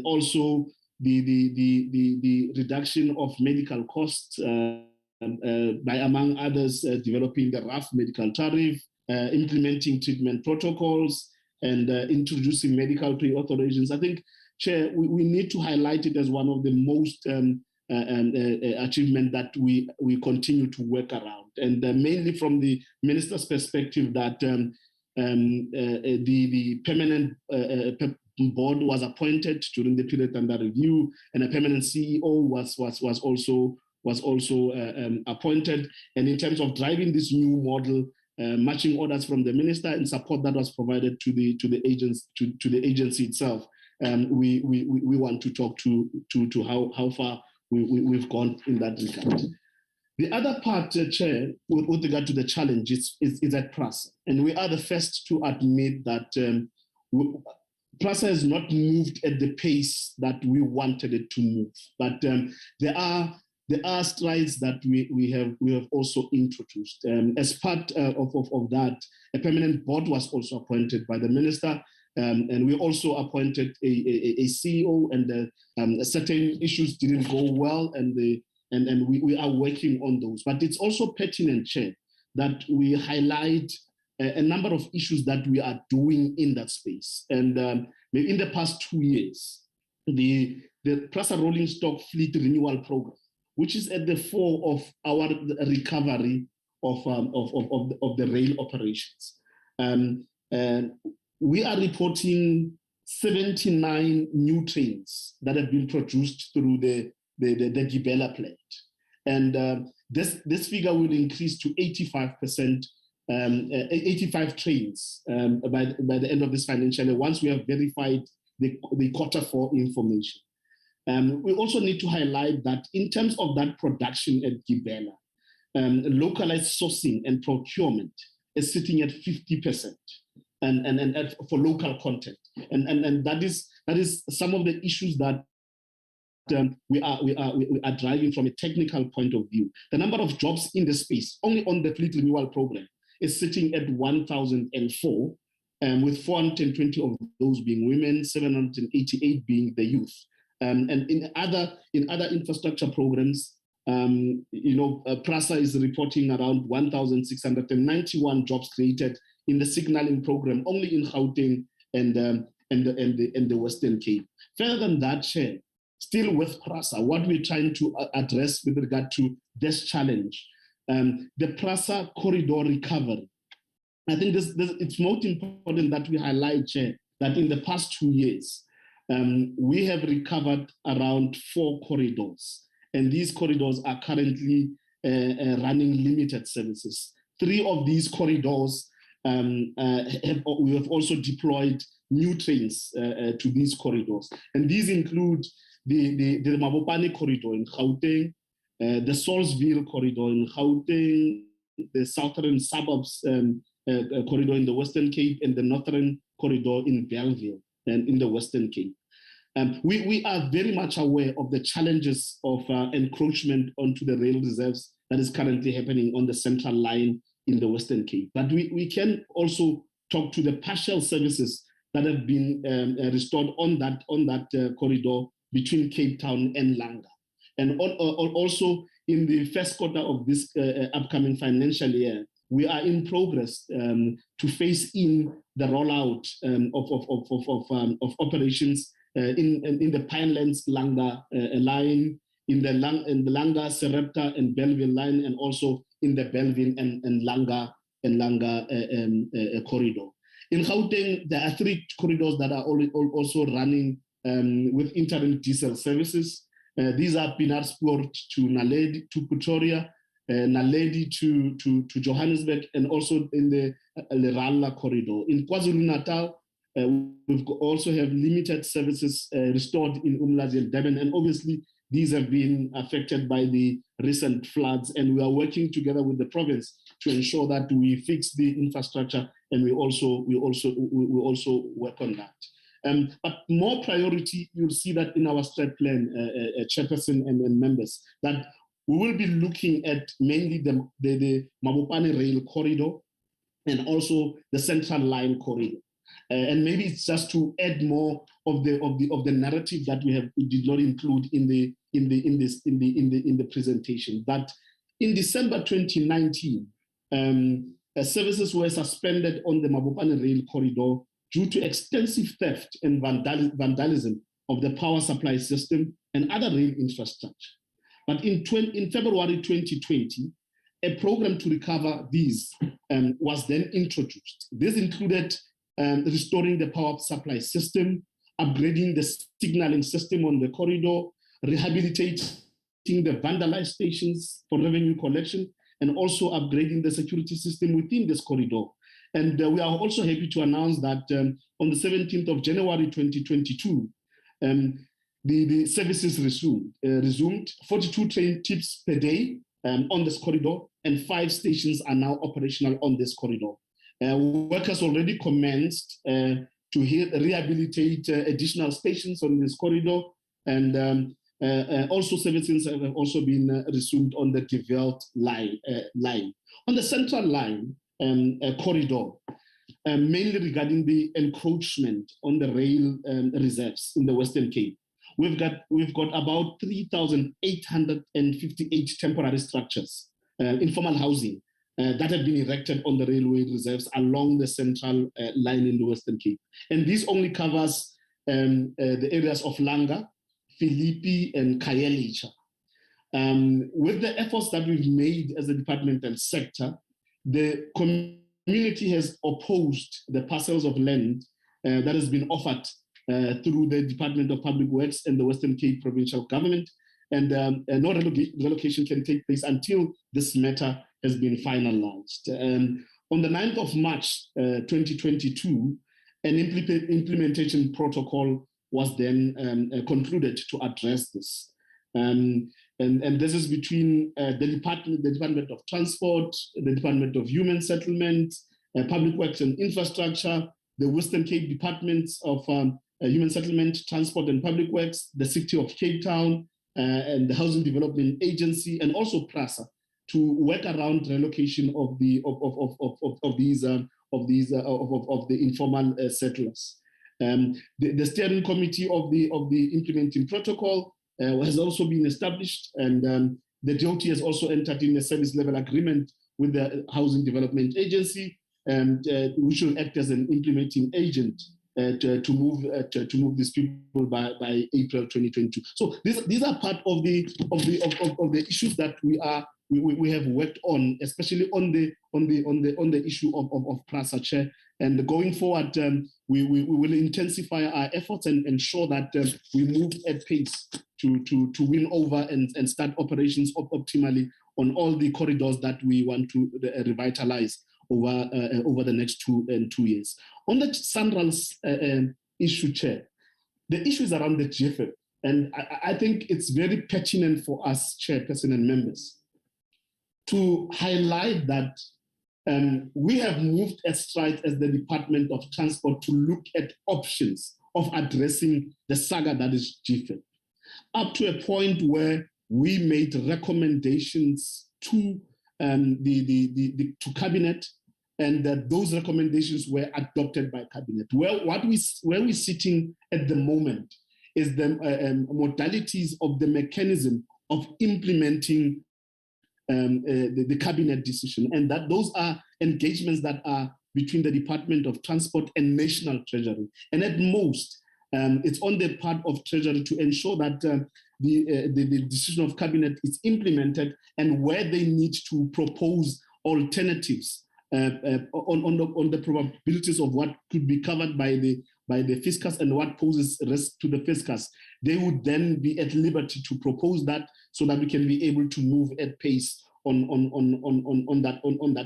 [SPEAKER 4] Also, the reduction of medical costs by, among others, developing the RAF medical tariff, implementing treatment protocols, and introducing medical pre-authorizations. I think, Chair, we need to highlight it as one of the most achievement that we continue to work around. And mainly from the minister's perspective that the permanent board was appointed during the period under review, and a permanent CEO was also appointed. And in terms of driving this new model, matching orders from the minister and support that was provided to the agency itself, we want to talk to how far we've gone in that regard. The other part, Chair, with regard to the challenge is at PRASA. And we are the first to admit that PRASA has not moved at the pace that we wanted it to move. But there are strides that we have also introduced. As part of that, a permanent board was also appointed by the minister,
[SPEAKER 1] And we also appointed a CEO, and certain issues didn't go well, and we are working on those. But it's also pertinent, Chair, that we highlight a number of issues that we are doing in that space. And in the past 2 years, the PRASA Rolling Stock Fleet Renewal Program, which is at the fore of our recovery of the rail operations. We are reporting 79 new trains that have been produced through the Gibela plant. And this figure will increase to 85%, 85 trains by the end of this financial year, once we have verified the Q4 information. We also need to highlight that in terms of that production at Gibela, localized sourcing and procurement is sitting at 50%, and for local content, and that is some of the issues that we are driving from a technical point of view. The number of jobs in the space, only on the fleet renewal program, is sitting at 1,004, with 420 of those being women, 788 being the youth. And in other infrastructure programs, PRASA is reporting around 1,691 jobs created in the signaling program, only in Gauteng and the Western Cape. Further than that, Chair, still with PRASA, what we're trying to address with regard to this challenge, the PRASA corridor recovery. I think it's most important that we highlight, Chair, that in the past 2 years, we have recovered around 4 corridors, and these corridors are currently running limited services. 3 of these corridors, we have also deployed new trains to these corridors, and these include the Mabopane corridor in Gauteng, the Salisville corridor in Gauteng, the southern suburbs corridor in the Western Cape, and the northern corridor in Belleville and in the Western Cape. We are very much aware of the challenges of encroachment onto the rail reserves that is currently happening on the central line in the Western Cape. But we can also talk to the partial services that have been restored on that corridor between Cape Town and Langa. And also in the first quarter of this upcoming financial year, we are in progress to phase in the rollout of operations in the Pinelands Langa line, in the Langa, Serepta, and Belleville line, and also in the Belleville and Langa corridor. In Gauteng, there are 3 corridors that are also running with interim diesel services. These are Pienaarsport to Naledi to Pretoria, Naledi to Johannesburg, and also in the Leralla corridor. In KwaZulu-Natal, we also have limited services restored in Umlazi and Durban, and obviously these have been affected by the recent floods, and we are working together with the province to ensure that we fix the infrastructure, and we also work on that. But more priority, you'll see that in our strat plan, Chairperson and members, that we will be looking at mainly the Mabopane rail corridor and also the central line corridor. And maybe it's just to add more of the narrative that we did not include in the presentation. That in December 2019, services were suspended on the Mabopane rail corridor due to extensive theft and vandalism of the power supply system and other rail infrastructure. But in February 2020, a program to recover these was then introduced. This included restoring the power supply system, upgrading the signaling system on the corridor, rehabilitating the vandalized stations for revenue collection, and also upgrading the security system within this corridor. And we are also happy to announce that on the 17th of January 2022, the services resumed 42 train trips per day on this corridor, and 5 stations are now operational on this corridor. Work has already commenced to rehabilitate additional stations on this corridor, and also services have also been resumed on the developed line. On the central line corridor, mainly regarding the encroachment on the rail reserves in the Western Cape. We've got about 3,858 temporary structures, informal housing, that have been erected on the railway reserves along the central line in the Western Cape. And this only covers the areas of Langa, Philippi, and Khayelitsha. With the efforts that we've made as a departmental sector, the community has opposed the parcels of land that has been offered through the Department of Public Works and the Western Cape Provincial Government, and no relocation can take place until this matter has been finalized. On the 9th of March 2022, an implementation protocol was then concluded to address this. And this is between the Department of Transport, the Department of Human Settlement, Public Works and Infrastructure, the Western Cape Departments of Human Settlement, Transport and Public Works, the City of Cape Town, and the Housing Development Agency, and also PRASA, to work around relocation of the informal settlers. The steering committee of the implementing protocol has also been established, and the DOT has also entered in a service level agreement with the Housing Development Agency, which will act as an implementing agent to move these people by April 2022. So these are part of the issues that we have worked on, especially on the issue of PRASA, Chair. And going forward, we will intensify our efforts and ensure that we move at pace to win over and start operations optimally on all the corridors that we want to revitalize over the next 2 years. On the SANRAL's issue, Chair, the issue is around the GFF. And I think it's very pertinent for us, Chairperson and members, to highlight that we have moved a stride as the Department of Transport to look at options of addressing the saga that is GFF, up to a point where we made recommendations to to Cabinet, and that those recommendations were adopted by Cabinet. Where we're sitting at the moment is the modalities of the mechanism of implementing the Cabinet decision, and that those are engagements that are between the Department of Transport and National Treasury. And at most, it's on the part of Treasury to ensure that the decision of Cabinet is implemented, and where they need to propose alternatives on the probabilities of what could be covered by the fiscus and what poses risk to the fiscus, they would then be at liberty to propose that, so that we can be able to move at pace on that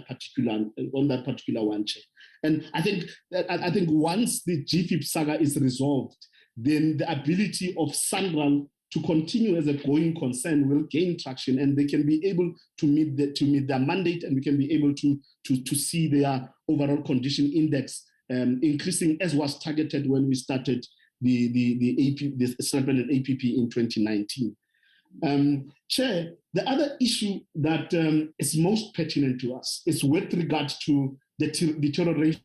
[SPEAKER 1] particular one, Chair. And I think once the GFIP saga is resolved, then the ability of SANRAL to continue as a going concern will gain traction, and they can be able to meet their mandate, and we can be able to see their overall condition index increasing, as was targeted when we started the settlement and APP in 2019. Chair, the other issue that is most pertinent to us is with regard to the deterioration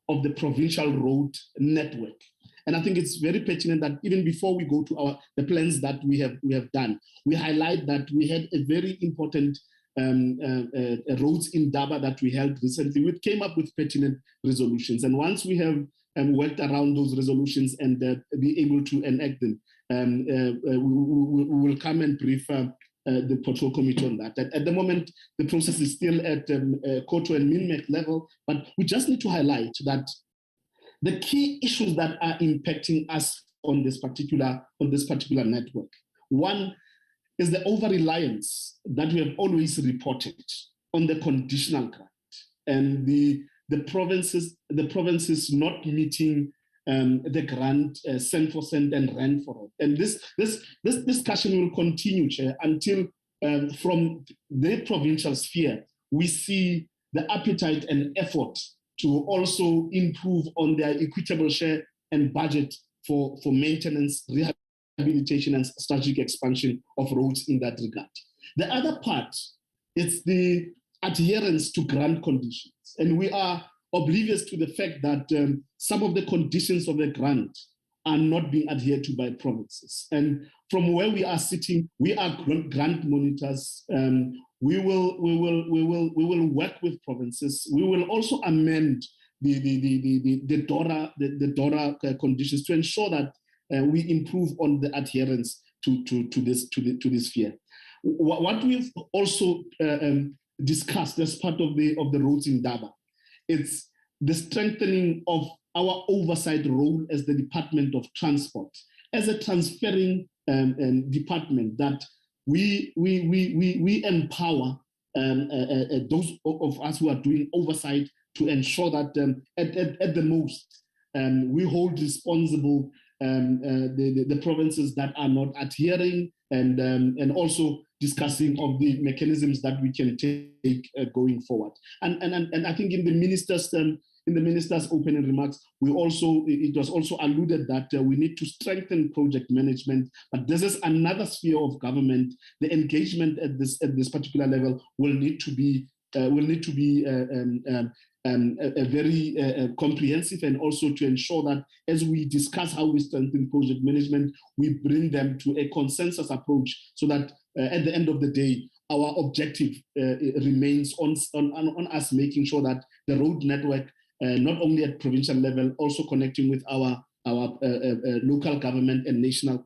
[SPEAKER 1] of the provincial road network. And I think it's very pertinent that even before we go to the plans that we have done, we highlight that we had a very important roads in Daba that we held recently. We came up with pertinent resolutions. And once we have worked around those resolutions and be able to enact them, we will come and brief the Portfolio Committee on that. At the moment, the process is still at Koto and Minmec level, but we just need to highlight that the key issues that are impacting us on this particular network. One is the over-reliance that we have always reported on the conditional grant, and the provinces not meeting the grant cent for cent and rand for it. And this discussion will continue, Chair, until from the provincial sphere we see the appetite and effort to also improve on their equitable share and budget for maintenance, rehabilitation, and strategic expansion of roads in that regard. The other part is the adherence to grant conditions. And we are oblivious to the fact that some of the conditions of the grant are not being adhered to by provinces. And from where we are sitting, we are grant monitors. We will work with provinces. We will also amend the DORA conditions to ensure that we improve on the adherence to this sphere. What we've also discussed as part of the roads in Daba, it's the strengthening of our oversight role as the Department of Transport, as a transferring department, that we empower those of us who are doing oversight to ensure that at the most we hold responsible the provinces that are not adhering, and also discussing of the mechanisms that we can take going forward. And I think in the minister's opening remarks, it was also alluded that we need to strengthen project management, but this is another sphere of government. The engagement at this particular level will need to be very comprehensive, and also to ensure that as we discuss how we strengthen project management, we bring them to a consensus approach, so that at the end of the day, our objective remains on us making sure that the road network, not only at provincial level, also connecting with our local government and national,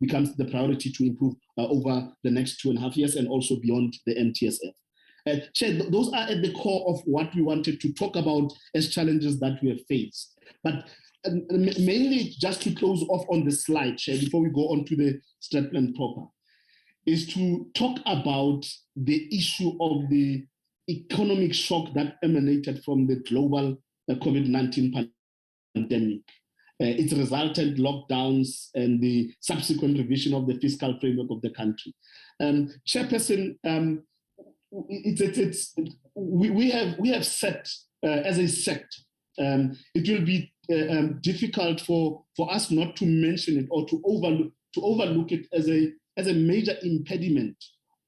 [SPEAKER 1] becomes the priority to improve over the next 2.5 years, and also beyond the MTSF. Chair, those are at the core of what we wanted to talk about as challenges that we have faced. But mainly, just to close off on the slide, Chair, before we go on to the strat plan proper, is to talk about the issue of the economic shock that emanated from the global COVID-19 pandemic, its resultant lockdowns, and the subsequent revision of the fiscal framework of the country. Chairperson, we have set as a sect, it will be difficult for us not to mention it, or to overlook it as a major impediment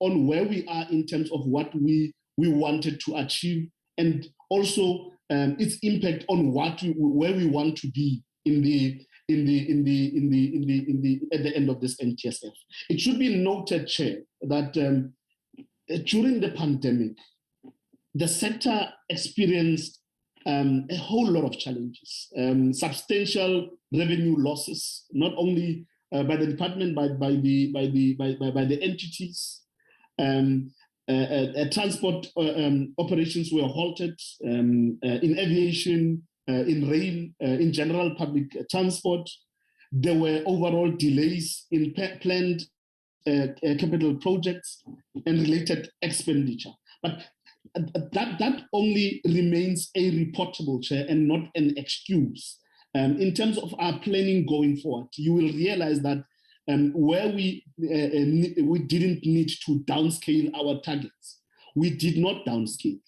[SPEAKER 1] on where we are in terms of what we wanted to achieve, and also its impact on where we want to be at the end of this MTSF. It should be noted, Chair, that during the pandemic, the sector experienced a whole lot of challenges, substantial revenue losses, not only by the department, but by the entities. Transport operations were halted in aviation, in rail, in general public transport. There were overall delays in planned capital projects and related expenditure. But that only remains a reportable, Chair, and not an excuse. In terms of our planning going forward, you will realize that where we didn't need to downscale our targets, we did not downscale,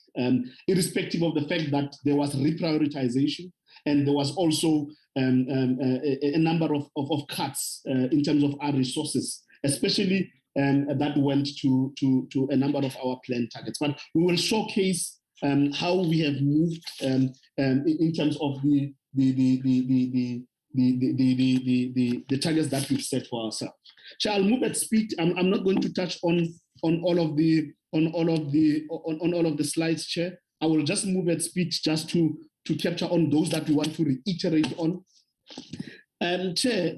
[SPEAKER 1] irrespective of the fact that there was reprioritization, and there was also a number of cuts in terms of our resources, especially that went to a number of our planned targets. But we will showcase how we have moved in terms of the targets that we've set for ourselves. So I'll move at speed. I'm not going to touch on all of the slides, Chair. I will just move at speed just to capture on those that we want to reiterate on. Chair,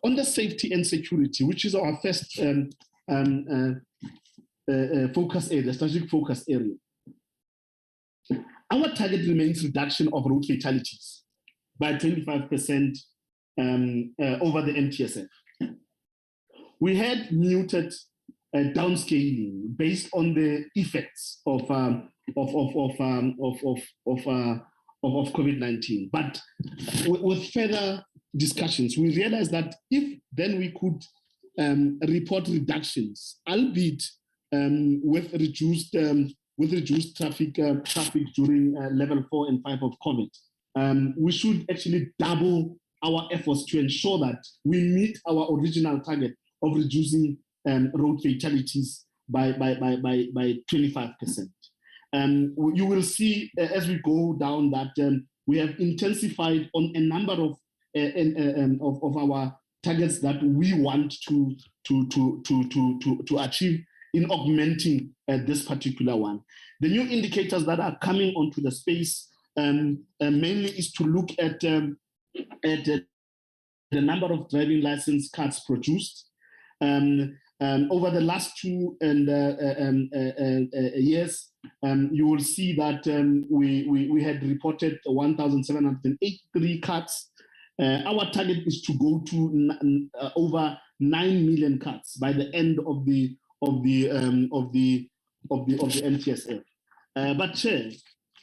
[SPEAKER 1] on the safety and security, which is our first focus area, strategic focus area, our target remains reduction of road fatalities by 25% over the MTSF. We had muted downscaling based on the effects of COVID-19, but with further discussions, we realized that if then we could report reductions, albeit with reduced traffic during level 4 and 5 of COVID, we should actually double our efforts to ensure that we meet our original target of reducing road fatalities by 25%. You will see as we go down that we have intensified on a number of our targets that we want to achieve in augmenting this particular one. The new indicators that are coming onto the space mainly is to look at the number of driving license cards produced. Over the last 2 years, you will see that we had reported 1,783 cards. Our target is to go to over 9 million cards by the end of the NTSF. But Chair,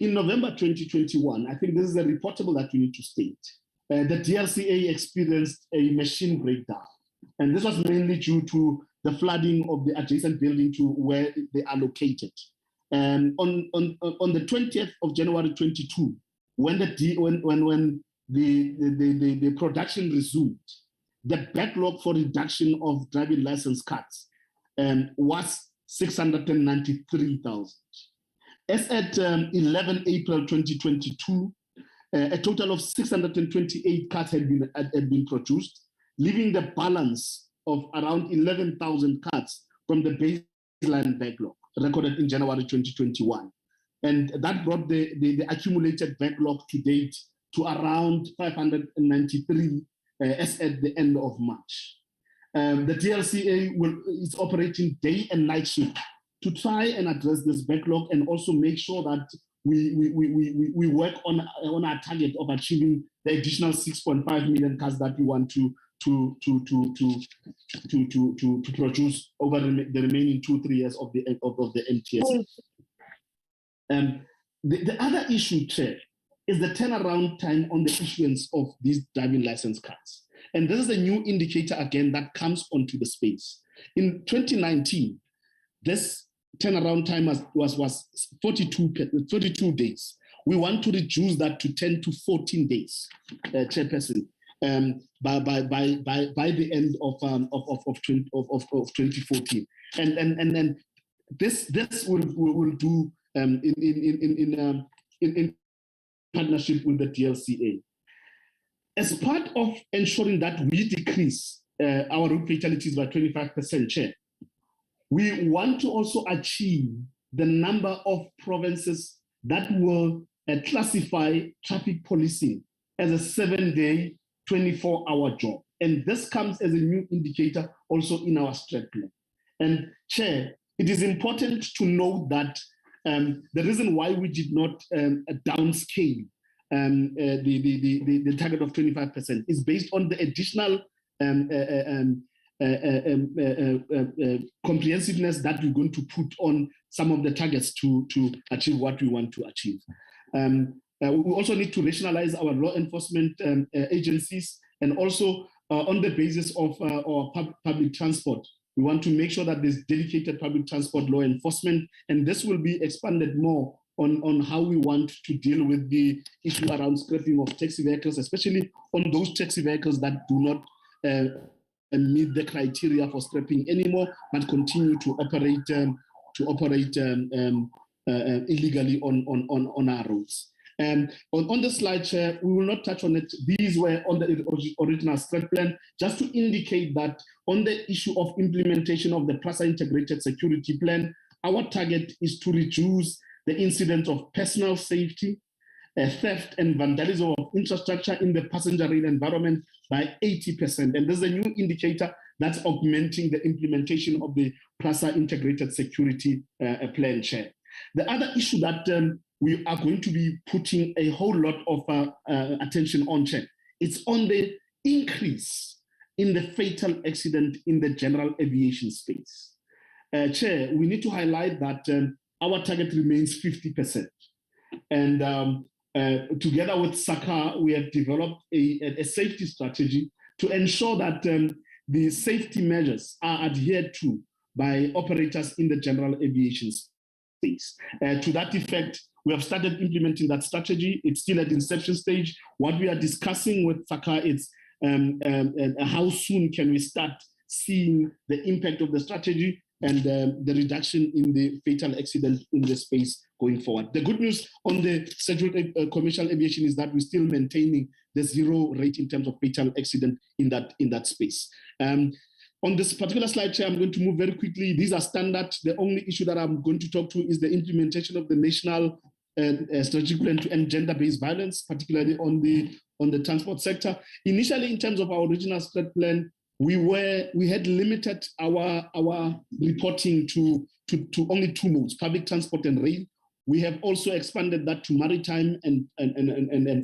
[SPEAKER 1] in November 2021, I think this is a reportable that we need to state. The DLCA experienced a machine breakdown, and this was mainly due to the flooding of the adjacent building to where they are located. On the 20th of January 22, when the production resumed, the backlog for reduction of driving license cards was 693,000. As at 11 April 2022, a total of 628 cards had been produced, leaving the balance of around 11,000 cards from the baseline backlog recorded in January 2021. And that brought the accumulated backlog to date to around 593 as at the end of March. The DLCA is operating day and night shift to try and address this backlog and also make sure that we work on our target of achieving the additional 6.5 million cars that we want to produce over the remaining 2-3 years of the NTS. The other issue, Chair, is the turnaround time on the issuance of these driving license cards. And this is a new indicator again that comes onto the space. In 2019, this turnaround time was 42 days. We want to reduce that to 10 to 14 days, Chairperson, by the end of 2014. And then this will do in partnership with the DLCA. As part of ensuring that we decrease our road fatalities by 25%, Chair, we want to also achieve the number of provinces that will classify traffic policing as a 7-day, 24-hour job. And this comes as a new indicator also in our strat plan. And Chair, it is important to note that the reason why we did not downscale the target of 25% is based on the additional comprehensiveness that we're going to put on some of the targets to achieve what we want to achieve. We also need to rationalize our law enforcement agencies, and also on the basis of our public transport. We want to make sure that there's dedicated public transport law enforcement, and this will be expanded more on how we want to deal with the issue around scrapping of taxi vehicles, especially on those taxi vehicles that do not meet the criteria for scrapping anymore, but continue to operate illegally on our roads. On the slide, Chair, we will not touch on it. These were on the original strat plan, just to indicate that on the issue of implementation of the PRASA Integrated Security Plan, our target is to reduce the incidence of personal safety, theft and vandalism of infrastructure in the passenger rail environment by 80%. And there's a new indicator that's augmenting the implementation of the PRASA Integrated Security Plan, Chair. The other issue that we are going to be putting a whole lot of attention on, Chair, it's on the increase in the fatal accident in the general aviation space. Chair, we need to highlight that our target remains 50%. And together with SACA, we have developed a safety strategy to ensure that the safety measures are adhered to by operators in the general aviation space. To that effect, we have started implementing that strategy. It's still at the inception stage. What we are discussing with SACA is how soon can we start seeing the impact of the strategy and the reduction in the fatal accident in the space
[SPEAKER 15] going forward. The good news on the scheduled commercial aviation is that we're still maintaining the 0 rate in terms of fatal accident in that space. On this particular slide, Chair, I'm going to move very quickly. These are standard. The only issue that I'm going to talk to is the implementation of the national strategic plan to end gender-based violence, particularly on the transport sector. Initially, in terms of our original strat plan, we had limited our reporting to only 2 modes, public transport and rail. We have also expanded that to maritime and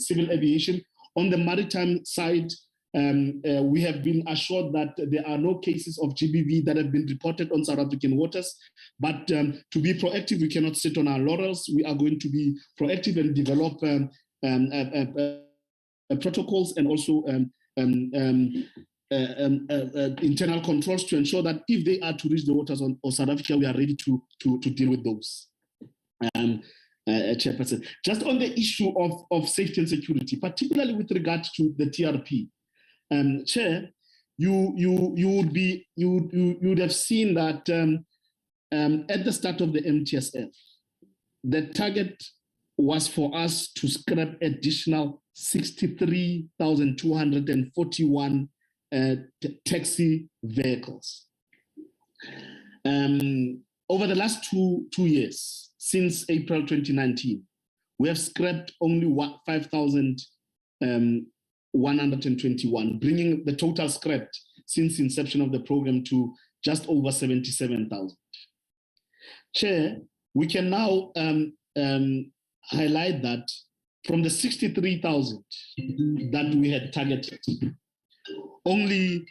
[SPEAKER 15] civil aviation. On the maritime side, we have been assured that there are no cases of GBV that have been reported on South African waters. But to be proactive, we cannot sit on our laurels. We are going to be proactive and develop protocols and also internal controls to ensure that if they are to reach the waters of South Africa, we are ready to deal with those. Chairperson, just on the issue of safety and security, particularly with regard to the TRP, Chair, you would have seen that at the start of the MTSF, the target was for us to scrap additional 63,241 taxi vehicles. Over the last two years, since April 2019, we have scrapped only 5,121, bringing the total scrapped since inception of the program to just over 77,000. Chair, we can now highlight that from the 63,000 that we had targeted, only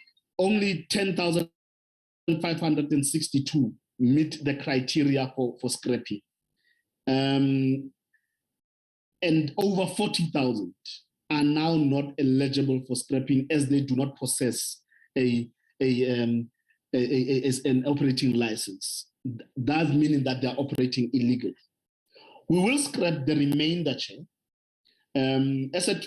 [SPEAKER 15] 10,562 meet the criteria for scrapping. And over 40,000 are now not eligible for scrapping as they do not possess an operating license. That meaning that they are operating illegally. We will scrap the remainder, Chair. As at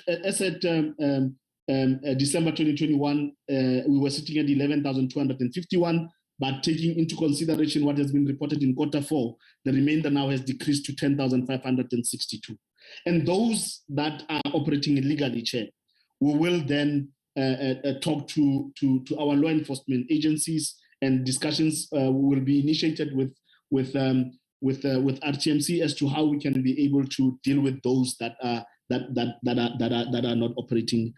[SPEAKER 15] December 2021, we were sitting at 11,251, but taking into consideration what has been reported in Q4, the remainder now has decreased to 10,562. And those that are operating illegally, Chair, we will then talk to our law enforcement agencies, and discussions will be initiated with RTMC as to how we can be able to deal with those that are not operating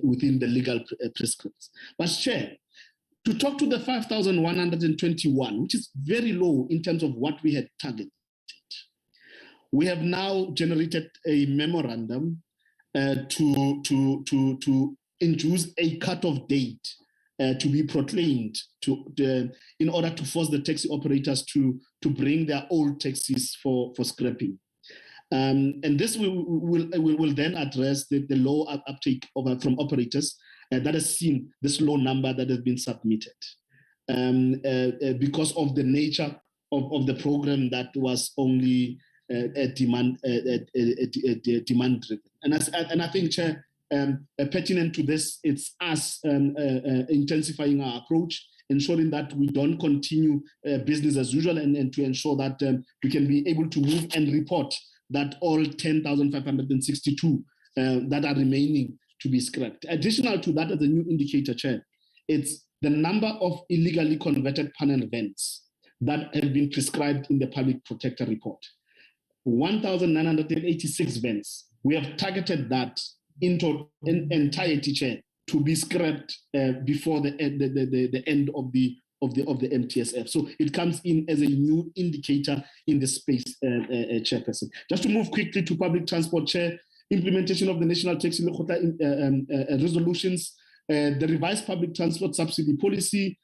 [SPEAKER 15] within the legal prescripts. But Chair, to talk to the 5,121, which is very low in terms of what we had targeted, we have now generated a memorandum to induce a cutoff date to be proclaimed in order to force the taxi operators to bring their old taxis for scrapping. And this will then address the low uptake from operators that has seen this low number that has been submitted because of the nature of the program that was only demand driven. And I think, Chair, pertinent to this, it's us intensifying our approach, ensuring that we don't continue business as usual, and to ensure that we can be able to move and report that all 10,562 that are remaining to be scrapped. Additional to that, as a new indicator, Chair, it's the number of illegally converted panel vans that have been prescribed in the Public Protector report. 1,986 vans. We have targeted that into entirety, Chair, to be scrapped before the end of the MTSF. So it comes in as a new indicator in the space, Chairperson. Just to move quickly to public transport, Chair, implementation of the National Taxi resolutions, the revised public transport subsidy policy.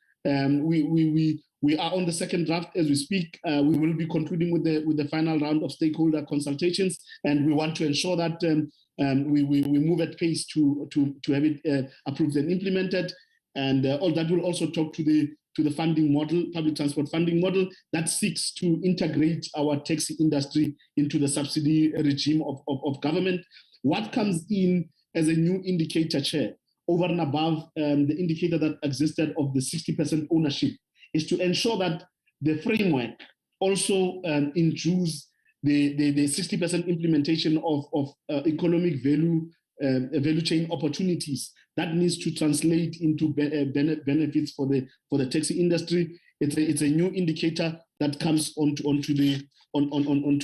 [SPEAKER 15] We are on the second draft as we speak. We will be concluding with the final round of stakeholder consultations, and we want to ensure that we move at pace to have it approved and implemented. And all that will also talk to the funding model, public transport funding model that seeks to integrate our taxi industry into the subsidy regime of government. What comes in as a new indicator, Chair, over and above the indicator that existed of the 60% ownership, is to ensure that the framework also induce the 60% implementation of economic value chain opportunities. That needs to translate into benefits for the taxi industry. It's a new indicator that comes onto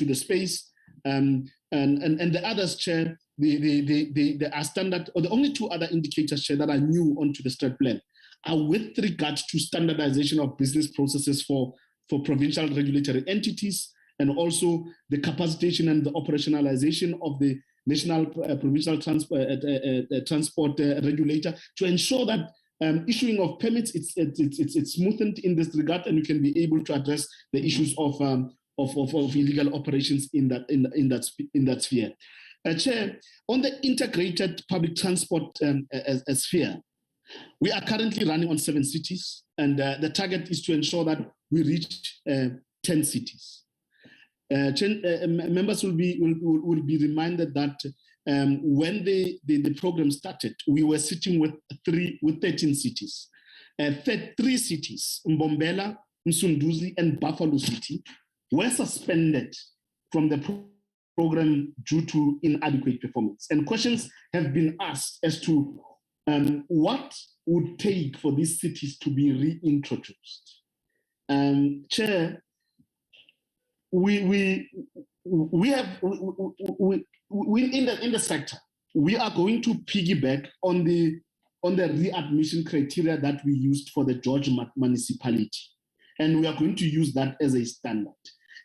[SPEAKER 15] the space. And the others, Chair, the are standard, or the only two other indicators, Chair, that are new onto the strat plan are with regard to standardization of business processes for provincial regulatory entities, and also the capacitation and the operationalization of the national provincial transport regulator to ensure that issuing of permits it's smoothened in this regard, and you can be able to address the issues of illegal operations in that sphere. Chair, on the integrated public transport sphere, we are currently running on 7 cities, and the target is to ensure that we reach 10 cities. Members will be reminded that when the program started, we were sitting with 13 cities. 3 cities, Mbombela, Msunduzi, and Buffalo City, were suspended from the program due to inadequate performance. And questions have been asked as to what would take for these cities to be reintroduced. Chair, we in the sector, we are going to piggyback on the readmission criteria that we used for the George municipality, and we are going to use that as a standard,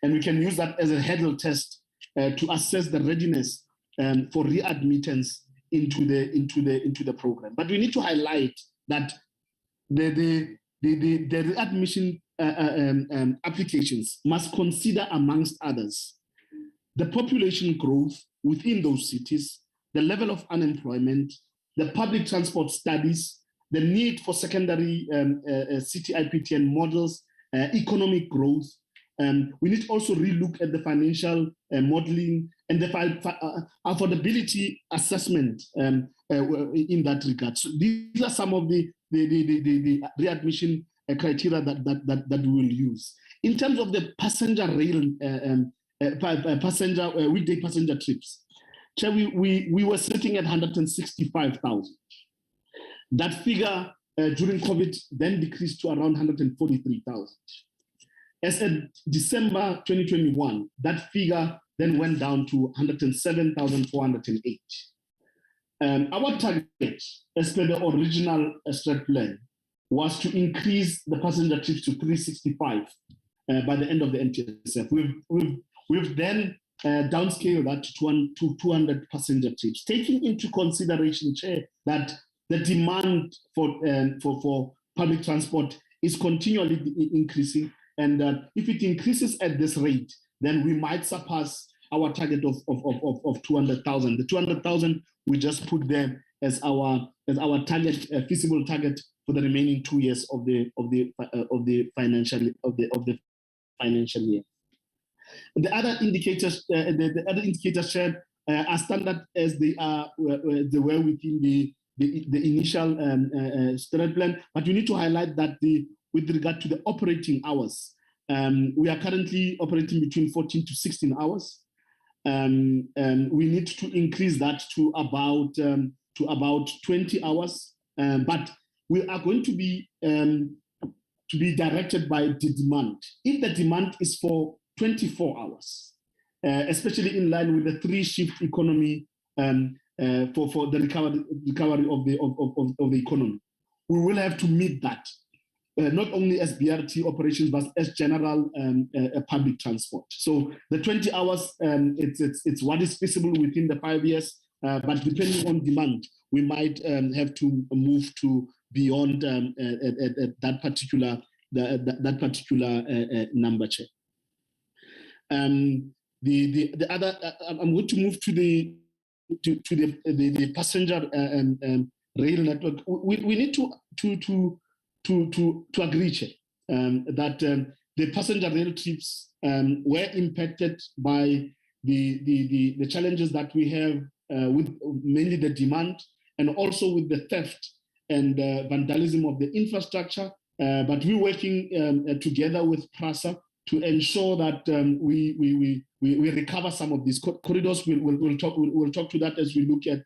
[SPEAKER 15] and we can use that as a hurdle test to assess the readiness for readmittance into the program. But we need to highlight that the readmission applications must consider, amongst others, the population growth within those cities, the level of unemployment, the public transport studies, the need for secondary city IPTN models, economic growth. We need to also relook at the financial modeling and the affordability assessment in that regard. So these are some of the readmission criteria that we will use. In terms of the passenger rail, weekday passenger trips, Chair, we were sitting at 165,000. That figure during COVID then decreased to around 143,000. As of December 2021, that figure then went down to 107,408. Our target, as per the original strat plan, was to increase the passenger trips to 365 by the end of the NTSF. We've then downscaled that to 200 passenger trips, taking into consideration, Chair, that the demand for public transport is continually increasing, and if it increases at this rate, then we might surpass our target of 200,000. The 200,000 we just put there as our target, feasible target for the remaining 2 years of the financial year. The other indicators, Chair, are standard as they were within the initial strat plan, but we need to highlight that with regard to the operating hours, we are currently operating between 14 to 16 hours. We need to increase that to about 20 hours, but we are going to be directed by the demand. If the demand is for 24 hours, especially in line with the 3-shift economy for the recovery of the economy, we will have to meet that, not only as BRT operations, but as general public transport. So the 20 hours, it's what is feasible within the 5 years, but depending on demand, we might have to move to beyond that particular number, Chair. The other, I'm going to move to the passenger rail network. We need to agree, Chair, that the passenger rail trips were impacted by the challenges that we have with mainly the demand, and also with the theft and vandalism of the infrastructure. But we're working together with PRASA to ensure that we recover some of these corridors. We'll talk to that as we look at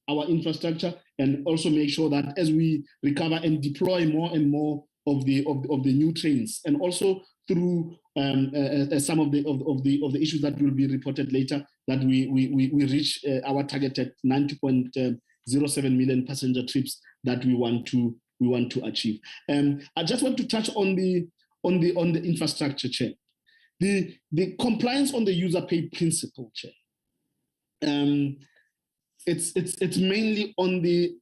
[SPEAKER 15] our infrastructure, and also make sure that as we recover and deploy more and more of the new trains, and also through some of the issues that will be reported later, that we reach our targeted 90.07 million passenger trips that we want to achieve. I just want to touch on the infrastructure, Chair. The compliance on the user pay principle, Chair. It's mainly on the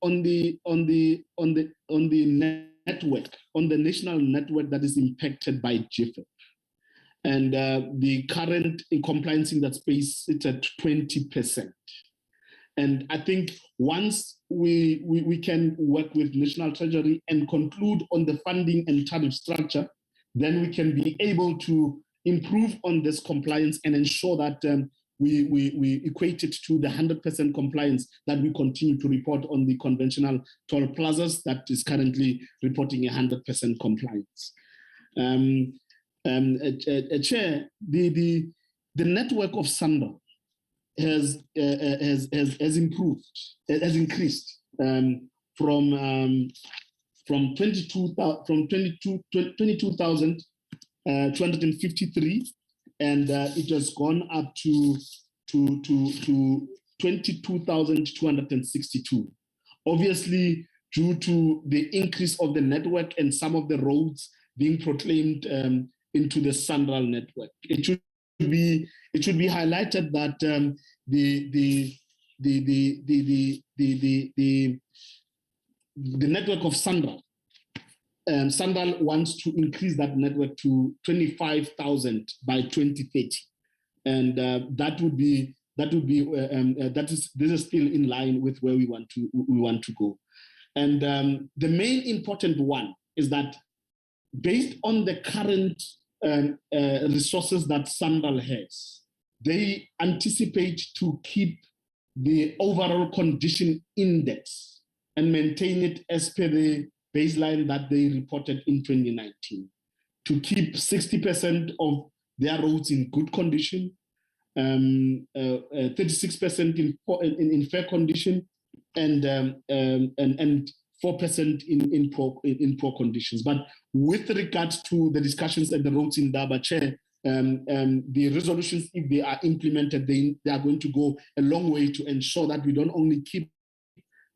[SPEAKER 15] network, on the national network that is impacted by GFIP. And the current compliance in that space, it's at 20%. And I think once we can work with National Treasury and conclude on the funding and tariff structure, then we can be able to improve on this compliance and ensure that we equate it to the 100% compliance that we continue to report on the conventional toll plazas that is currently reporting 100% compliance. Chair, the network of Sandal has increased from 22,253, and it has gone up to 22,262. Obviously, due to the increase of the network and some of the roads being proclaimed into the Central network, it should be highlighted that the network of Sandal. Sandal wants to increase that network to 25,000 by 2030, and this is still in line with where we want to go. And the main important one is that based on the current resources that Sandal has, they anticipate to keep the overall condition index and maintain it as per the baseline that they reported in 2019, to keep 60% of their roads in good condition, 36% in fair condition, and 4% in poor conditions. But with regards to the discussions at the roads in Daba, Chair, the resolutions, if they are implemented, they are going to go a long way to ensure that we don't only keep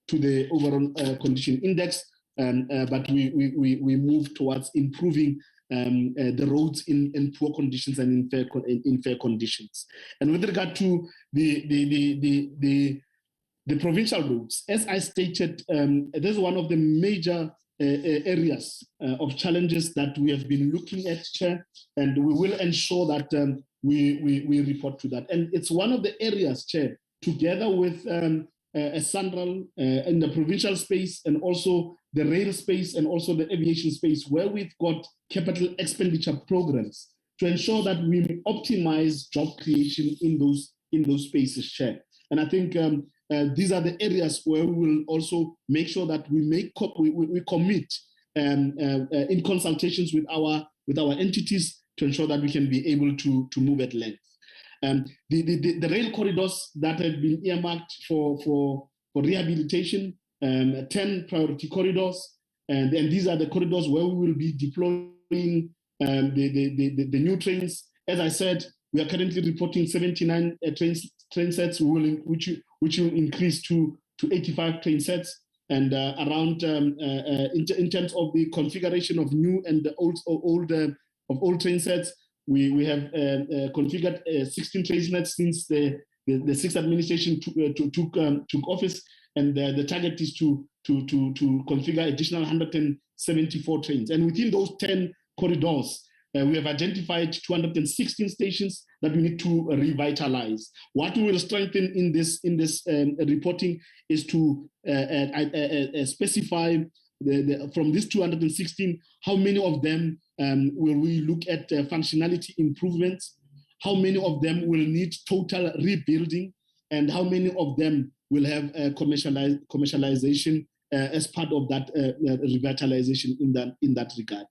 [SPEAKER 15] to the overall condition index, but we move towards improving the roads in poor conditions and in fair conditions. And with regard to the provincial roads, as I stated, this is one of the major areas of challenges that we have been looking at, Chair, and we will ensure that we report to that. And it's one of the areas, Chair, together with a Central in the provincial space, and also the rail space, and also the aviation space, where we've got capital expenditure programs to ensure that we optimize job creation in those spaces, Chair. And I think these are the areas where we will also make sure that we commit in consultations with our entities to ensure that we can be able to move at length. The rail corridors that have been earmarked for rehabilitation, 10 priority corridors, and these are the corridors where we will be deploying the new trains. As I said, we are currently reporting 79 train sets, which will increase to 85 train sets, and around in terms of the configuration of new and the old train sets. We have configured 16 train sets since the sixth administration took office, and the target is to configure additional 174 trains. And within those 10 corridors, we have identified 216 stations that we need to revitalize. What we will strengthen in this reporting is to specify from these 216, how many of them will we look at functionality improvements, how many of them will need total rebuilding, and how many of them will have commercialization as part of that revitalization in that regard.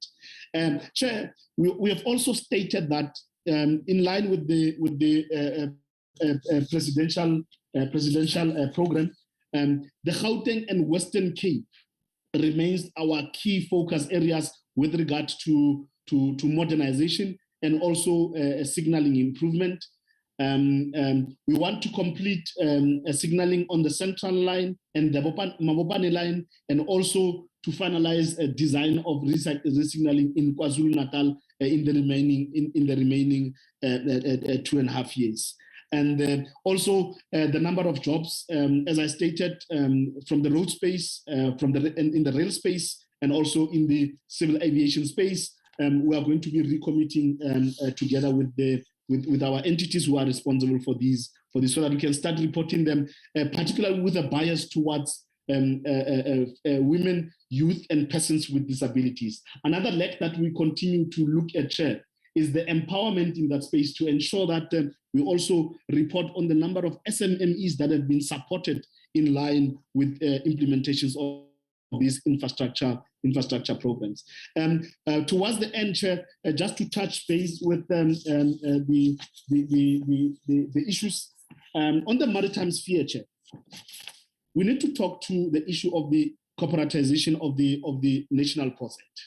[SPEAKER 15] Chair, we have also stated that in line with the presidential program, the Gauteng and Western Cape remains our key focus areas with regard to modernization and also signaling improvement. We want to complete signaling on the Central Line and the Mabopane Line, and also to finalize a design of resignaling in KwaZulu-Natal in the remaining 2.5 years. And also the number of jobs, as I stated, from the road space, in the rail space, and also in the civil aviation space, we are going to be recommitting together with our entities who are responsible for these, so that we can start reporting them, particularly with a bias towards women, youth, and persons with disabilities. Another leg that we continue to look at, Chair, is the empowerment in that space to ensure that we also report on the number of SMMEs that have been supported in line with implementations of these infrastructure programs. Towards the end, Chair, just to touch base with the issues on the maritime sphere, Chair, we need to talk to the issue of the corporatization of the National Ports Act.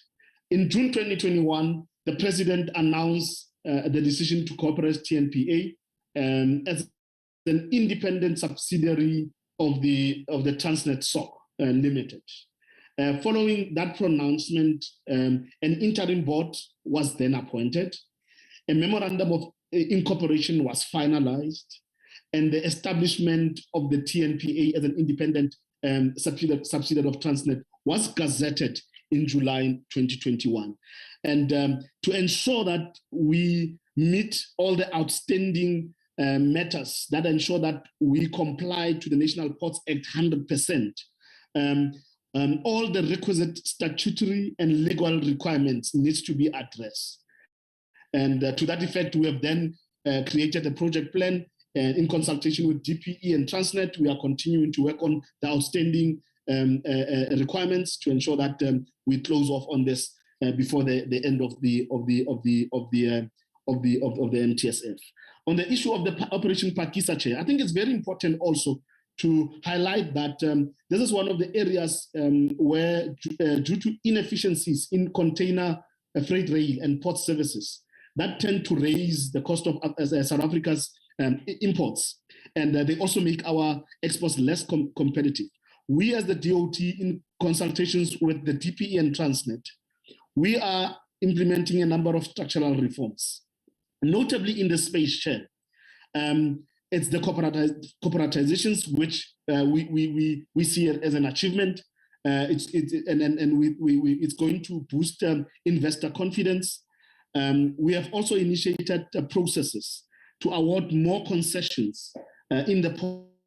[SPEAKER 15] In June 2021, the President announced the decision to incorporate TNPA as an independent subsidiary of the Transnet SOC Limited. Following that pronouncement, an interim board was then appointed. A memorandum of incorporation was finalized, and the establishment of the TNPA as an independent subsidiary of Transnet was gazetted in July 2021. And to ensure that we meet all the outstanding matters that ensure that we comply to the National Ports Act 100%, all the requisite statutory and legal requirements needs to be addressed. And to that effect, we have then created a project plan in consultation with DPE and Transnet. We are continuing to work on the outstanding requirements to ensure that we close off on this before the end of the NTSF. On the issue of the Operation Pakisa, Chair, I think it's very important also to highlight that this is one of the areas where, due to inefficiencies in container freight rail and port services, that tend to raise the cost of South Africa's imports, and they also make our exports less competitive. We as the DOT, in consultations with the DPE and Transnet, we are implementing a number of structural reforms, notably in the space, Chair. It's the corporatizations which we see it as an achievement. It's going to boost investor confidence. We have also initiated processes to award more concessions in the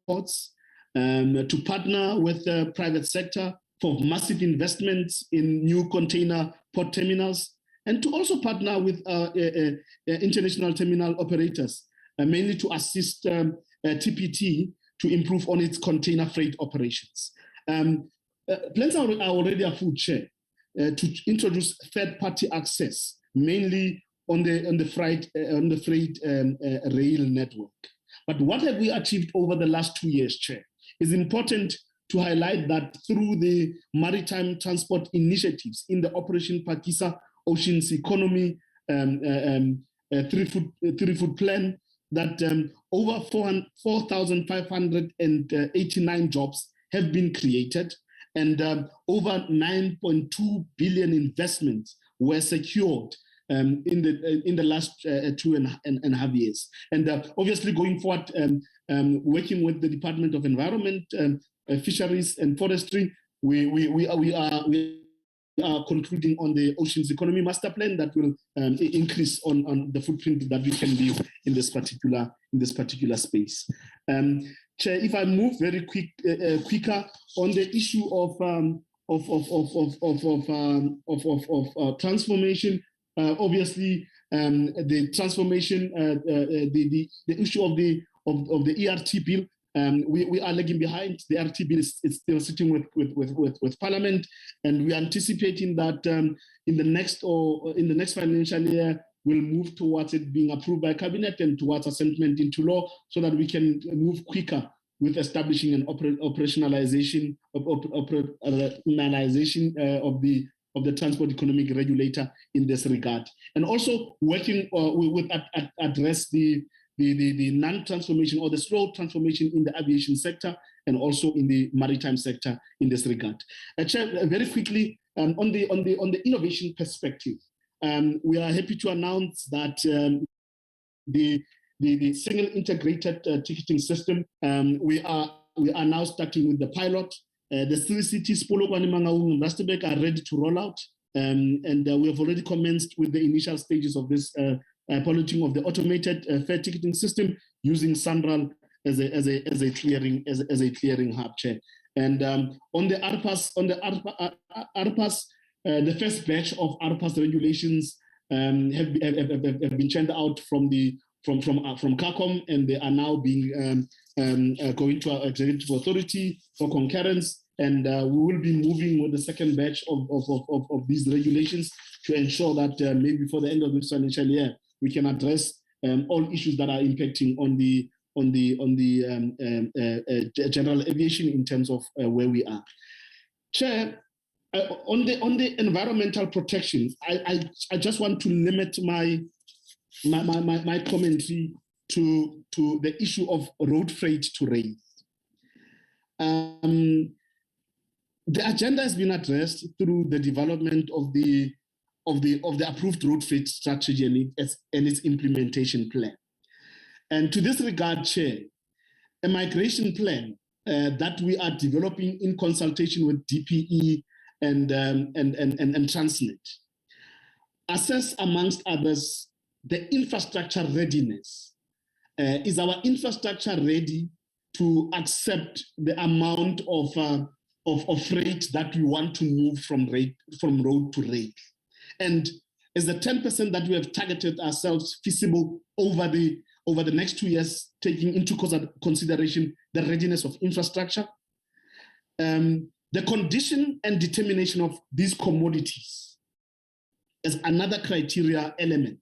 [SPEAKER 15] ports, to partner with the private sector for massive investments in new container port terminals, and to also partner with international terminal operators, mainly to assist TPT to improve on its container freight operations. Plans are already afoot, Chair, to introduce third-party access, mainly on the freight rail network. But what have we achieved over the last 2 years, Chair? It's important to highlight that through the maritime transport initiatives in the Operation Pakisa Oceans Economy three-foot plan, that over 4,589 jobs have been created, and over 9.2 billion investments were secured in the last 2.5 years. And obviously going forward, working with the Department of Environment, Fisheries and Forestry, we are concluding on the Oceans Economy Master Plan that will increase on the footprint that we can leave in this particular space. Chair, if I move very quicker on the issue of transformation, obviously the transformation, the issue of the ERT bill We are lagging behind. The RT bill is still sitting with Parliament, and we are anticipating that in the next financial year, we'll move towards it being approved by Cabinet and towards assentment into law, so that we can move quicker with establishing an operationalization of the transport economic regulator in this regard, and also working with address the non-transformation or the slow transformation in the aviation sector and also in the maritime sector in this regard. Chair, very quickly on the innovation perspective, we are happy to announce that the single integrated ticketing system, we are now starting with the pilot. The 3 cities, Polokwane, Mangaung, and Rustenburg, are ready to roll out, and we have already commenced with the initial stages of this piloting of the automated fare ticketing system using Sandral as a clearing hub, Chair. And on the ARPAS, the first batch of ARPAS regulations have been churned out from CACOM, and they are now being going to our executive authority for concurrence, and we will be moving with the second batch of these regulations to ensure that maybe before the end of this financial year we can address all issues that are impacting on the general aviation in terms of where we are. Chair, on the environmental protection, I just want to limit my commentary to the issue of road freight to rail. The agenda has been addressed through the development of the approved road freight strategy and its implementation plan. And to this regard, Chair, a migration plan that we are developing in consultation with DPE and Transnet assess, amongst others, the infrastructure readiness. Is our infrastructure ready to accept the amount of freight that we want to move from road to rail? And is the 10% that we have targeted ourselves feasible over the next 2 years, taking into consideration the readiness of infrastructure? The condition and determination of these commodities is another criteria element,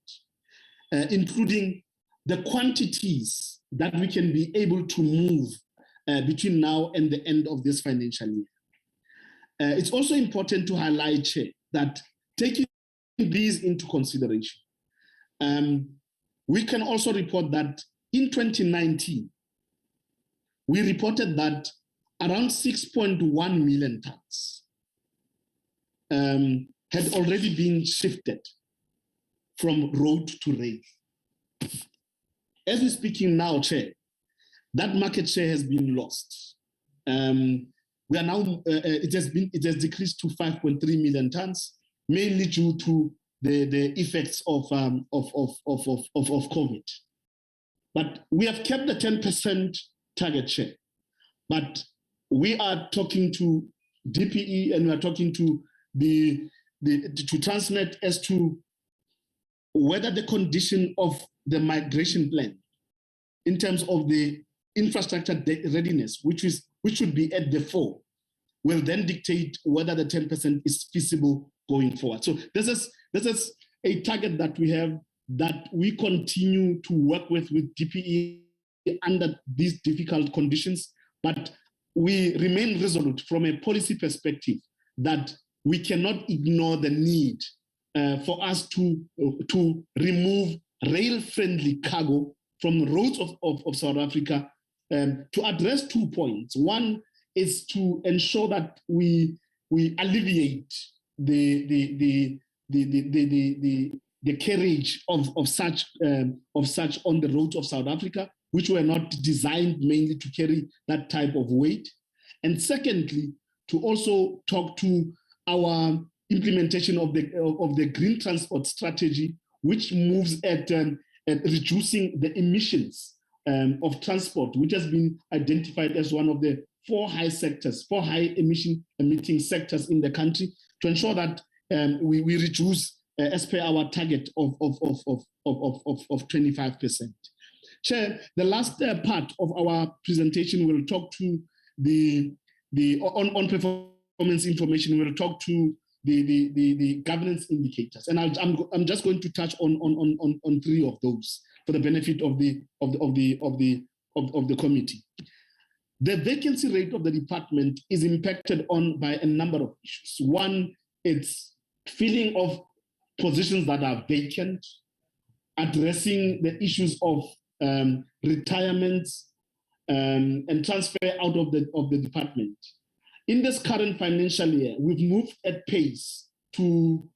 [SPEAKER 15] including the quantities that we can be able to move between now and the end of this financial year. It's also important to highlight, Chair, that taking these into consideration, we can also report that in 2019, we reported that around 6.1 million tons had already been shifted from road to rail. As we're speaking now, Chair, that market share has been lost. We are now, it has decreased to 5.3 million tons, mainly due to the effects of COVID. But we have kept the 10% target share. But we are talking to DPE and we are talking to to Transnet as to whether the condition of the migration plan in terms of the infrastructure readiness, which should be at the fore, will then dictate whether the 10% is feasible going forward. So this is a target that we have, that we continue to work with DPE under these difficult conditions, but we remain resolute from a policy perspective that we cannot ignore the need for us to remove rail-friendly cargo from the roads of South Africa to address 2 points. One is to ensure that we alleviate the carriage of such on the roads of South Africa, which were not designed mainly to carry that type of weight. And secondly, to also talk to our implementation of the green transport strategy, which moves at reducing the emissions of transport, which has been identified as one of the 4 high emitting sectors in the country, to ensure that we reduce as per our target of 25%. Chair, the last part of our presentation will talk to on performance information. We'll talk to the governance indicators, and I'm just going to touch on three of those for the benefit of the committee. The vacancy rate of the department is impacted on by a number of issues. One, it's filling of positions that are vacant, addressing the issues of retirements and transfer out of the department. In this current financial year, we've moved at pace to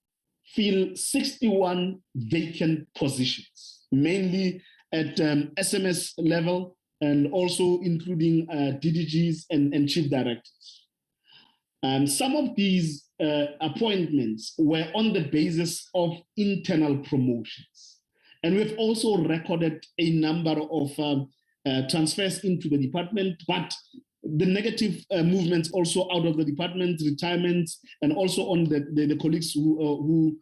[SPEAKER 15] fill 61 vacant positions, mainly at SMS level and also including DDGs and chief directors. Some of these appointments were on the basis of internal promotions. And we've also recorded a number of transfers into the department, but the negative movements also out of the department, retirements, and also on the colleagues who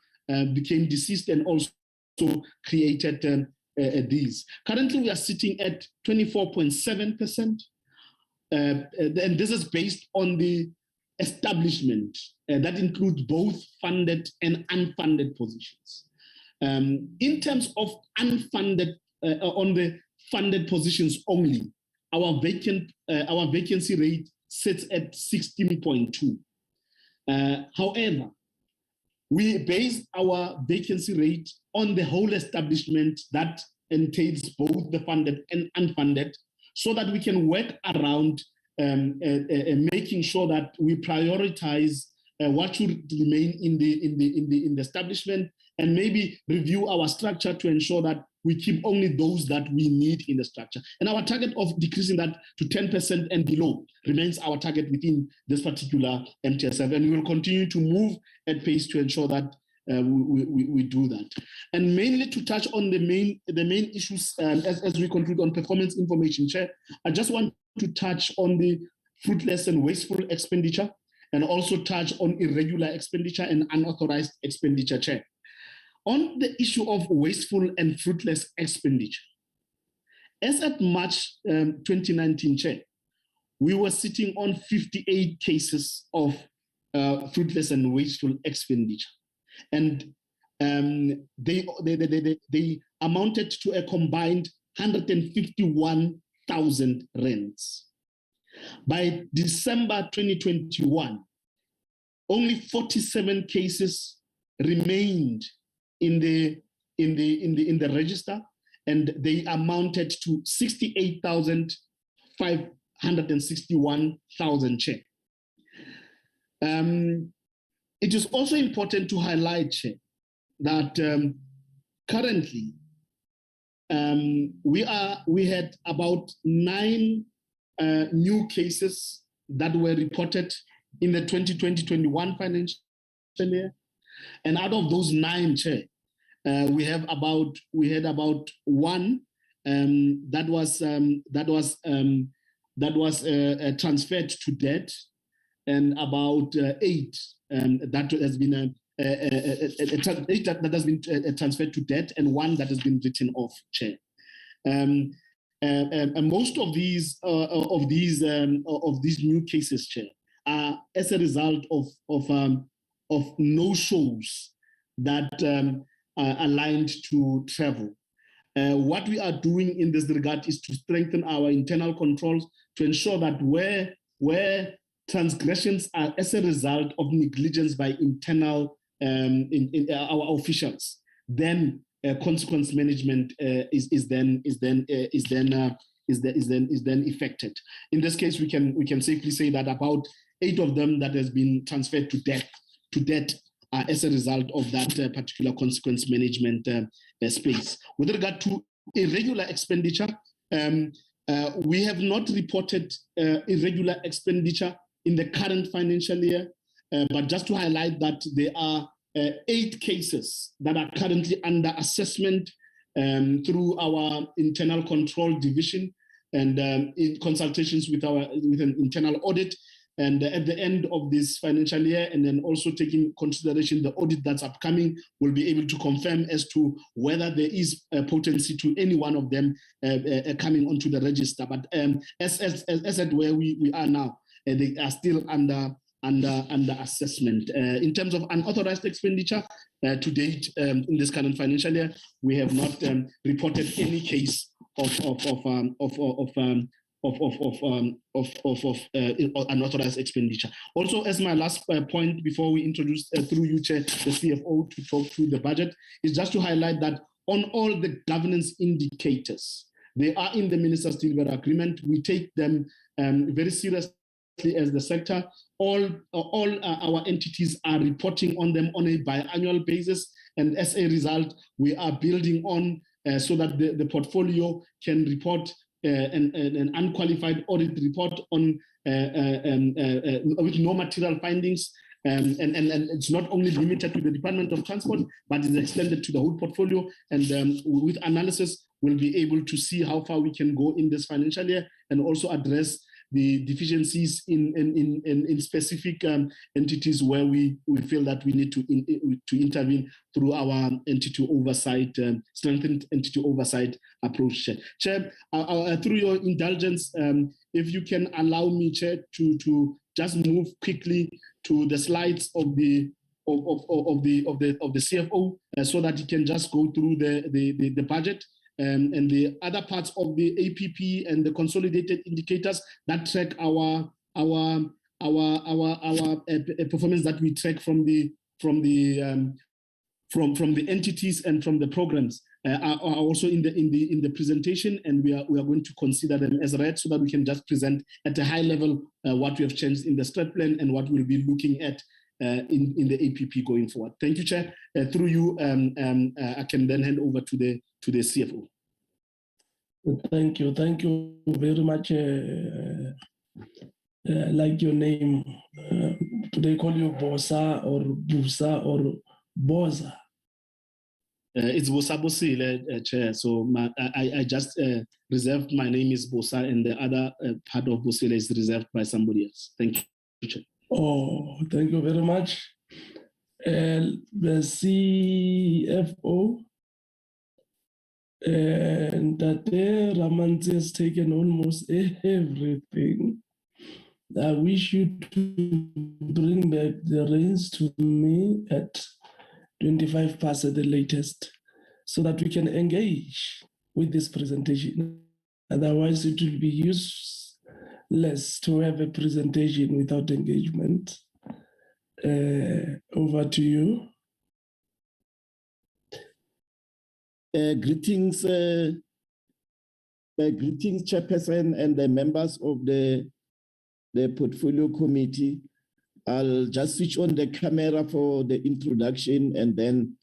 [SPEAKER 15] became deceased and also created these. Currently, we are sitting at 24.7%, and this is based on the establishment that includes both funded and unfunded positions. In terms of unfunded, on the funded positions only, our vacancy rate sits at 16.2. However, we base our vacancy rate on the whole establishment that entails both the funded and unfunded, so that we can work around making sure that we prioritize what should remain in the establishment, and maybe review our structure to ensure that we keep only those that we need in the structure. And our target of decreasing that to 10% and below remains our target within this particular MTSF, and we will continue to move at pace to ensure that we do that. And mainly to touch on the main issues as we conclude on performance information, Chair, I just want to touch on the fruitless and wasteful expenditure, and also touch on irregular expenditure and unauthorized expenditure, Chair. On the issue of wasteful and fruitless expenditure, as at March 2019, Chair, we were sitting on 58 cases of fruitless and wasteful expenditure. And they amounted to a combined 151,000 rands. By December 2021, only 47 cases remained in the register, and they amounted to 68,561,000 Chair. It is also important to highlight, Chair, that currently we had about 9 new cases that were reported in the 2020-21 financial year. And out of those 9, Chair, we had about 1 that was transferred to debt, and about 8 that has been 8 that has been transferred to debt, and 1 that has been written off, Chair. And most of these new cases, Chair, are as a result of no-shows that are aligned to travel. What we are doing in this regard is to strengthen our internal controls to ensure that where transgressions are as a result of negligence by internal in our officials, then consequence management is then effected. In this case, we can safely say that about 8 of them that has been transferred to debt as a result of that particular consequence management space. With regard to irregular expenditure, we have not reported irregular expenditure in the current financial year, but just to highlight that there are 8 cases that are currently under assessment through our internal control division, and in consultations with an internal audit. And at the end of this financial year, and then also taking consideration the audit that's upcoming, we'll be able to confirm as to whether there is a potency to any one of them coming onto the register. But as at where we are now, they are still under assessment. In terms of unauthorized expenditure, to date in this current financial year, we have not reported any case of unauthorized expenditure. Also, as my last point before we introduce through you, Chair, the CFO to talk through the budget, is just to highlight that on all the governance indicators, they are in the Ministers' Delivery Agreement. We take them very seriously as the sector. All our entities are reporting on them on a biannual basis, and as a result, we are building on so that the portfolio can report an unqualified audit report on with no material findings. And it's not only limited to the Department of Transport, but is extended to the whole portfolio. And with analysis, we'll be able to see how far we can go in this financial year and also address the deficiencies in specific entities where we feel that we need to intervene through our entity oversight, strengthened entity oversight approach. Chair, through your indulgence, if you can allow me, Chair, to just move quickly to the slides of the CFO, so that you can just go through the budget. And the other parts of the APP and the consolidated indicators that track our performance that we track from the entities and from the programs are also in the presentation, and we are going to consider them as read so that we can just present at a high level what we have changed in the strat plan and what we'll be looking at in the APP going forward. Thank you, Chair. Through you, I can then hand over to the CFO.
[SPEAKER 5] Thank you very much. Like your name, do they call you Bosa or Busa or Bosa?
[SPEAKER 15] It's Bosa Bosile, Chair. So I just reserved my name is Bosa, and the other part of Bosile is reserved by somebody else. Thank you, Chair.
[SPEAKER 5] Oh, thank you very much. The CFO, and that Ramanzi has taken almost everything. I wish you to bring back the reins to me at 25 past at the latest, so that we can engage with this presentation. Otherwise, it will be useless to have a presentation without engagement. Over to you.
[SPEAKER 16] Greetings, Chairperson and the members of the Portfolio Committee. I'll just switch on the camera for the introduction, and then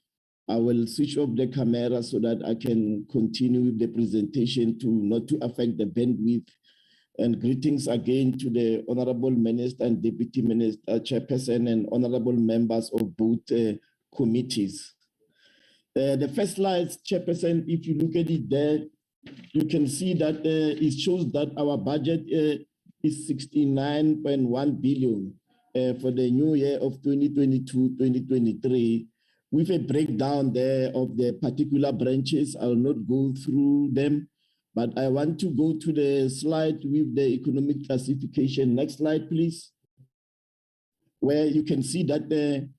[SPEAKER 16] I will switch off the camera so that I can continue with the presentation not to affect the bandwidth. And greetings again to the Honorable Minister and Deputy Minister, Chairperson, and honorable members of both committees. The first slide, Chairperson, if you look at it there, you can see that it shows that our budget is 69.1 billion for the new year of 2022-2023, with a breakdown there of the particular branches. I'll not go through them, but I want to go to the slide with the economic classification. Next slide, please, where you can see that the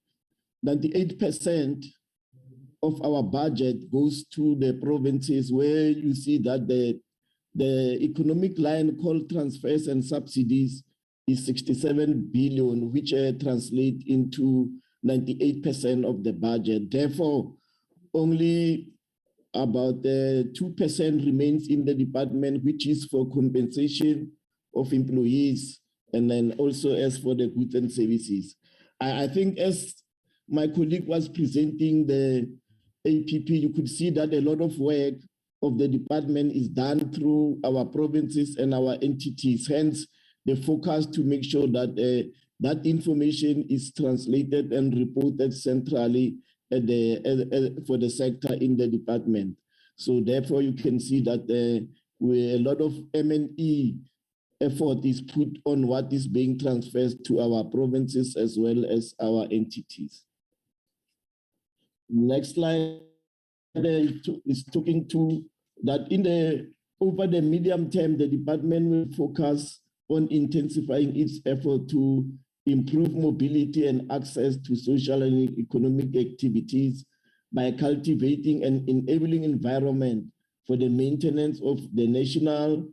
[SPEAKER 16] 98% of our budget goes to the provinces, where you see that the economic line called transfers and subsidies is 67 billion, which translate into 98% of the budget. Therefore, only about 2% remains in the department, which is for compensation of employees, and then also as for the goods and services. I think as my colleague was presenting the APP, you could see that a lot of work of the department is done through our provinces and our entities. Hence, the focus to make sure that that information is translated and reported centrally at for the sector in the department. So therefore, you can see that a lot of M&E effort is put on what is being transferred to our provinces as well as our entities. Next slide is talking to that over the medium term, the department will focus on intensifying its effort to improve mobility and access to social and economic activities by cultivating an enabling environment for the maintenance of the national,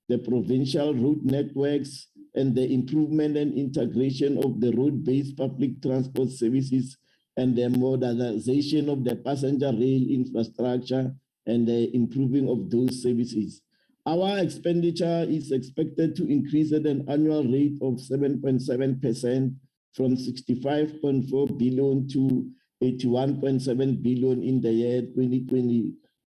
[SPEAKER 16] the provincial road networks, and the improvement and integration of the road-based public transport services and the modernization of the passenger rail infrastructure and the improving of those services. Our expenditure is expected to increase at an annual rate of 7.7% from 65.4 billion to 81.7 billion in the year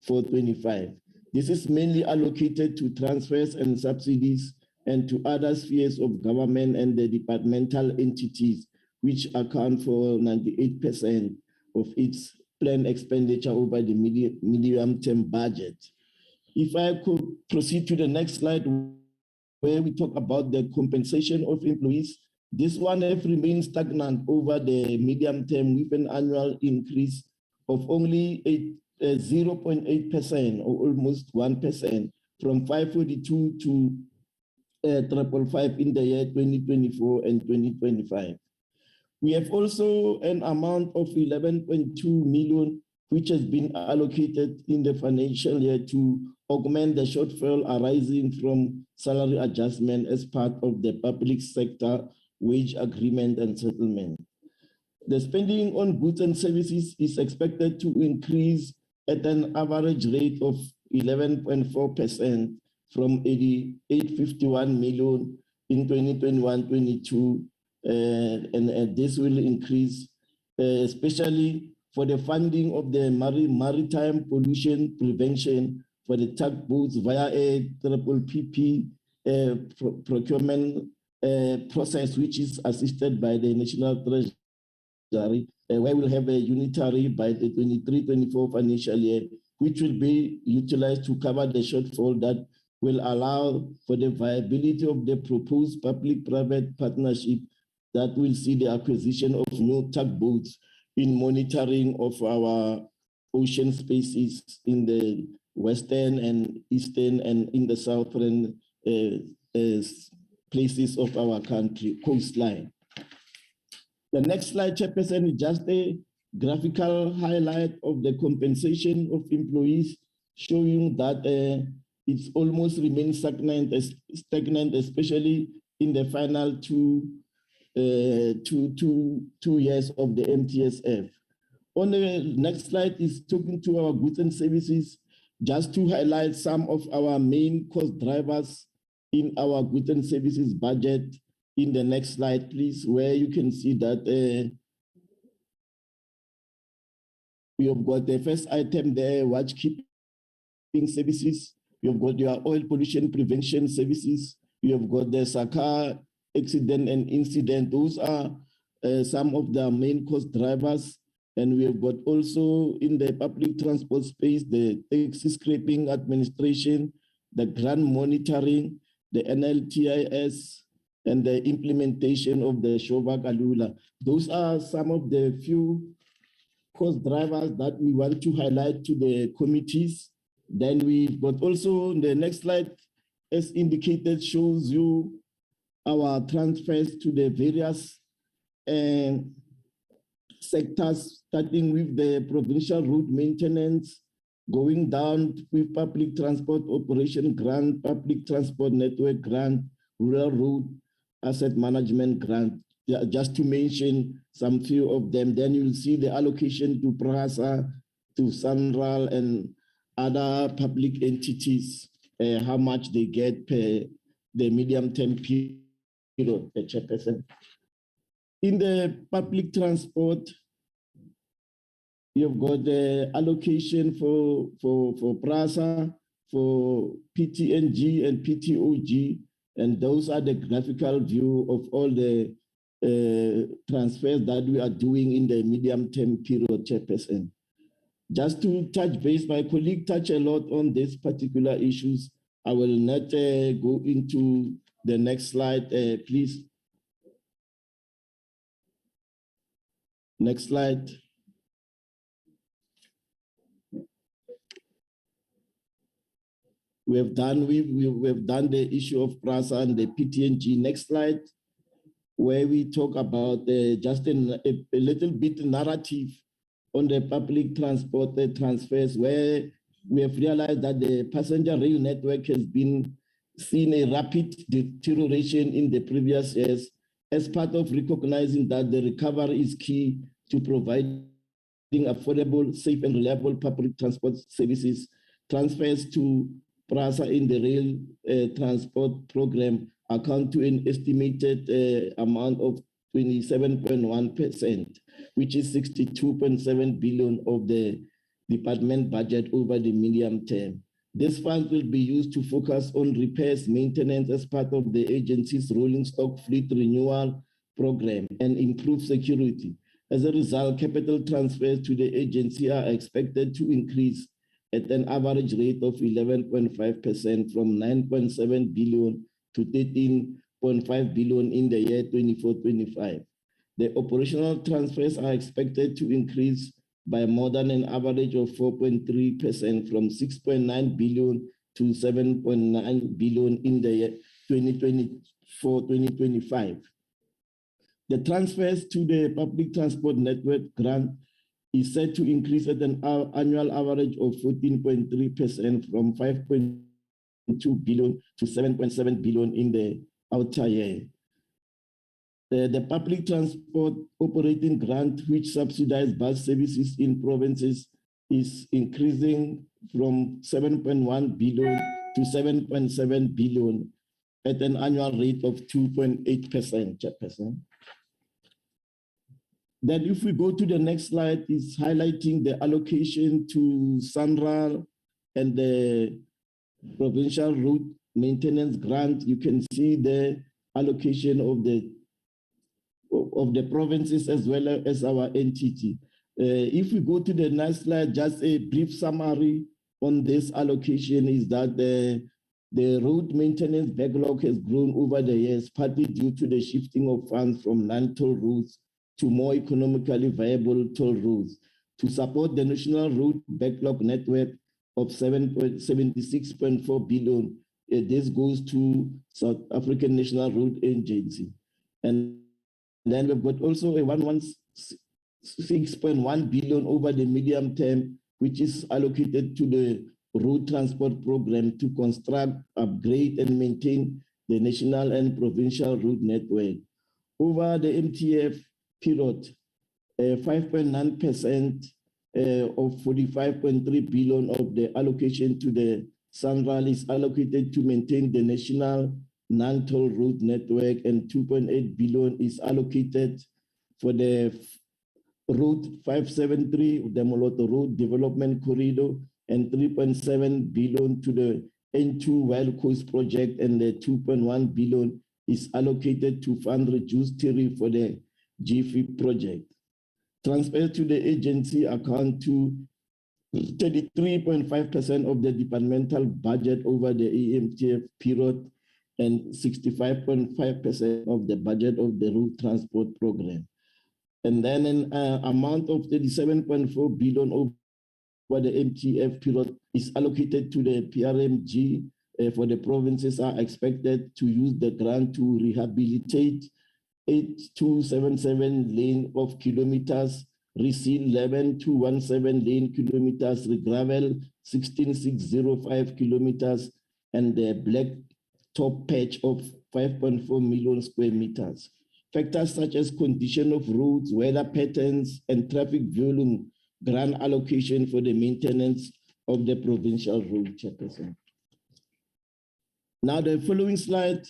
[SPEAKER 16] 2024-25. This is mainly allocated to transfers and subsidies and to other spheres of government and the departmental entities, which account for 98% of its planned expenditure over the medium-term budget. If I could proceed to the next slide, where we talk about the compensation of employees, this one has remained stagnant over the medium term with an annual increase of only 0.8% or almost 1% from 542 to 555 in the year 2024 and 2025. We have also an amount of 11.2 million, which has been allocated in the financial year to augment the shortfall arising from salary adjustment as part of the public sector wage agreement and settlement. The spending on goods and services is expected to increase at an average rate of 11.4% from 851 million in 2021-22, and this will increase, especially for the funding of the maritime pollution prevention for the tugboats via a PPP procurement process, which is assisted by the National Treasury, where we'll have a unitary by the 23-24 financial year, which will be utilized to cover the shortfall that will allow for the viability of the proposed public-private partnership that will see the acquisition of new tugboats in monitoring of our ocean spaces in the western and eastern and in the southern places of our country, coastline. The next slide, Chairperson, is just a graphical highlight of the compensation of employees, showing that it's almost remained stagnant, especially in the final two years of the MTSF. On the next slide is talking to our goods and services, just to highlight some of our main cost drivers in our goods and services budget. In the next slide, please, where you can see that we have got the first item there, watchkeeping services. We have got your oil pollution prevention services. We have got the SACA accident and incident. Those are some of the main cost drivers. And we have got also in the public transport space, the taxi scraping administration, the grant monitoring, the NLTIS, and the implementation of the Shoba Kalula. Those are some of the few cost drivers that we want to highlight to the committees. Then we've got also the next slide, as indicated, shows you our transfers to the various sectors, starting with the provincial road maintenance, going down with public transport operation grant, public transport network grant, rural road asset management grant, just to mention some few of them. Then you'll see the allocation to PRASA, to Sanral and other public entities, how much they get per the medium-term period, the Chairperson. In the public transport, you've got the allocation for PRASA, for PTNG and PTOG, and those are the graphical view of all the transfers that we are doing in the medium-term period, Chairperson. Just to touch base, my colleague touched a lot on these particular issues. I will not go into the next slide, please. Next slide. We have done the issue of PRASA and the PTNG. Next slide, where we talk about just a little bit narrative on the public transport transfers, where we have realized that the passenger rail network has been seeing a rapid deterioration in the previous years. As part of recognizing that the recovery is key to providing affordable, safe, and reliable public transport services, transfers to PRASA in the rail transport program account to an estimated amount of 27.1%, which is 62.7 billion of the department budget over the medium term. This fund will be used to focus on repairs, maintenance as part of the agency's rolling stock fleet renewal program and improve security. As a result, capital transfers to the agency are expected to increase at an average rate of 11.5% from 9.7 billion to 13.5 billion in the year 24-25. The operational transfers are expected to increase by more than an average of 4.3% from 6.9 billion to 7.9 billion in the year 2024-2025. The transfers to the public transport network grant is set to increase at an annual average of 14.3% from 5.2 billion to 7.7 billion in the outer year. The public transport operating grant, which subsidizes bus services in provinces, is increasing from 7.1 billion to 7.7 billion at an annual rate of 2.8%. Then if we go to the next slide, it's highlighting the allocation to SANRAL and the provincial route maintenance grant. You can see the allocation of the provinces as well as our entity. If we go to the next slide, just a brief summary on this allocation is that the road maintenance backlog has grown over the years, partly due to the shifting of funds from non-toll routes to more economically viable toll roads. To support the national road backlog network of 76.4 billion, this goes to South African National Road Agency. And then we've got also a 116.1 billion over the medium term, which is allocated to the road transport program to construct, upgrade, and maintain the national and provincial road network. Over the MTF period, 5.9% of 45.3 billion of the allocation to the SANRAL is allocated to maintain the national non-toll road network, and 2.8 billion is allocated for the Route 573, the Moloto Road Development Corridor, and 3.7 billion to the N2 Wild Coast project, and the 2.1 billion is allocated to fund reduced tariff for the GFIP project. Transfer to the agency account to 33.5% of the departmental budget over the EMTF period and 65.5% of the budget of the road transport program. And then an amount of 37.4 billion over the MTF period is allocated to the PRMG for the provinces are expected to use the grant to rehabilitate 8277 lane of kilometers, reseal 11217 lane kilometers, regravel 16605 kilometers, and the black top patch of 5.4 million square meters. Factors such as condition of roads, weather patterns, and traffic volume grant allocation for the maintenance of the provincial road, Chairperson. Now the following slide,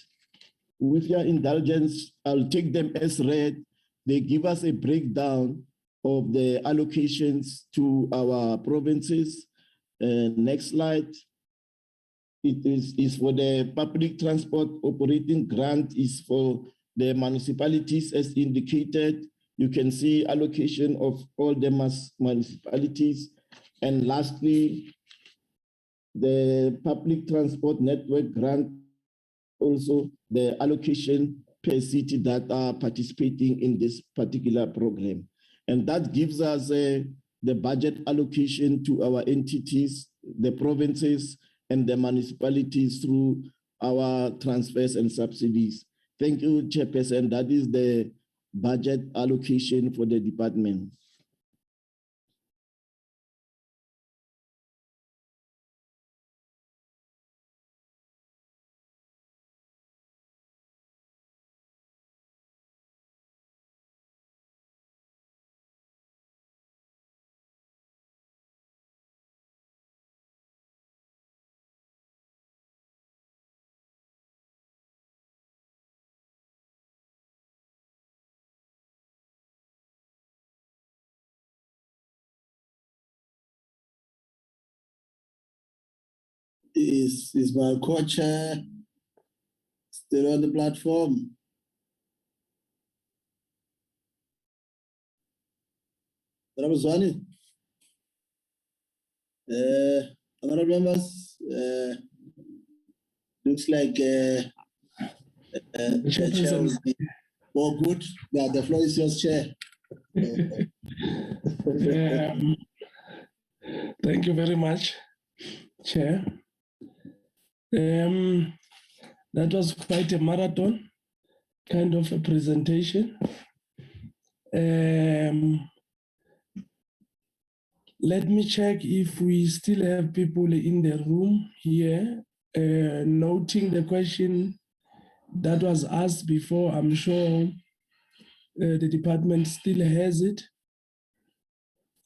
[SPEAKER 16] with your indulgence, I'll take them as read. They give us a breakdown of the allocations to our provinces. Next slide. It is for the public transport operating grant is for the municipalities as indicated. You can see allocation of all the municipalities. And lastly, the public transport network grant also the allocation per city that are participating in this particular program. And that gives us the budget allocation to our entities, the provinces, and the municipalities through our transfers and subsidies. Thank you, Chairperson. That is the budget allocation for the department.
[SPEAKER 1] Is my co-chair still on the platform? Honorable members, looks like the chair will be more good. Yeah, the floor is yours, Chair.
[SPEAKER 5] Thank you very much, Chair. That was quite a marathon kind of a presentation. Let me check if we still have people in the room here. Noting the question that was asked before, I'm sure the department still has it.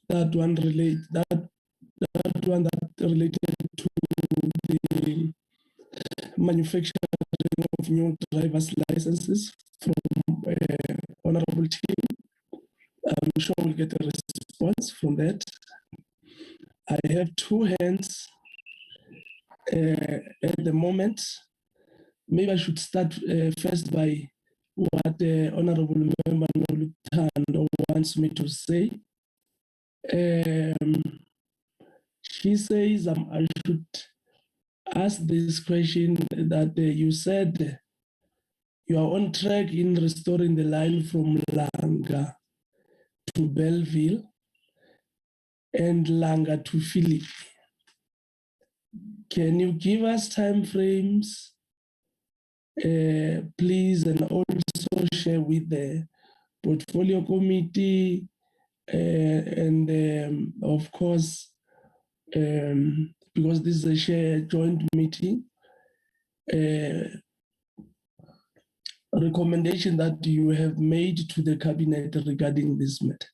[SPEAKER 5] That one related to the manufacturing of new driver's licenses from Honorable Team. I'm sure we'll get a response from that. I have two hands at the moment. Maybe I should start first by what the Honorable Member Nolutando wants me to say. She says I should ask this question that you said you are on track in restoring the line from Langa to Belleville and Langa to Philip. Can you give us time frames, please, and also share with the portfolio committee and of course, because this is a shared joint meeting, recommendation that you have made to the cabinet regarding this matter.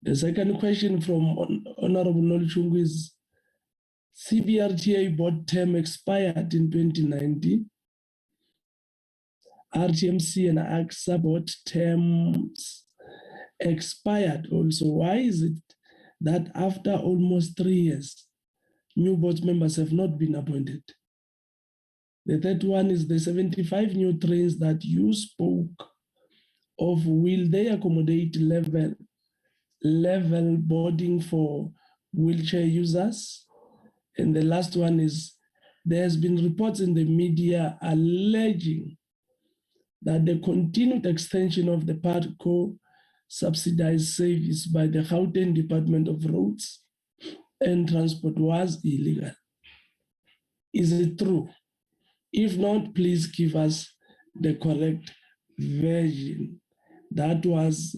[SPEAKER 5] The second question from Honorable Noluchungu is, CBRTA board term expired in 2019. RTMC and AXA board terms expired also. Why is it that after almost 3 years, new board members have not been appointed? The third one is the 75 new trains that you spoke of. Will they accommodate level boarding for wheelchair users? And the last one is, there has been reports in the media alleging that the continued extension of the PARCO subsidized service by the Gauteng Department of Roads and Transport was illegal. Is it true? If not, please give us the correct version. That was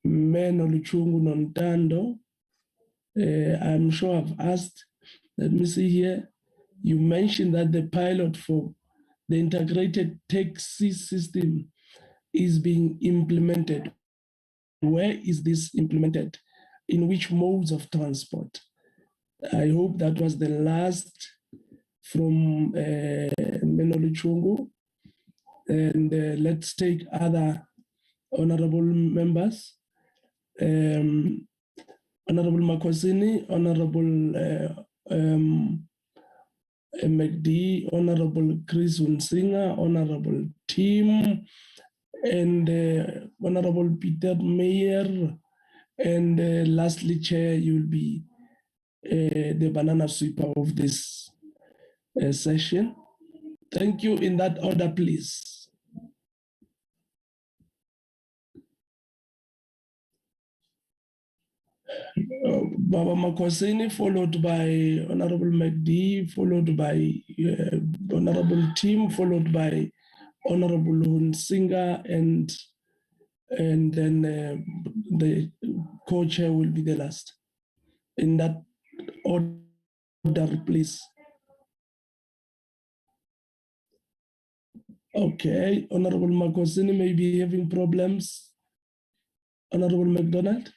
[SPEAKER 5] Meno Luchungu Nontando. I'm sure I've asked, let me see here. You mentioned that the pilot for the integrated taxi system is being implemented. Where is this implemented? In which modes of transport? I hope that was the last from Menolu Chungu. And let's take other honorable members. Honorable Makosini, Honorable McD, Honorable Chris Unsinger, Honorable Tim, and Honorable Peter Mayer, and lastly, Chair, you'll be the banana sweeper of this session. Thank you. In that order, please. Baba Makosini, followed by Honorable McD, followed by Honorable Tim, followed by Honorable Hunsinga, and then the co-chair will be the last. In that order, please. Okay, Honorable Makosini may be having problems. Honorable McDonald.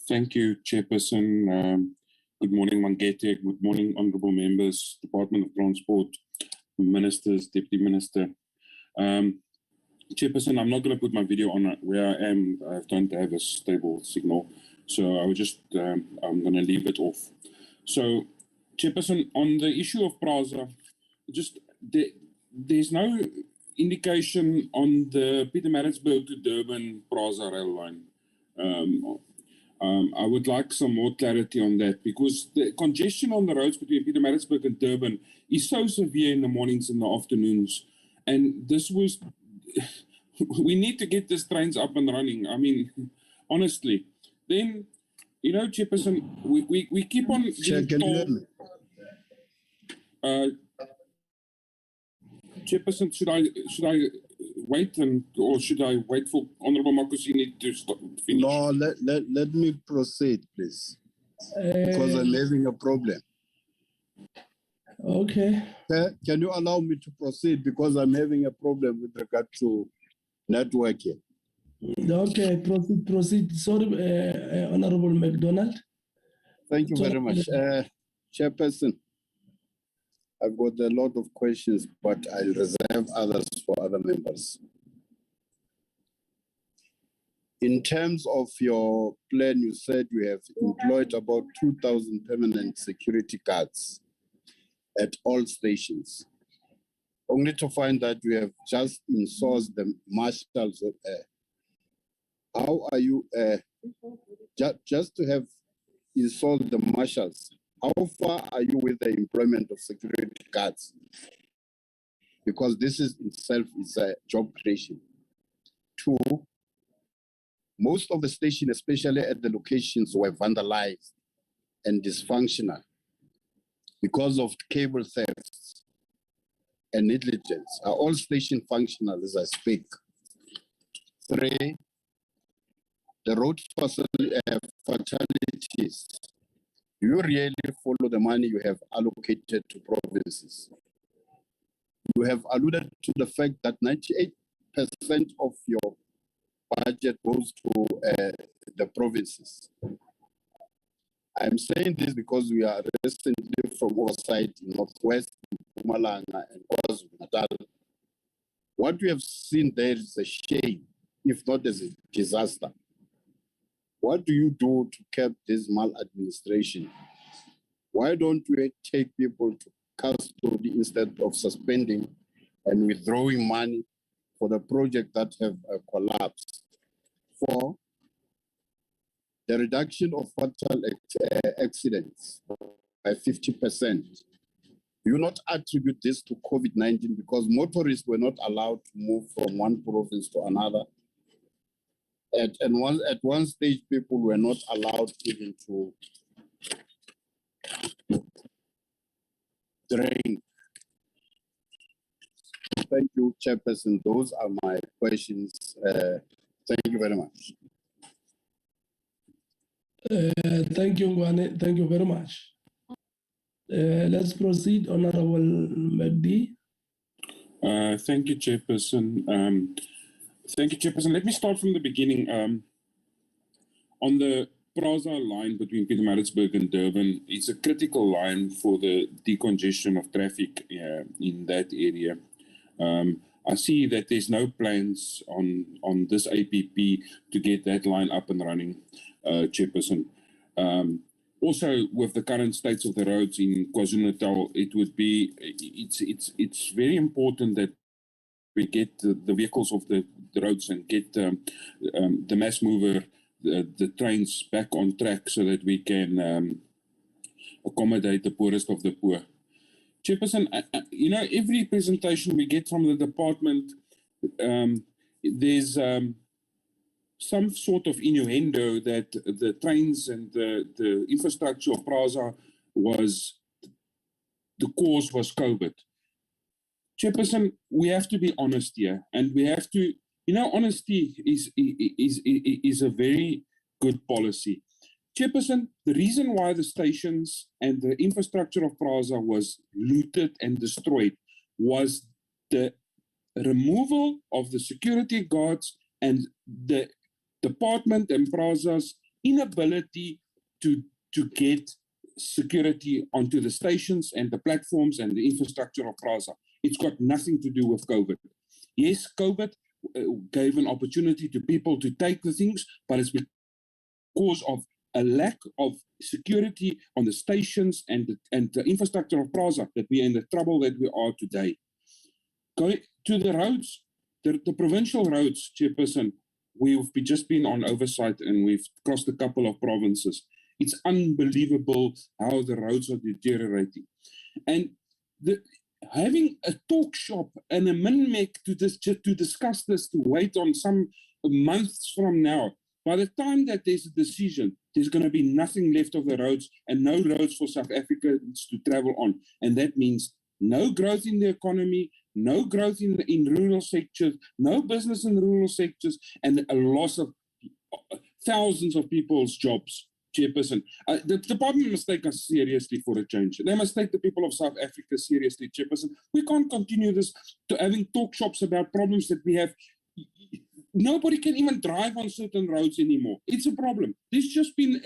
[SPEAKER 13] Thank you, Chairperson. Good morning, Mangete. Good morning, honourable members, Department of Transport, ministers, Deputy Minister. Chairperson, I'm not going to put my video on where I am. I don't have a stable signal, so I will just, I'm going to leave it off. So, Chairperson, on the issue of PRASA, just there's no indication on the Pietermaritzburg to Durban PRASA rail line. I would like some more clarity on that, because the congestion on the roads between Pietermaritzburg and Durban is so severe in the mornings and the afternoons. And this was, we need to get these trains up and running. I mean, honestly. Then, you know, Chairperson, we keep on being told, Chairperson, should I wait or should I wait for Honourable Makosini to finish?
[SPEAKER 14] No, let me proceed, please, because I'm having a problem.
[SPEAKER 5] Okay.
[SPEAKER 14] Can you allow me to proceed, because I'm having a problem with regard to network here?
[SPEAKER 5] Okay, proceed. Sorry, Honourable McDonald.
[SPEAKER 14] Thank you very much. Chairperson, I've got a lot of questions, but I'll reserve others for other members. In terms of your plan, you said you have employed about 2,000 permanent security guards at all stations, only to find that you have just insourced the marshals. How are you, just to have insourced the marshals, how far are you with the employment of security guards? Because this is itself is a job creation. Two, most of the stations, especially at the locations, were vandalized and dysfunctional because of cable thefts and negligence. Are all stations functional as I speak? Three, the road fatalities. Do you really follow the money you have allocated to provinces? You have alluded to the fact that 98% of your budget goes to the provinces. I'm saying this because we are recently from oversight in Northwest, Mpumalanga, and KwaZulu-Natal. What we have seen there is a shame, if not as a disaster. What do you do to curb this maladministration? Why don't we take people to custody instead of suspending and withdrawing money for the project that have collapsed? Four, the reduction of fatal accidents by 50%. Do you not attribute this to COVID-19 because motorists were not allowed to move from one province to another? At one stage, people were not allowed even to drink. Thank you, Chairperson. Those are my questions. Thank you very much.
[SPEAKER 5] Thank you, Ngwane. Thank you very much. Let's proceed, Honorable McD.
[SPEAKER 13] Thank you, Chairperson. Thank you, Chairperson. Let me start from the beginning. On the PRASA line between Pietermaritzburg and Durban, it's a critical line for the decongestion of traffic in that area. I see that there's no plans on this APP to get that line up and running, Chairperson. Also, with the current states of the roads in KwaZulu-Natal, it's very important that we get the vehicles off the roads and get the mass mover, the trains back on track so that we can accommodate the poorest of the poor. Chairperson, every presentation we get from the department, there's some sort of innuendo that the trains and the infrastructure of Praza the cause was COVID. Chairperson, we have to be honest here, and we have to, honesty is a very good policy. Chairperson, the reason why the stations and the infrastructure of Praza was looted and destroyed was the removal of the security guards and the department and Praza's inability to get security onto the stations and the platforms and the infrastructure of Praza. It's got nothing to do with COVID. Yes, COVID gave an opportunity to people to take the things, but it's because of a lack of security on the stations and the infrastructure of Praza that we are in the trouble that we are today. Going to the roads, the provincial roads, Chairperson, we've just been on oversight and we've crossed a couple of provinces. It's unbelievable how the roads are deteriorating. And having a talk shop and a min-mec to discuss this, to wait on some months from now, by the time that there's a decision, there's going to be nothing left of the roads and no roads for South Africans to travel on. And that means no growth in the economy, no growth in rural sectors, no business in rural sectors, and a loss of thousands of people's jobs. Chairperson, the department must take us seriously for a change. They must take the people of South Africa seriously, Chairperson. We can't continue this to having talk shops about problems that we have. Nobody can even drive on certain roads anymore. It's a problem. There's just been,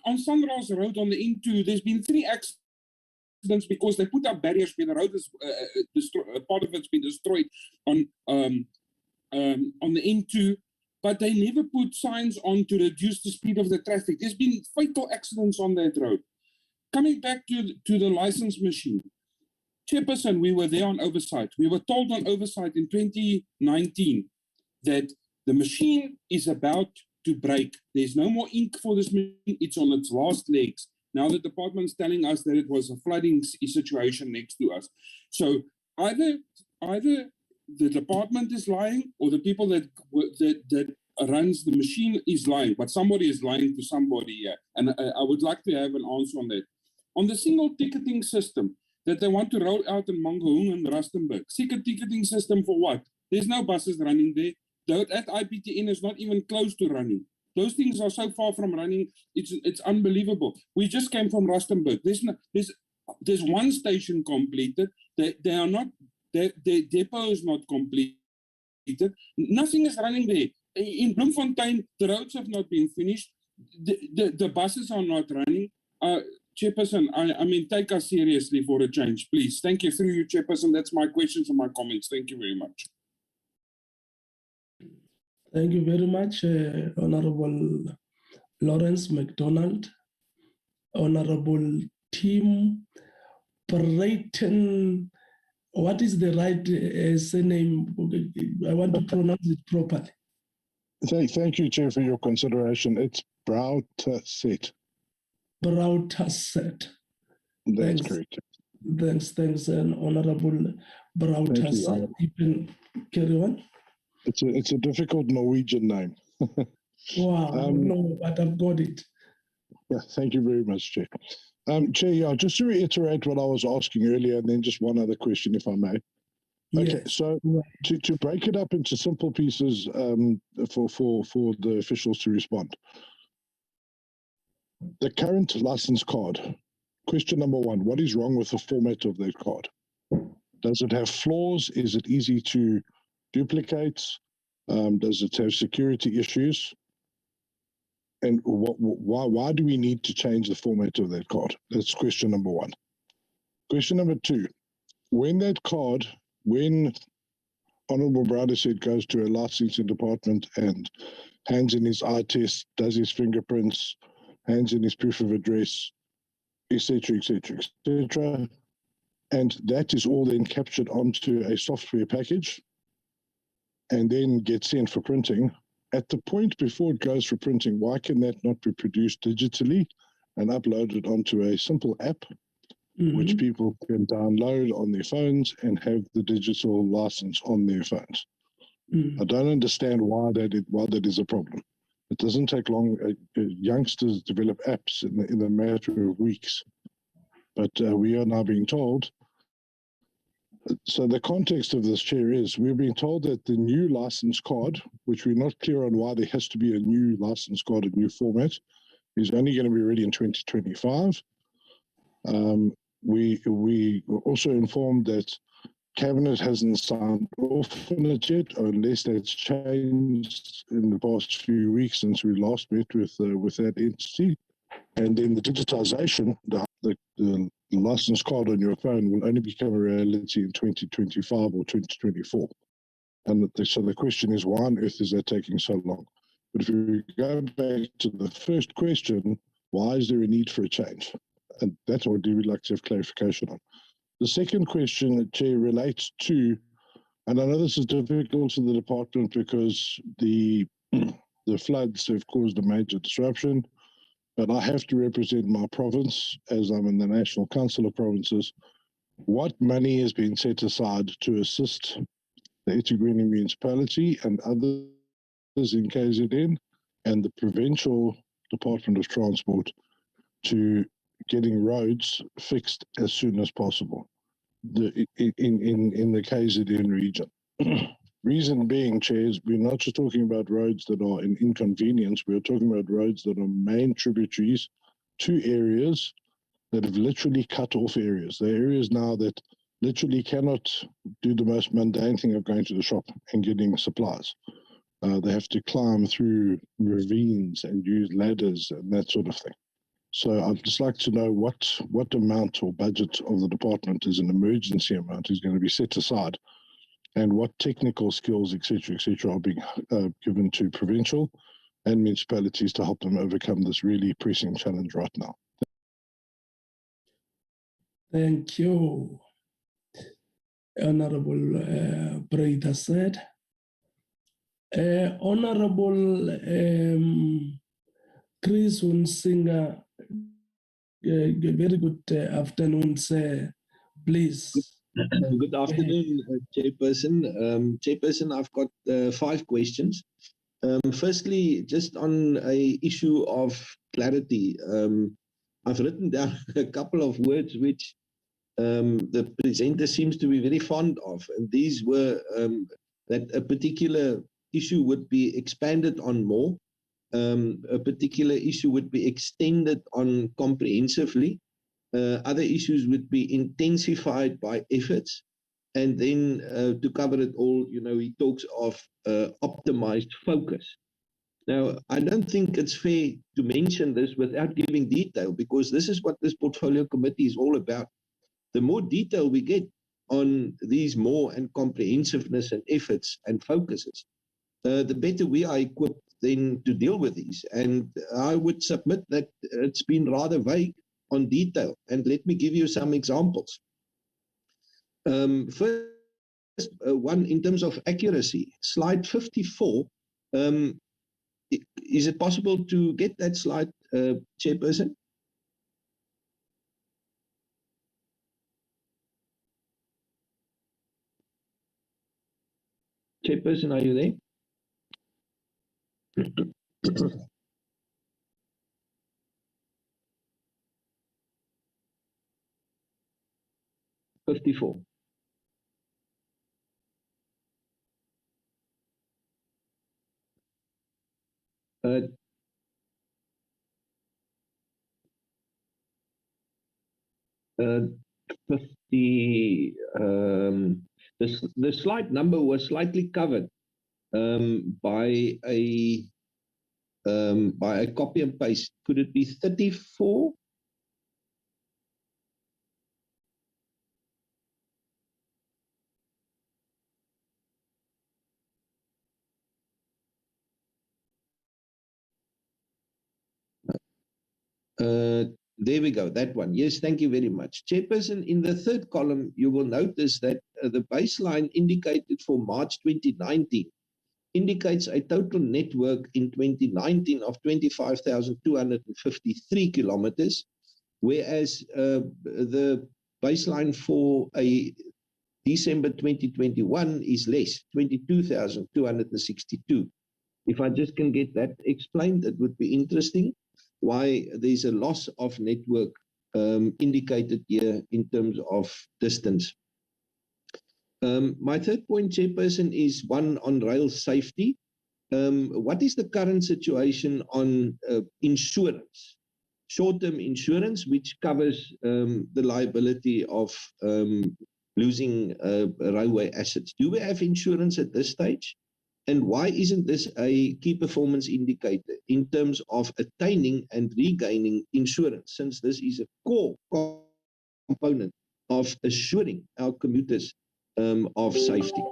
[SPEAKER 13] on Sunrise Road on the N2, there's been 3 accidents because they put up barriers where the road is, part of it's been destroyed on the N2, but they never put signs on to reduce the speed of the traffic. There's been fatal accidents on that road. Coming back to the license machine, Chairperson, we were there on oversight. We were told on oversight in 2019 that the machine is about to break. There's no more ink for this machine. It's on its last legs. Now the department's telling us that it was a flooding situation next to us. So either the department is lying or the people that runs the machine is lying, but somebody is lying to somebody here. And I would like to have an answer on that. On the single ticketing system that they want to roll out in Mangaung and Rustenburg, secret ticketing system for what? There's no buses running there. That IPTN is not even close to running. Those things are so far from running, it's unbelievable. We just came from Rustenburg. There's one station completed. They are not. The depot is not completed. Nothing is running there. In Bloemfontein, the roads have not been finished. The buses are not running. Chairperson, I mean, take us seriously for a change, please. Thank you. Through you, Chairperson, that's my questions and my comments. Thank you very much.
[SPEAKER 5] Thank you very much, Honorable Lawrence MacDonald, Honorable Tim Brayton. What is the right surname? I want to pronounce it properly.
[SPEAKER 12] Thank you, Chair, for your consideration. It's Brautasset.
[SPEAKER 5] Brautasset.
[SPEAKER 12] That's correct.
[SPEAKER 5] Thanks, Honorable Brautasset. You can carry on.
[SPEAKER 12] It's a difficult Norwegian name.
[SPEAKER 5] Wow, no, but I've got it.
[SPEAKER 12] Yeah, thank you very much, Chair. Chair, yeah, just to reiterate what I was asking earlier, and then just one other question, if I may. Okay, yes. So to break it up into simple pieces for the officials to respond. The current license card, question number 1, what is wrong with the format of that card? Does it have flaws? Is it easy to duplicate? Does it have security issues? And why do we need to change the format of that card? That's question number 1. Question number 2, when Honorable Browder said goes to a licensing department and hands in his eye test, does his fingerprints, hands in his proof of address, etc., and that is all then captured onto a software package and then gets sent for printing. At the point before it goes for printing, why can that not be produced digitally and uploaded onto a simple app, which people can download on their phones and have the digital license on their phones. I don't understand why that is a problem. It doesn't take long. Youngsters develop apps in a matter of weeks, but we are now being told. So the context of this, Chair, is we're being told that the new license card, which we're not clear on why there has to be a new license card, a new format, is only going to be ready in 2025. We were also informed that Cabinet hasn't signed off on it yet, unless that's changed in the past few weeks since we last met with that entity. And then the digitization, the license card on your phone will only become a reality in 2025 or 2024. And so the question is, why on earth is that taking so long? But if we go back to the first question, why is there a need for a change? And that's what we would like to have clarification on. The second question, Chair, relates to, and I know this is difficult for the department because the floods have caused a major disruption, but I have to represent my province as I'm in the National Council of Provinces. What money has been set aside to assist the eThekwini municipality and others in KZN and the Provincial Department of Transport to getting roads fixed as soon as possible in the KZN region? Reason being, Chairs, we're not just talking about roads that are an inconvenience, we're talking about roads that are main tributaries to areas that have literally cut off areas. There are areas now that literally cannot do the most mundane thing of going to the shop and getting supplies. They have to climb through ravines and use ladders and that sort of thing. So I'd just like to know what amount or budget of the department as an emergency amount is going to be set aside, and what technical skills, et cetera, are being given to provincial and municipalities to help them overcome this really pressing challenge right now.
[SPEAKER 5] Thank you, Honorable Breda said. Honorable Chris Unsinger, very good afternoon, sir. Please.
[SPEAKER 11] Good afternoon, Chairperson. Chairperson, I've got 5 questions. Firstly, just on a issue of clarity, I've written down a couple of words which the presenter seems to be very fond of, and these were that a particular issue would be expanded on more, a particular issue would be extended on comprehensively, other issues would be intensified by efforts, and then to cover it all, he talks of optimized focus. Now, I don't think it's fair to mention this without giving detail, because this is what this portfolio committee is all about. The more detail we get on these more and comprehensiveness and efforts and focuses, the better we are equipped then to deal with these. And I would submit that it's been rather vague on detail. And let me give you some examples. First, one in terms of accuracy, slide 54. Is it possible to get that slide, Chairperson? Chairperson, are you there? 54. The slide number was slightly covered by a copy and paste. Could it be 34? There we go, that one. Yes, thank you very much. Chairperson, in the third column, you will notice that the baseline indicated for March 2019 indicates a total network in 2019 of 25,253 kilometers, whereas the baseline for a December 2021 is less, 22,262. If I just can get that explained, it would be interesting why there's a loss of network indicated here in terms of distance. My third point, Chairperson, is one on rail safety. What is the current situation on insurance? Short-term insurance, which covers the liability of losing railway assets. Do we have insurance at this stage? And why isn't this a key performance indicator in terms of attaining and regaining insurance, since this is a core component of assuring our commuters of safety?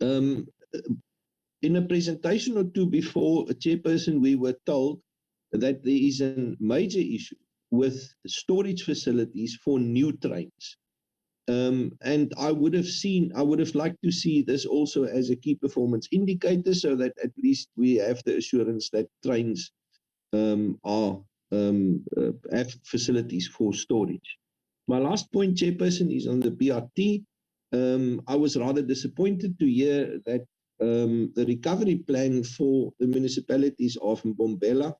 [SPEAKER 11] In a presentation or two before, Chairperson, we were told that there is a major issue with storage facilities for new trains. And I would have liked to see this also as a key performance indicator, so that at least we have the assurance that trains have facilities for storage. My last point, Chairperson, is on the BRT. I was rather disappointed to hear that the recovery plan for the municipalities of Mbombela,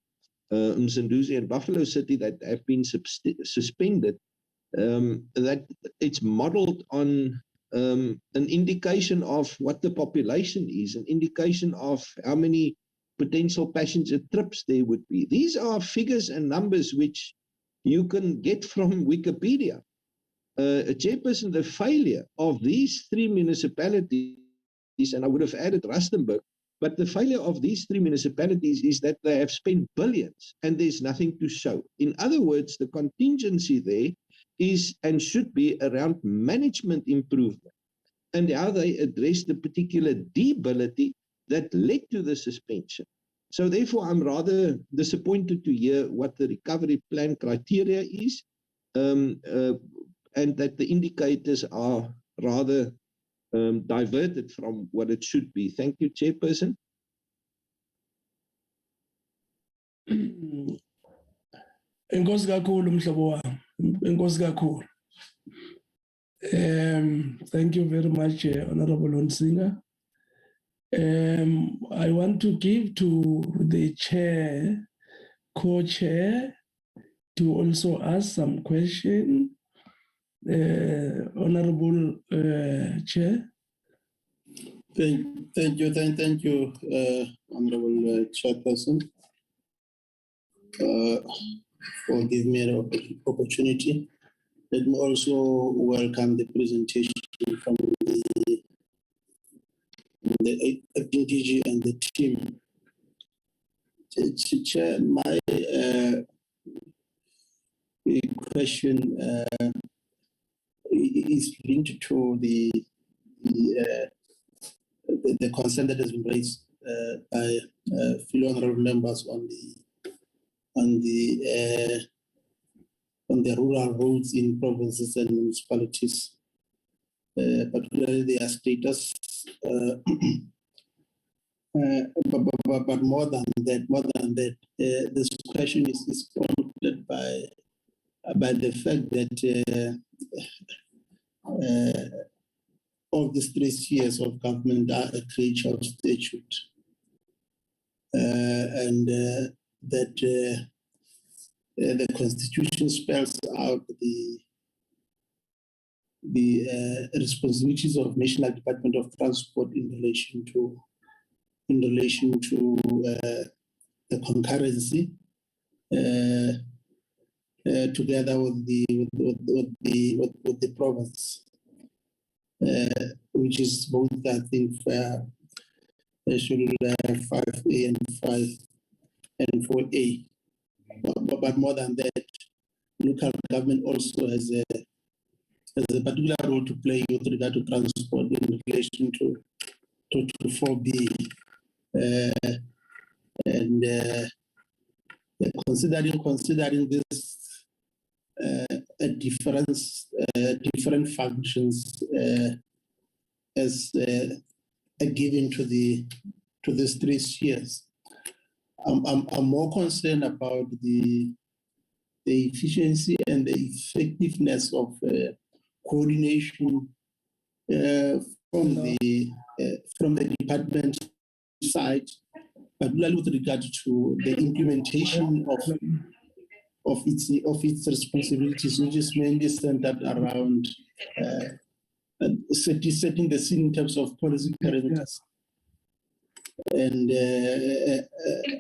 [SPEAKER 11] Msunduzi and Buffalo City that have been suspended, that it's modeled on an indication of what the population is, an indication of how many potential passenger trips there would be. These are figures and numbers which you can get from Wikipedia. Chairperson, the failure of these three municipalities, and I would have added Rustenburg, but the failure of these three municipalities is that they have spent billions and there's nothing to show. In other words, the contingency there is and should be around management improvement and how they address the particular debility that led to the suspension. So therefore, I'm rather disappointed to hear what the recovery plan criteria is, and that the indicators are rather diverted from what it should be. Thank you, Chairperson.
[SPEAKER 5] Enkosi kakhulu mhlobo wami. Enkosi kakhulu. Thank you very much, Honorable Onsinga. I want to give to the chair, co-chair, to also ask some question. Honorable Chair.
[SPEAKER 1] Thank you, Honorable Chairperson, for giving me the opportunity. Let me also welcome the presentation from the DG and the team. Chair, my question is linked to the concern that has been raised by fellow honorable members on the rural roads in provinces and municipalities, particularly their status. But more than that, this question is prompted by the fact that all these 3 years of government are a creature of statute, and that the Constitution spells out the responsibilities of National Department of Transport in relation to the concurrency, together with the province, which is both, I think, Schedule 5A and 5 and 4A. But more than that, local government also has a particular role to play with regard to transport in relation to 4B, and considering this different functions as a given to these 3 spheres. I'm more concerned about the efficiency and the effectiveness of coordination from the department side, particularly with regard to the implementation of its responsibilities, which is mainly centered around setting the scene in terms of policy parameters. And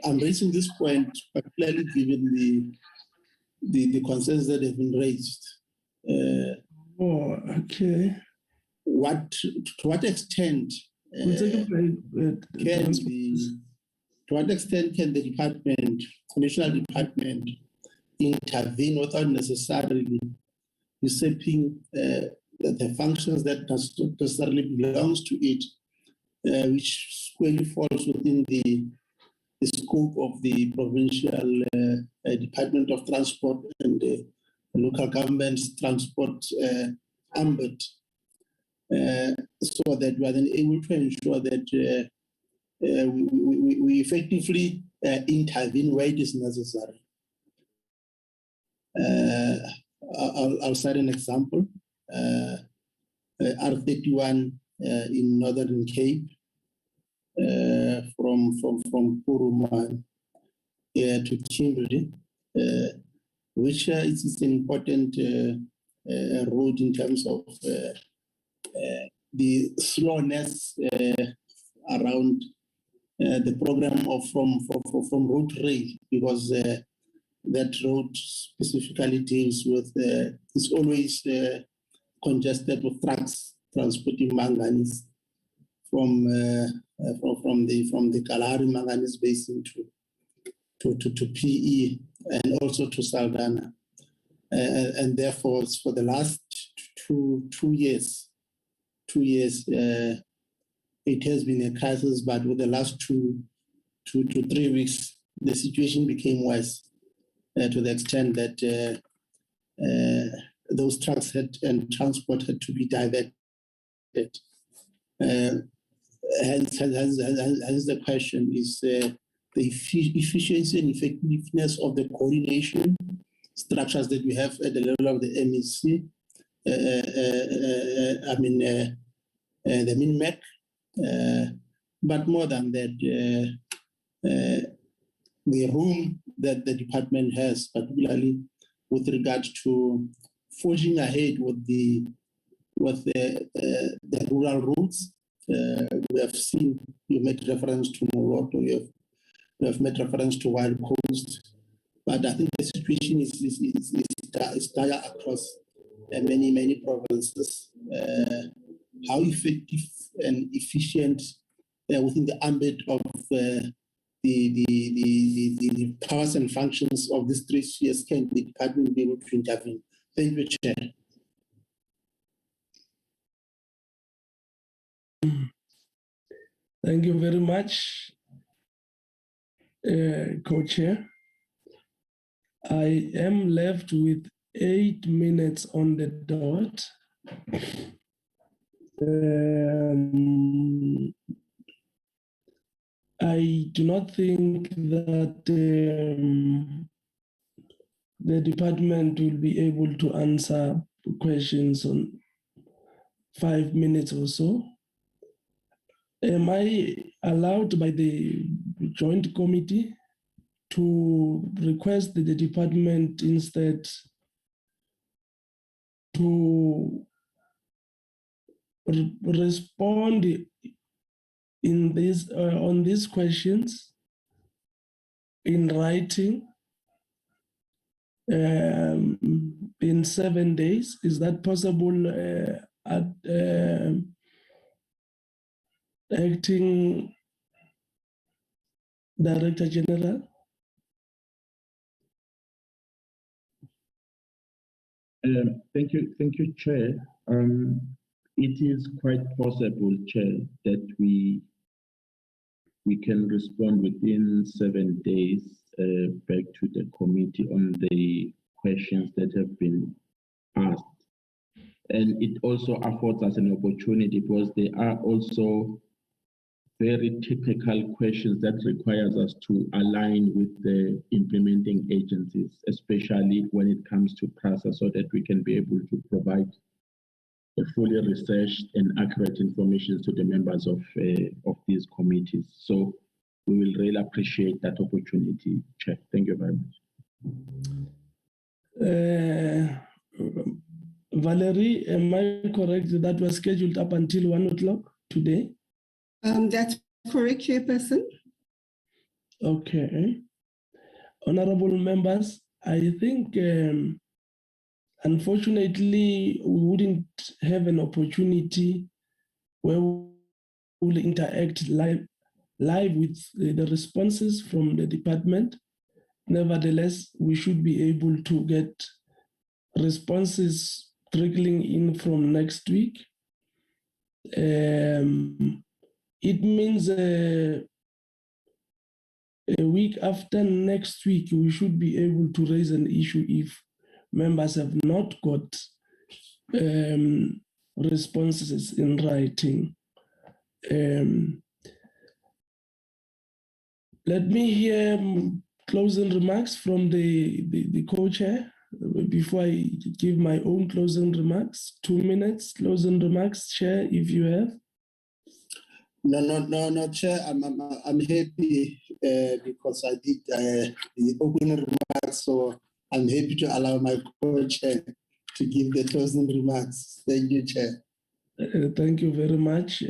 [SPEAKER 1] I'm raising this point particularly given the concerns that have been raised.
[SPEAKER 5] Okay.
[SPEAKER 1] To what extent can the department, national department, intervene without necessarily usurping the functions that does not necessarily belongs to it, which squarely falls within the scope of the provincial Department of Transport and the local government's transport ambit, so that we are then able to ensure that we effectively intervene where it is necessary. I'll cite an example. R31 in Northern Cape, from Kuruma to Kimberley, which is an important road in terms of the slowness around the program of from road rail, because that road specifically deals with is always congested with trucks transporting manganese from the Kalahari manganese basin to PE and also to Saldanha, and therefore for the last two years it has been a crisis. But with the last 2 to 3 weeks, the situation became worse to the extent that those trucks and transport had to be diverted. Hence the question is the efficiency and effectiveness of the coordination structures that we have at the level of the MEC, the MINMEC, but more than that, the room that the department has, particularly with regard to forging ahead with the rural routes. We have seen, you made reference to Moroto, we have made reference to Wild Coast, but I think the situation is dire across many provinces. How effective and efficient within the ambit of the powers and functions of these 3 spheres can the department be able to intervene? Thank you, Chair.
[SPEAKER 5] Thank you very much, Co-Chair. I am left with 8 minutes on the dot. I do not think that the department will be able to answer questions on 5 minutes or so. Am I allowed by the joint committee to request that the department instead to respond in this on these questions in writing in 7 days? Is that possible, Acting Director General?
[SPEAKER 7] Thank you, Chair. It is quite possible, Chair, that we can respond within 7 days back to the committee on the questions that have been asked. And it also affords us an opportunity because there are also very typical questions that requires us to align with the implementing agencies, especially when it comes to PRASA, so that we can be able to provide a fully researched and accurate information to the members of these committees. So we will really appreciate that opportunity, Chair. Thank you very
[SPEAKER 5] much. Valerie, am I correct that was scheduled up until 1 o'clock today?
[SPEAKER 3] That's correct, Chairperson.
[SPEAKER 5] Okay. Honorable members, I think unfortunately we wouldn't have an opportunity where we will interact live with the responses from the department. Nevertheless, we should be able to get responses trickling in from next week. It means a week after next week, we should be able to raise an issue if members have not got responses in writing. Let me hear closing remarks from the co-chair before I give my own closing remarks. 2 minutes, closing remarks, Chair, if you have.
[SPEAKER 1] No, Chair. I'm happy because I did the opening remarks, so I'm happy to allow my co-chair to give the closing remarks. Thank you, Chair.
[SPEAKER 5] Thank you very much.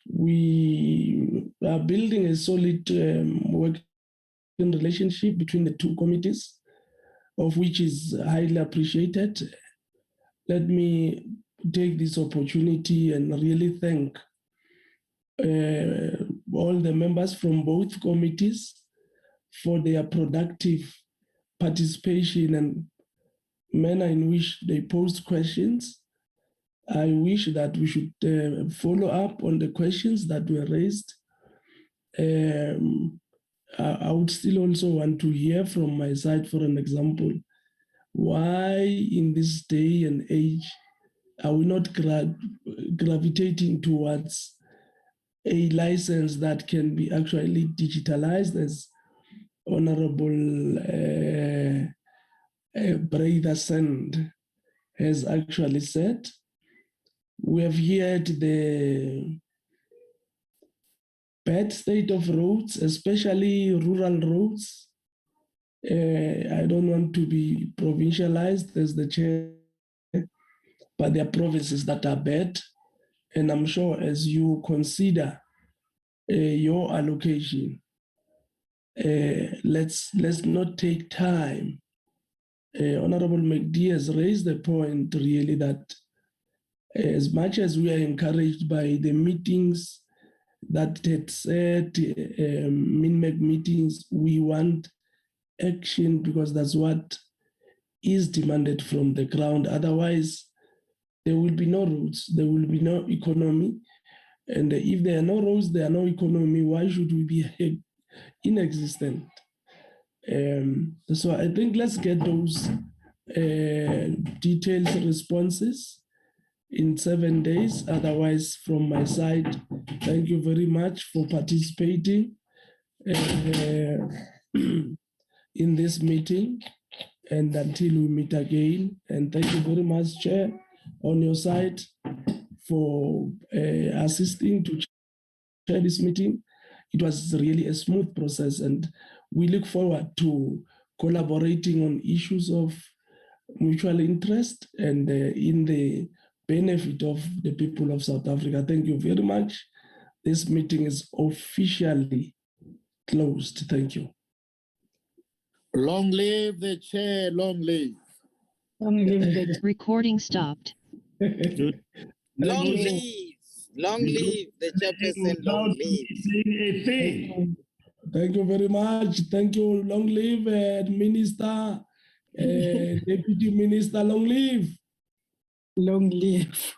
[SPEAKER 5] We are building a solid working relationship between the two committees, of which is highly appreciated. Let me take this opportunity and really thank all the members from both committees for their productive participation and manner in which they posed questions. I wish that we should follow up on the questions that were raised. I would still also want to hear from my side, for an example, why in this day and age are we not gravitating towards a license that can be actually digitalized, as Honorable Brother Sand has actually said. We have heard the bad state of roads, especially rural roads. I don't want to be provincialized as the chair, but there are provinces that are bad. And I'm sure as you consider your allocation, let's not take time. Honorable McD has raised the point really that as much as we are encouraged by the meetings that had said, MINMEC meetings, we want action because that's what is demanded from the ground. Otherwise, there will be no roads, there will be no economy. And if there are no roads, there are no economy, why should we be inexistent? So I think let's get those detailed responses in 7 days. Otherwise, from my side, thank you very much for participating in this meeting. And until we meet again, and thank you very much, Chair, on your side for assisting to chair this meeting. It was really a smooth process, and we look forward to collaborating on issues of mutual interest and in the benefit of the people of South Africa. Thank you very much. This meeting is officially closed. Thank you.
[SPEAKER 14] Long live the chair, long live.
[SPEAKER 2] Long live the
[SPEAKER 17] Recording stopped.
[SPEAKER 14] Long live the chairperson, long live.
[SPEAKER 5] Thank you very much. Thank you. Long live Minister, Deputy Minister, long live.
[SPEAKER 2] Long live.